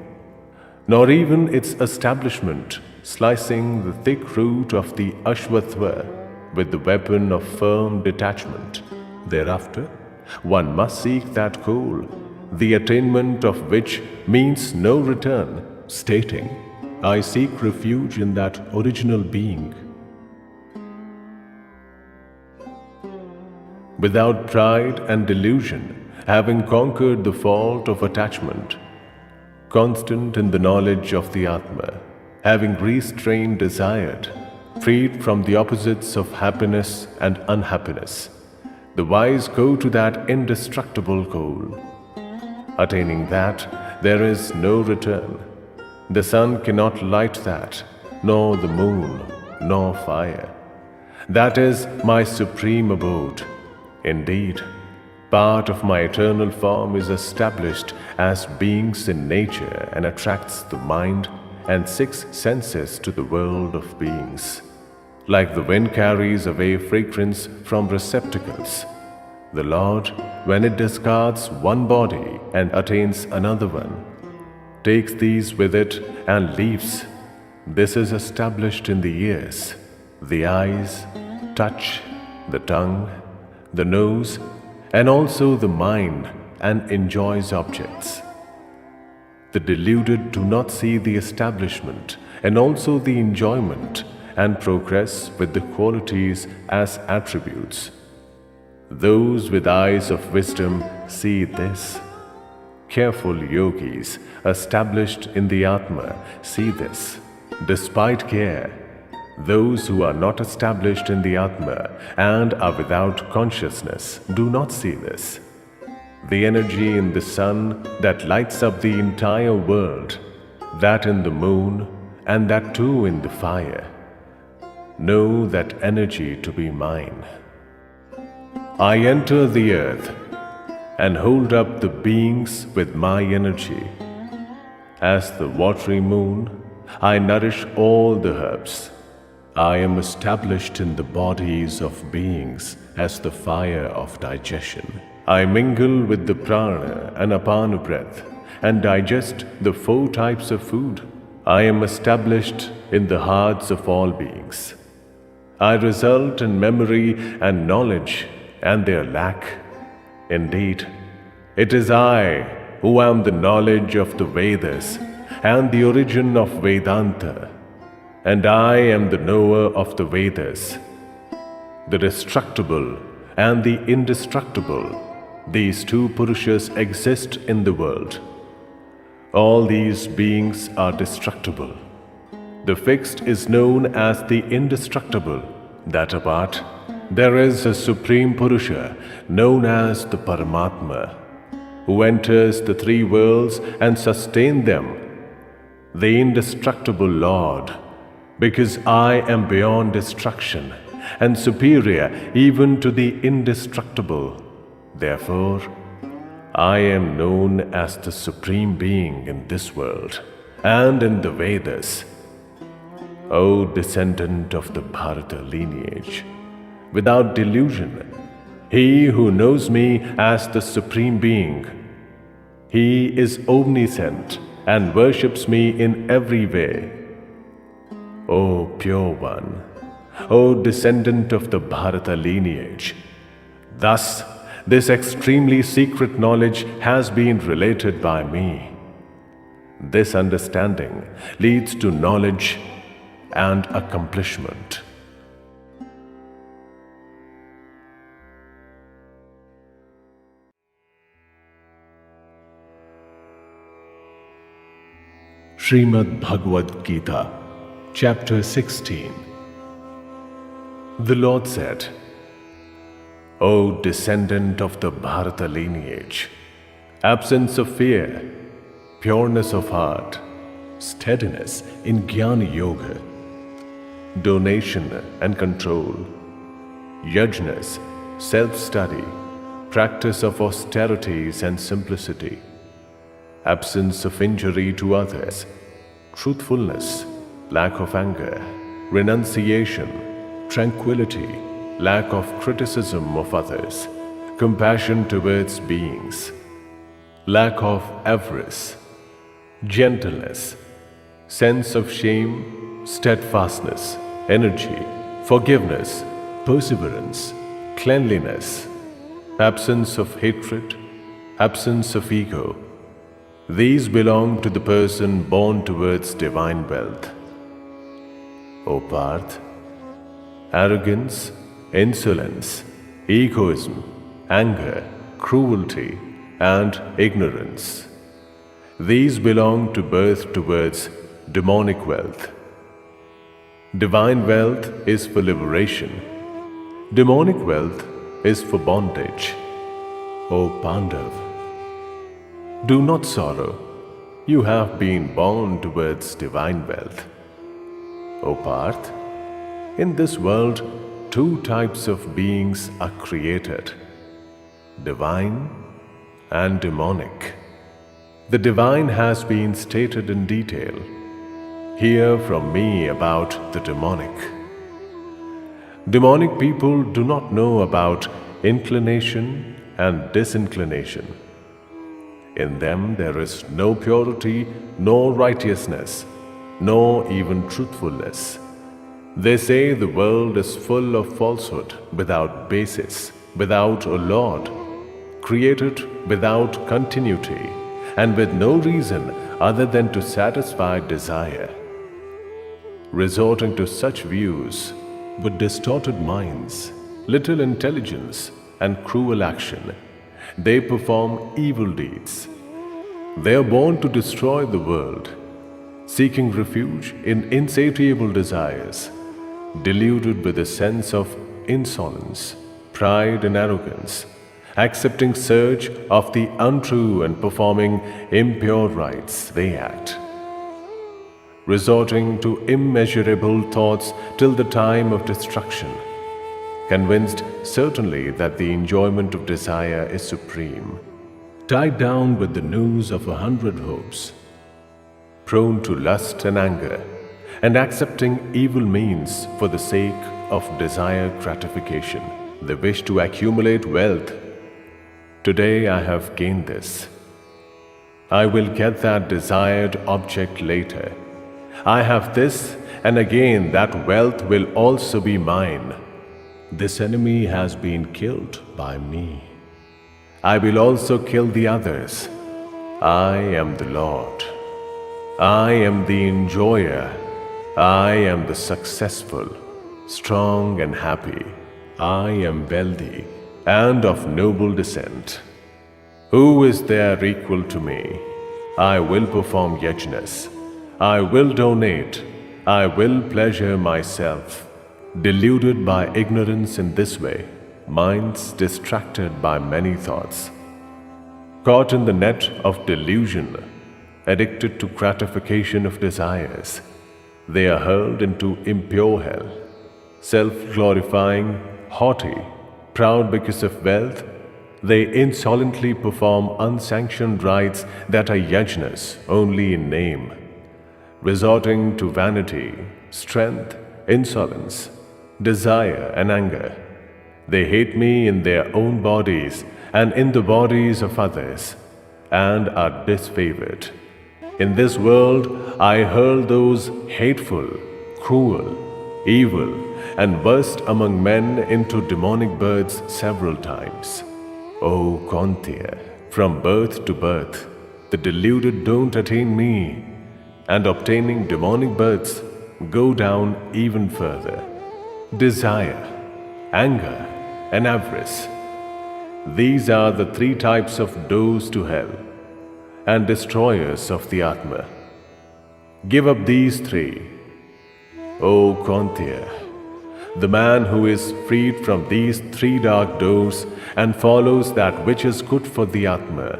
nor even its establishment, slicing the thick root of the Ashwatthava with the weapon of firm detachment. Thereafter, one must seek that goal, the attainment of which means no return, stating, 'I seek refuge in that original being.' Without pride and delusion, having conquered the fault of attachment, constant in the knowledge of the Atma, having restrained desire, freed from the opposites of happiness and unhappiness, the wise go to that indestructible goal. Attaining that, there is no return. The sun cannot light that, nor the moon, nor fire. That is my supreme abode. Indeed, part of my eternal form is established as beings in nature and attracts the mind and six senses to the world of beings. Like the wind carries away fragrance from receptacles, the Lord, when it discards one body and attains another one, takes these with it and leaves. This is established in the ears, the eyes, touch, the tongue, the nose, and also the mind, and enjoys objects. The deluded do not see the establishment and also the enjoyment and progress with the qualities as attributes. Those with eyes of wisdom see this. Careful yogis, established in the Atma, see this. Despite care, those who are not established in the Atma and are without consciousness do not see this. The energy in the sun that lights up the entire world, that in the moon, and that too in the fire. Know that energy to be mine. I enter the earth and hold up the beings with my energy. As the watery moon, I nourish all the herbs. I am established in the bodies of beings as the fire of digestion. I mingle with the prana and apana breath and digest the 4 types of food. I am established in the hearts of all beings. I result in memory and knowledge and their lack. Indeed, it is I who am the knowledge of the Vedas and the origin of Vedanta, and I am the knower of the Vedas. The destructible and the indestructible, these 2 Purushas exist in the world. All these beings are destructible. The fixed is known as the indestructible. That apart, there is a Supreme Purusha known as the Paramatma, who enters the 3 worlds and sustains them, the indestructible Lord, because I am beyond destruction and superior even to the indestructible. Therefore, I am known as the Supreme Being in this world and in the Vedas. O descendant of the Bharata lineage, without delusion, he who knows me as the Supreme Being, he is omniscient and worships me in every way. O pure one, O descendant of the Bharata lineage, thus this extremely secret knowledge has been related by me. This understanding leads to knowledge and accomplishment. SHRIMAD BHAGAVAD GITA, Chapter 16. The Lord said, O descendant of the Bharata lineage, absence of fear, pureness of heart, steadiness in Jnana Yoga, donation and control, yajnas, self-study, practice of austerities and simplicity, absence of injury to others, truthfulness, lack of anger, renunciation, tranquility, lack of criticism of others, compassion towards beings, lack of avarice, gentleness, sense of shame, steadfastness, energy, forgiveness, perseverance, cleanliness, absence of hatred, absence of ego. These belong to the person born towards divine wealth. O Parth, arrogance, insolence, egoism, anger, cruelty, and ignorance. These belong to birth towards demonic wealth. Divine wealth is for liberation. Demonic wealth is for bondage. O Pandav, do not sorrow. You have been born towards divine wealth. O Parth, in this world, 2 types of beings are created, divine and demonic. The divine has been stated in detail. Hear from me about the demonic. Demonic people do not know about inclination and disinclination. In them there is no purity, nor righteousness, nor even truthfulness. They say the world is full of falsehood, without basis, without a Lord, created without continuity, and with no reason other than to satisfy desire. Resorting to such views, with distorted minds, little intelligence, and cruel action. They perform evil deeds. They are born to destroy the world, seeking refuge in insatiable desires, deluded with a sense of insolence, pride and arrogance, accepting search of the untrue and performing impure rites. They act, resorting to immeasurable thoughts till the time of destruction, convinced certainly that the enjoyment of desire is supreme, Tied down with the noose of 100 hopes, prone to lust and anger, and accepting evil means for the sake of desired gratification. They wish to accumulate wealth. Today I have gained this. I will get that desired object later. I have this, and again that wealth will also be mine. this enemy has been killed by me. I will also kill the others. I am the Lord. I am the enjoyer. I am the successful, strong and happy. I am wealthy and of noble descent. Who is there equal to me? I will perform yajnas. I will donate. I will pleasure myself. Deluded by ignorance in this way, minds distracted by many thoughts, caught in the net of delusion, addicted to gratification of desires, they are hurled into impure hell. Self-glorifying, haughty, proud because of wealth, they insolently perform unsanctioned rites that are yajnas only in name, resorting to vanity, strength, insolence, desire and anger. They hate me in their own bodies and in the bodies of others, and are disfavored. In this world I hurl those hateful, cruel, evil, and burst among men into demonic births several times. O Kaunteya, from birth to birth, the deluded don't attain me, and obtaining demonic births go down even further. Desire, anger, and avarice. These are the three types of doors to hell and destroyers of the Atma. Give up these three. O Kaunteya, the man who is freed from these three dark doors and follows that which is good for the Atma,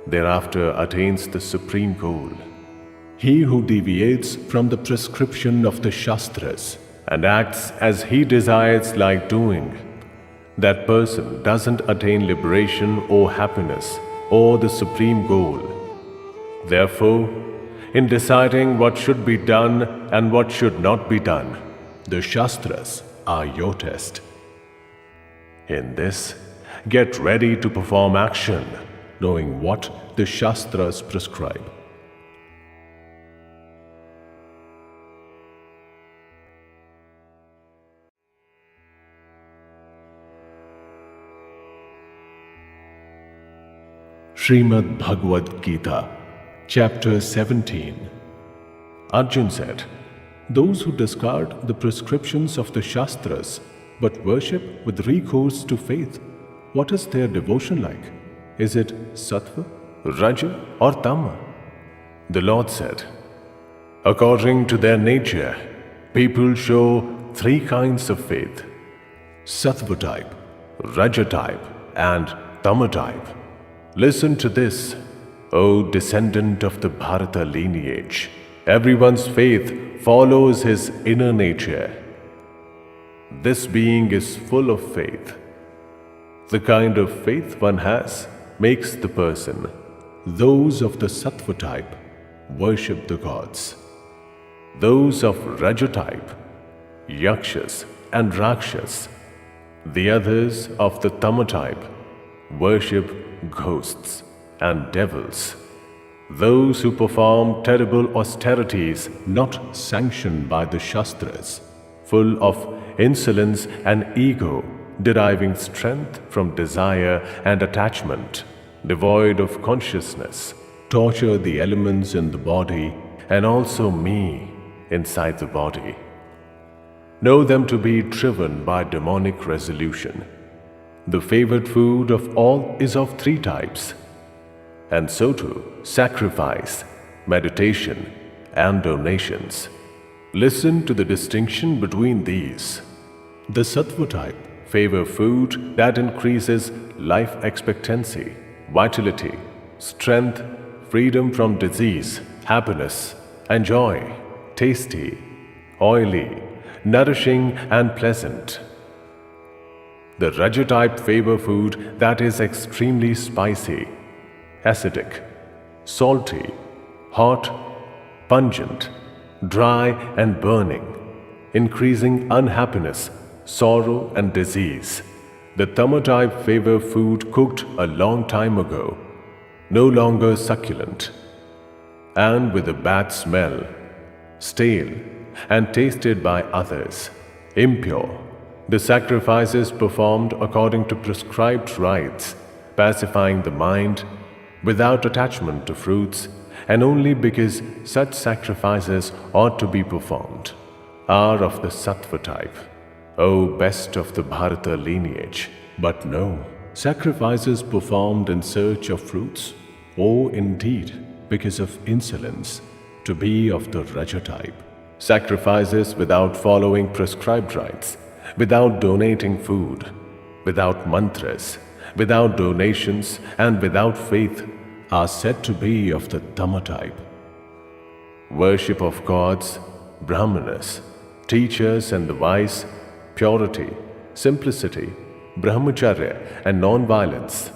thereafter attains the supreme goal. He who deviates from the prescription of the Shastras and acts as he desires like doing, that person doesn't attain liberation or happiness or the supreme goal. Therefore, in deciding what should be done and what should not be done, the Shastras are your test. In this, get ready to perform action, knowing what the Shastras prescribe. SHRIMAD BHAGAVAD GITA, Chapter 17. Arjun said, Those who discard the prescriptions of the Shastras but worship with recourse to faith, what is their devotion like? Is it Sattva, Raja or Tama? The Lord said, according to their nature, people show three kinds of faith: Sattva type, Raja type, and Tama type. Listen to this, O descendant of the Bharata lineage. Everyone's faith follows his inner nature. This being is full of faith. The kind of faith one has makes the person. Those of the Sattva type worship the gods. Those of Raja type, Yakshas and Rakshas. The others of the Tama type worship ghosts and devils. Those who perform terrible austerities not sanctioned by the Shastras, full of insolence and ego, deriving strength from desire and attachment, devoid of consciousness, torture the elements in the body and also me inside the body. Know them to be driven by demonic resolution. the favored food of all is of three types, and so too sacrifice, meditation, and donations. Listen to the distinction between these. The sattva type favor food that increases life expectancy, vitality, strength, freedom from disease, happiness, and joy, tasty, oily, nourishing, and pleasant. The Raja type favor food that is extremely spicy, acidic, salty, hot, pungent, dry, and burning, increasing unhappiness, sorrow, and disease. The Tama type favor food cooked a long time ago, no longer succulent, and with a bad smell, stale, and tasted by others, impure. The sacrifices performed according to prescribed rites, pacifying the mind, without attachment to fruits, and only because such sacrifices ought to be performed, are of the sattva type, O best of the Bharata lineage. But no, sacrifices performed in search of fruits, or indeed because of insolence, to be of the Raja type. Sacrifices without following prescribed rites, without donating food, without mantras, without donations, and without faith, are said to be of the Tama type. Worship of gods, brahmanas, teachers and the wise, purity, simplicity, brahmacharya, and non-violence,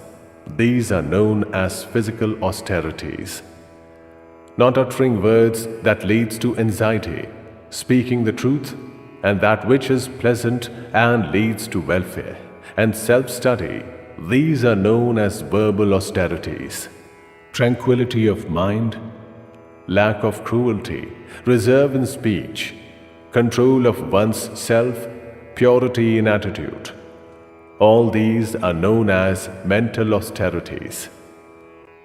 these are known as physical austerities. Not uttering words that leads to anxiety, speaking the truth, and that which is pleasant and leads to welfare, and self-study, these are known as verbal austerities. Tranquility of mind, lack of cruelty, reserve in speech, control of one's self, purity in attitude. All these are known as mental austerities.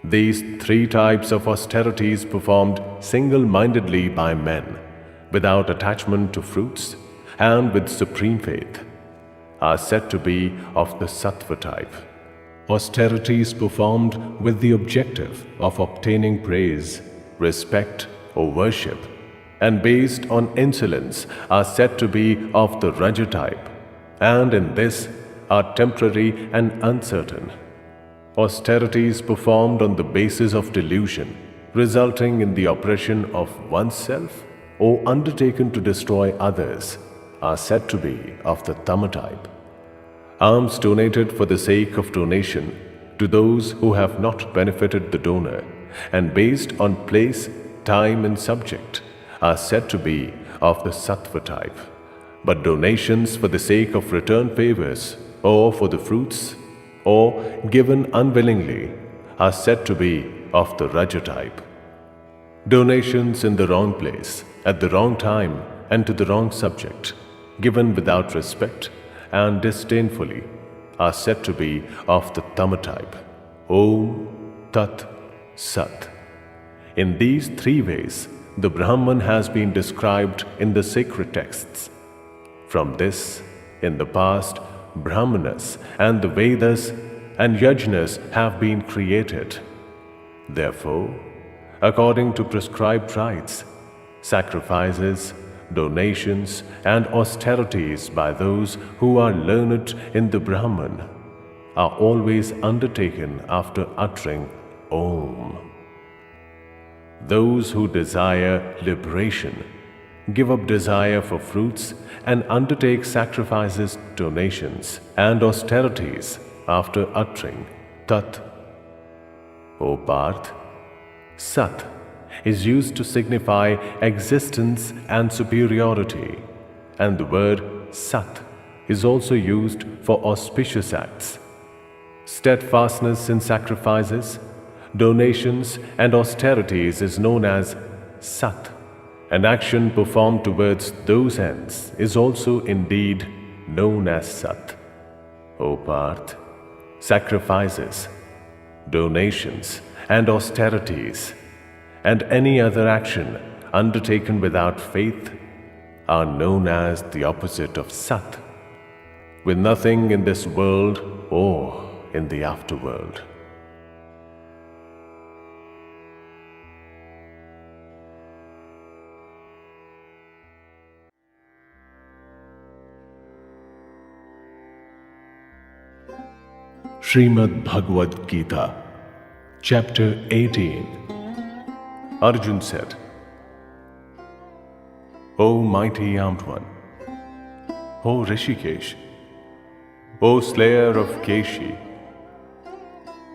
These three types of austerities performed single-mindedly by men, without attachment to fruits, and with supreme faith, are said to be of the sattva type. Austerities performed with the objective of obtaining praise, respect, or worship, and based on insolence, are said to be of the Raja type, and in this are temporary and uncertain. Austerities performed on the basis of delusion, resulting in the oppression of oneself or undertaken to destroy others, are said to be of the Tama type. Alms donated for the sake of donation to those who have not benefited the donor and based on place, time, and subject are said to be of the sattva type. But donations for the sake of return favors or for the fruits or given unwillingly are said to be of the Raja type. Donations in the wrong place, at the wrong time, and to the wrong subject, given without respect and disdainfully, are said to be of the Tama type. Om Tat Sat. In these three ways, the Brahman has been described in the sacred texts. From this, in the past, Brahmanas and the Vedas and Yajnas have been created. Therefore, according to prescribed rites, sacrifices, donations, and austerities by those who are learned in the Brahman are always undertaken after uttering Om. Those who desire liberation give up desire for fruits and undertake sacrifices, donations, and austerities after uttering Tat. O Parth, Sat is used to signify existence and superiority, and the word Sat is also used for auspicious acts. Steadfastness in sacrifices, donations, and austerities is known as Sat. An action performed towards those ends is also indeed known as Sat. O Parth, sacrifices, donations, and austerities, and any other action undertaken without faith are known as the opposite of Sat. With nothing in this world awe in the afterworld. Shrimad Bhagavad Gita, Chapter 18. Arjun said, O mighty armed one, O Rishikesh, O slayer of Keshi,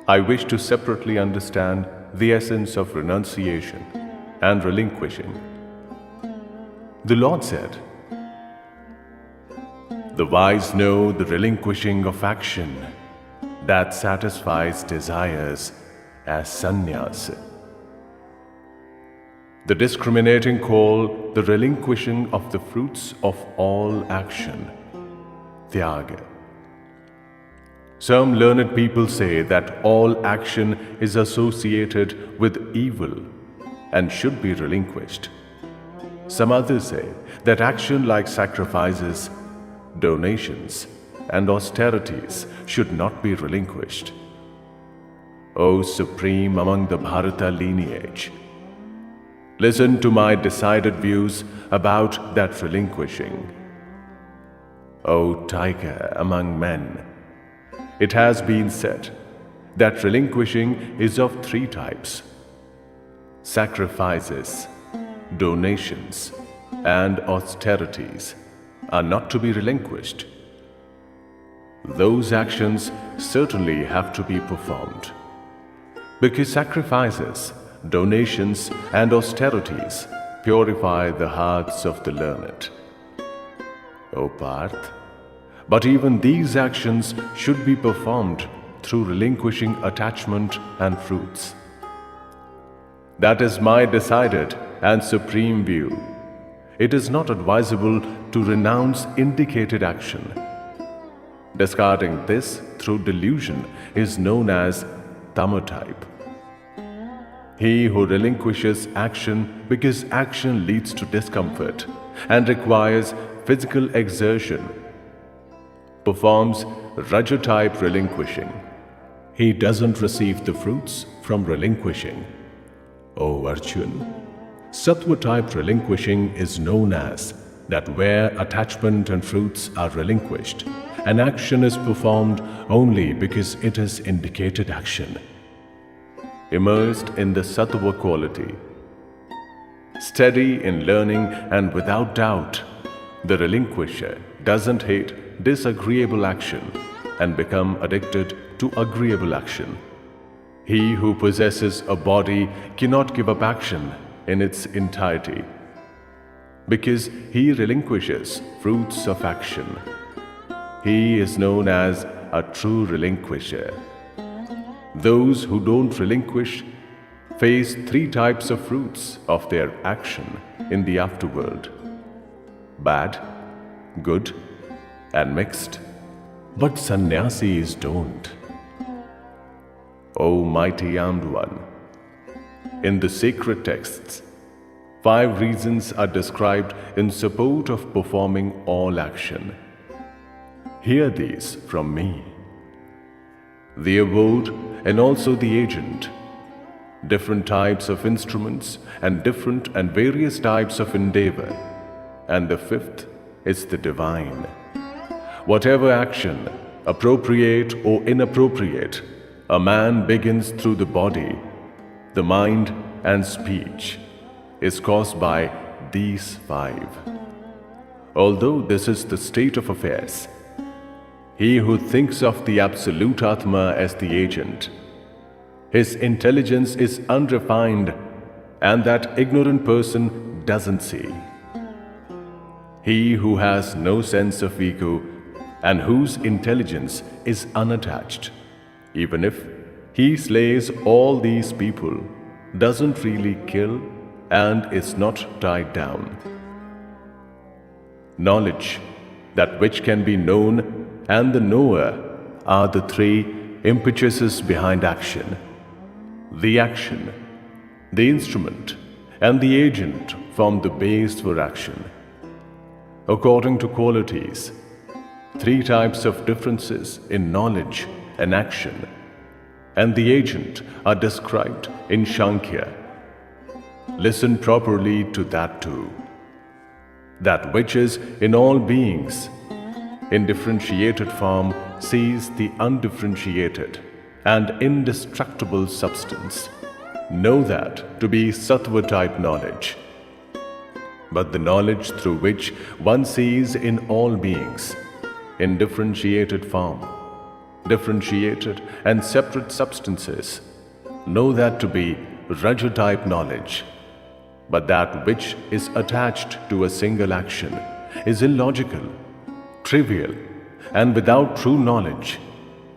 I wish to separately understand the essence of renunciation and relinquishing. The Lord said, the wise know the relinquishing of action that satisfies desires as sannyas. The discriminating call the relinquishing of the fruits of all action, tyaga. Some learned people say that all action is associated with evil and should be relinquished. Some others say that action like sacrifices, donations, and austerities should not be relinquished. O Supreme among the Bharata lineage, listen to my decided views about that relinquishing. O Tiger among men, it has been said that relinquishing is of three types: sacrifices, donations, and austerities are not to be relinquished. Those actions certainly have to be performed, because sacrifices, donations, and austerities purify the hearts of the learned. O Parth, but even these actions should be performed through relinquishing attachment and fruits. That is my decided and supreme view. It is not advisable to renounce indicated action. Discarding this through delusion is known as tamatype. He who relinquishes action because action leads to discomfort and requires physical exertion performs rajatype relinquishing. He doesn't receive the fruits from relinquishing. O Arjun, sattva-type relinquishing is known as that where attachment and fruits are relinquished, an action is performed only because it is indicated action. Immersed in the sattva quality, steady in learning and without doubt, the relinquisher doesn't hate disagreeable action and become addicted to agreeable action. He who possesses a body cannot give up action in its entirety, because he relinquishes fruits of action. He is known as a true relinquisher. Those who don't relinquish face three types of fruits of their action in the afterworld: bad, good, and mixed. But sannyasis don't. O mighty armed one, in the sacred texts, 5 reasons are described in support of performing all action. Hear these from me. The abode and also the agent, different types of instruments and different and various types of endeavor, and the 5th is the divine. Whatever action, appropriate or inappropriate, a man begins through the body, the mind, and speech, is caused by these 5. Although this is the state of affairs, he who thinks of the Absolute Atma as the agent, his intelligence is unrefined, and that ignorant person doesn't see. He who has no sense of ego and whose intelligence is unattached, even if he slays all these people, doesn't really kill and is not tied down. Knowledge, that which can be known, and the knower are the 3 impetuses behind action. The action, the instrument, and the agent form the base for action. According to qualities, Three types of differences in knowledge and action, and the agent are described in Shankhya. Listen properly to that too. That which is in all beings, in differentiated form, sees the undifferentiated and indestructible substance. Know that to be sattva type knowledge. But the knowledge through which one sees in all beings, in differentiated form, differentiated and separate substances, know that to be raja type knowledge. But that which is attached to a single action is illogical, trivial, and without true knowledge.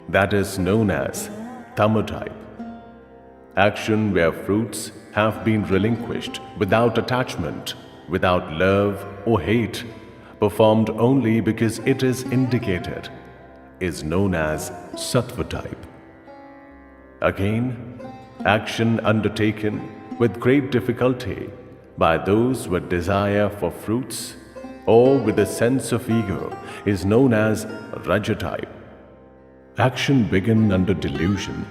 That is known as tama type. Action where fruits have been relinquished without attachment, without love or hate, performed only because it is indicated, is known as sattva type. Again, action undertaken with great difficulty by those with desire for fruits or with a sense of ego is known as raja type. Action begun under delusion,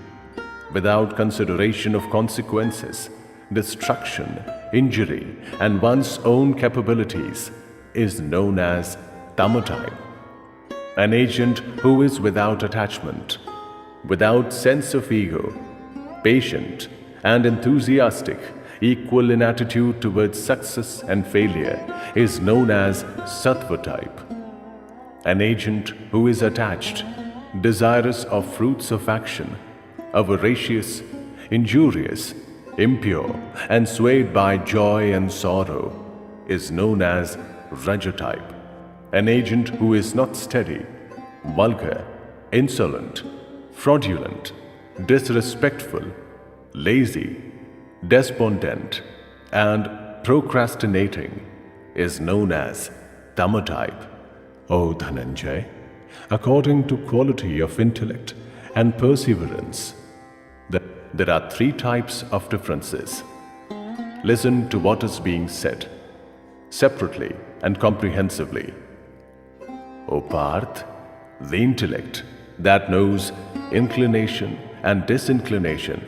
without consideration of consequences, destruction, injury, and one's own capabilities, is known as tama type. An agent who is without attachment, without sense of ego, patient and enthusiastic, equal in attitude towards success and failure, is known as sattva type. An agent who is attached, desirous of fruits of action, avaricious, injurious, impure, and swayed by joy and sorrow, is known as raja type. An agent who is not steady, vulgar, insolent, fraudulent, disrespectful, lazy, despondent, and procrastinating is known as tama type. O Dhananjay, according to quality of intellect and perseverance, there are three types of differences. Listen to what is being said, separately and comprehensively. O Parth, the intellect that knows inclination and disinclination,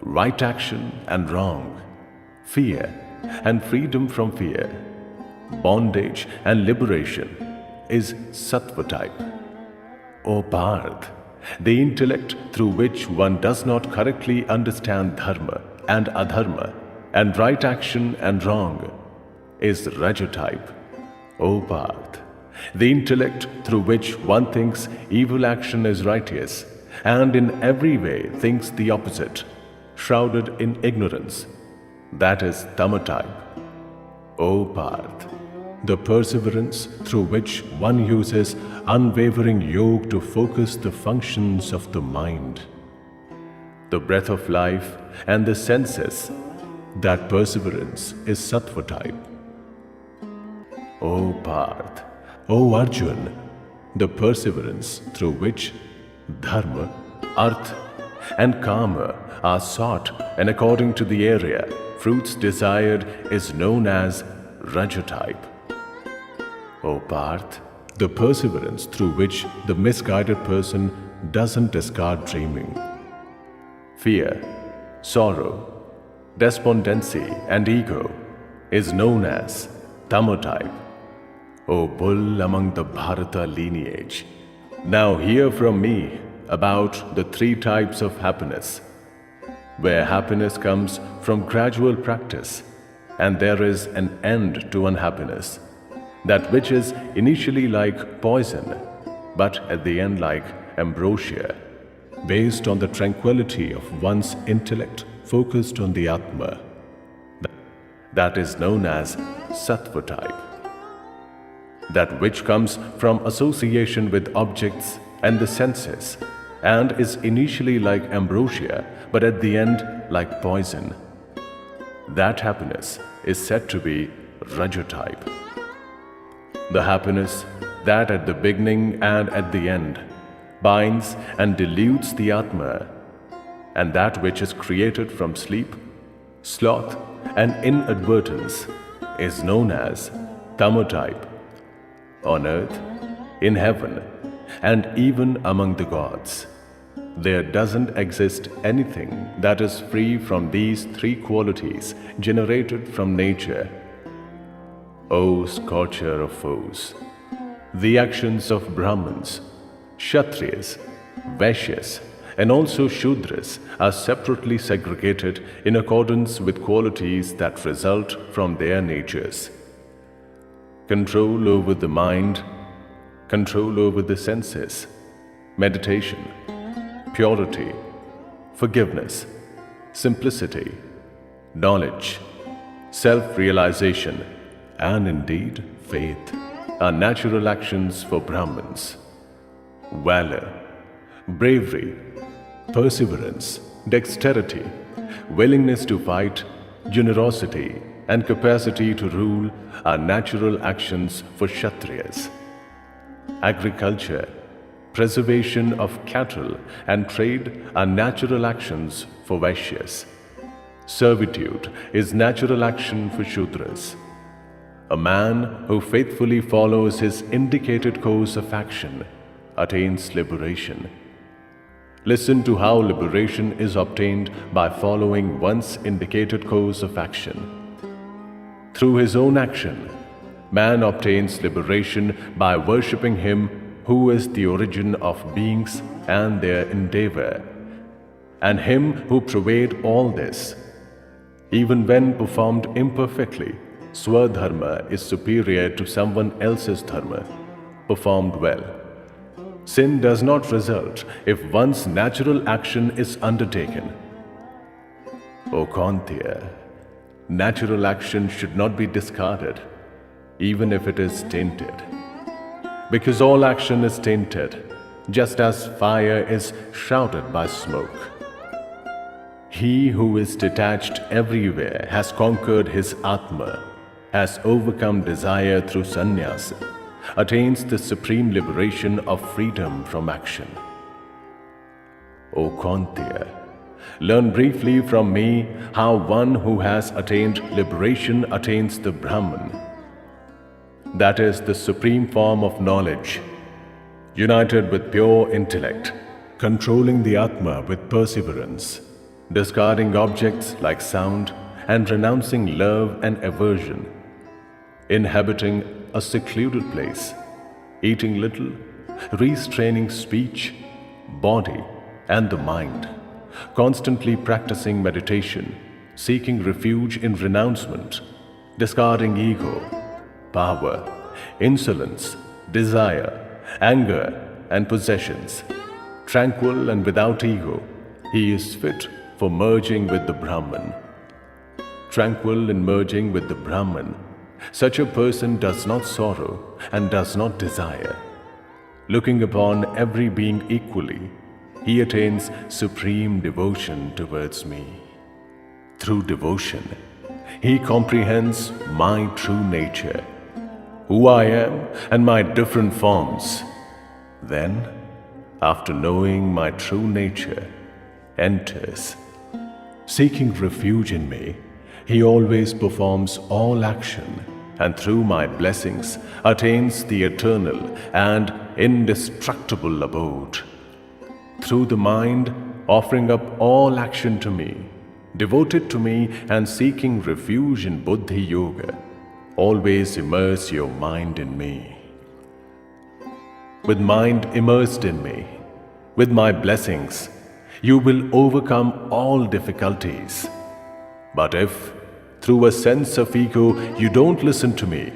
right action and wrong, fear and freedom from fear, bondage and liberation, is sattva type. O Parth, the intellect through which one does not correctly understand dharma and adharma and right action and wrong, is raja type. O Parth, the intellect through which one thinks evil action is righteous and in every way thinks the opposite, shrouded in ignorance, that is tama type. O Parth, the perseverance through which one uses unwavering yoga to focus the functions of the mind, the breath of life and the senses, that perseverance is sattva type. O Parth, O Arjun, the perseverance through which dharma, artha and kama are sought and according to the area fruits desired is known as raja type. O Parth, the perseverance through which the misguided person doesn't discard dreaming, fear, sorrow, despondency and ego is known as tama type. O bull among the Bharata lineage, now hear from me about the three types of happiness, where happiness comes from gradual practice and there is an end to unhappiness, that which is initially like poison but at the end like ambrosia, based on the tranquility of one's intellect focused on the Atma. That is known as sattva type. That which comes from association with objects and the senses and is initially like ambrosia but at the end like poison, that happiness is said to be raja type. The happiness that at the beginning and at the end binds and deludes the Atma, and that which is created from sleep, sloth and inadvertence is known as tama type. On earth, in heaven, and even among the gods. There doesn't exist anything that is free from these three qualities generated from nature. O scorcher of foes! The actions of Brahmins, Kshatriyas, Vaishyas, and also Shudras are separately segregated in accordance with qualities that result from their natures. Control over the mind, control over the senses, meditation, purity, forgiveness, simplicity, knowledge, self-realization, and indeed faith are natural actions for Brahmins. Valor, bravery, perseverance, dexterity, willingness to fight, generosity, and capacity to rule are natural actions for Kshatriyas. Agriculture, preservation of cattle, and trade are natural actions for Vaishyas. Servitude is natural action for Shudras. A man who faithfully follows his indicated course of action attains liberation. Listen to how liberation is obtained by following one's indicated course of action. Through his own action, man obtains liberation by worshipping him who is the origin of beings and their endeavor, and him who pervades all this. Even when performed imperfectly, Swadharma is superior to someone else's dharma, performed well. Sin does not result if one's natural action is undertaken. O Kantya, natural action should not be discarded, even if it is tainted. Because all action is tainted, just as fire is shrouded by smoke. He who is detached everywhere has conquered his Atma, has overcome desire through sannyasa, attains the supreme liberation of freedom from action. O Kantya, learn briefly from me how one who has attained liberation attains the Brahman. That is the supreme form of knowledge, united with pure intellect, controlling the Atma with perseverance, discarding objects like sound and renouncing love and aversion, inhabiting a secluded place, eating little, restraining speech, body, and the mind, constantly practicing meditation, seeking refuge in renouncement, discarding ego, power, insolence, desire, anger, and possessions. Tranquil and without ego, he is fit for merging with the Brahman. Tranquil in merging with the Brahman, such a person does not sorrow and does not desire. Looking upon every being equally, he attains supreme devotion towards me. Through devotion, he comprehends my true nature, who I am and my different forms. Then, after knowing my true nature, enters. Seeking refuge in me, he always performs all action, and through my blessings attains the eternal and indestructible abode. Through the mind, offering up all action to me, devoted to me and seeking refuge in Buddhi Yoga, always immerse your mind in me. With mind immersed in me, with my blessings, you will overcome all difficulties. But if, through a sense of ego, you don't listen to me,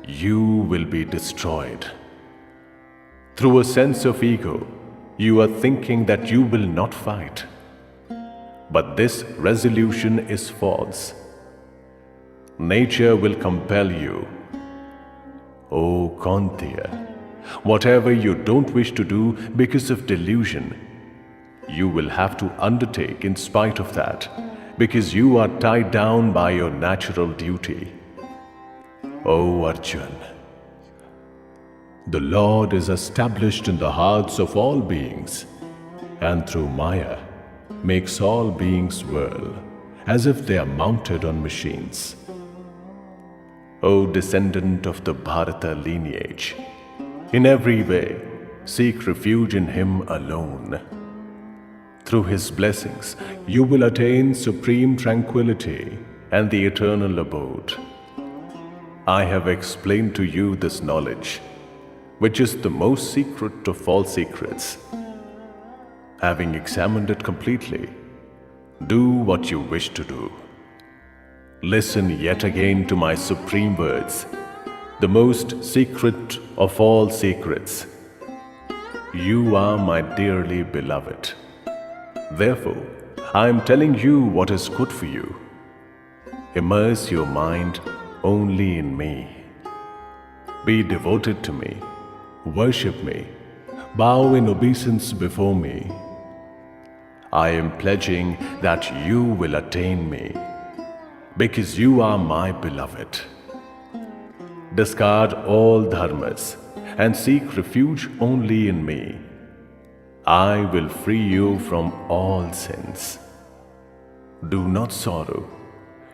you will be destroyed. Through a sense of ego, you are thinking that you will not fight. But this resolution is false. Nature will compel you. O Kantya, whatever you don't wish to do because of delusion, you will have to undertake in spite of that, because you are tied down by your natural duty. O Arjun, the Lord is established in the hearts of all beings, and through Maya makes all beings whirl, as if they are mounted on machines. O descendant of the Bharata lineage, In every way, seek refuge in Him alone. Through His blessings, you will attain supreme tranquility and the eternal abode. I have explained to you this knowledge, which is the most secret of all secrets. Having examined it completely, do what you wish to do. Listen yet again to my supreme words, the most secret of all secrets. You are my dearly beloved. Therefore, I am telling you what is good for you. Immerse your mind only in me. Be devoted to me, worship me, bow in obeisance before me. I am pledging that you will attain me, because you are my beloved. Discard all dharmas and seek refuge only in me. I will free you from all sins. Do not sorrow.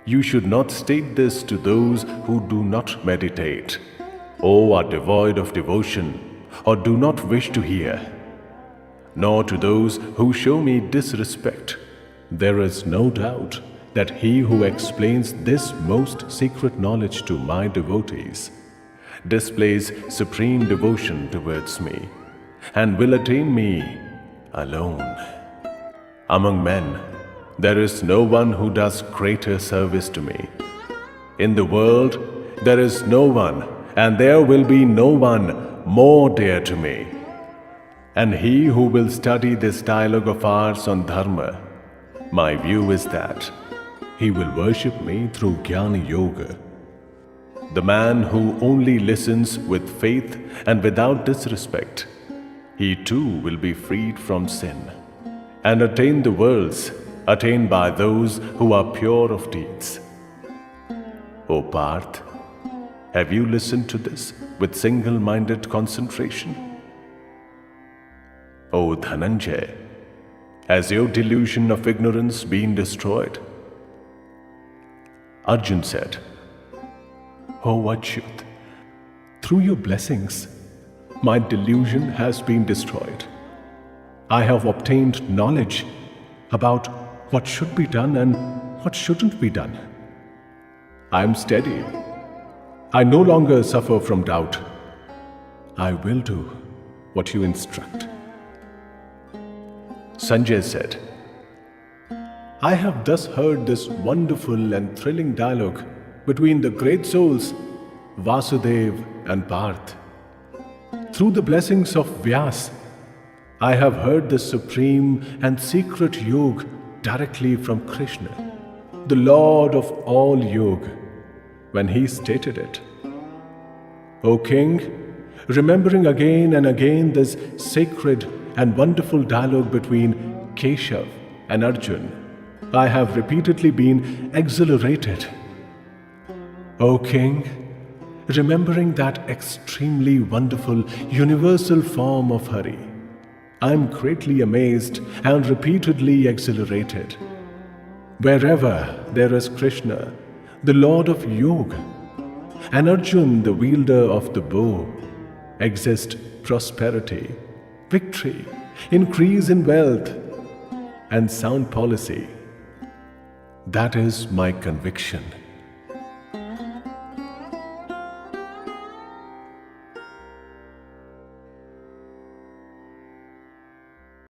You should not state this to those who do not meditate, or are devoid of devotion, or do not wish to hear, nor to those who show me disrespect. There is no doubt that he who explains this most secret knowledge to my devotees displays supreme devotion towards me and will attain me alone. Among men, there is no one who does greater service to me. In the world, there is no one, and there will be no one more dear to me. And he who will study this dialogue of ours on Dharma, my view is that he will worship me through Jnana Yoga. The man who only listens with faith and without disrespect, he too will be freed from sin and attain the worlds attained by those who are pure of deeds. O Parth, have you listened to this with single-minded concentration? O Dhananjay, has your delusion of ignorance been destroyed? Arjun said, O Achyut, through your blessings, my delusion has been destroyed. I have obtained knowledge about what should be done and what shouldn't be done. I am steady. I no longer suffer from doubt. I will do what you instruct. Sanjay said, I have thus heard this wonderful and thrilling dialogue between the great souls Vasudev and Parth. Through the blessings of Vyas, I have heard the supreme and secret yoga directly from Krishna, the Lord of all yoga, when he stated it. O King, remembering again and again this sacred and wonderful dialogue between Keshav and Arjun, I have repeatedly been exhilarated. O King, remembering that extremely wonderful universal form of Hari, I am greatly amazed and repeatedly exhilarated. Wherever there is Krishna, the Lord of Yoga, and Arjun, the wielder of the bow, exist prosperity, victory, increase in wealth, and sound policy. That is my conviction.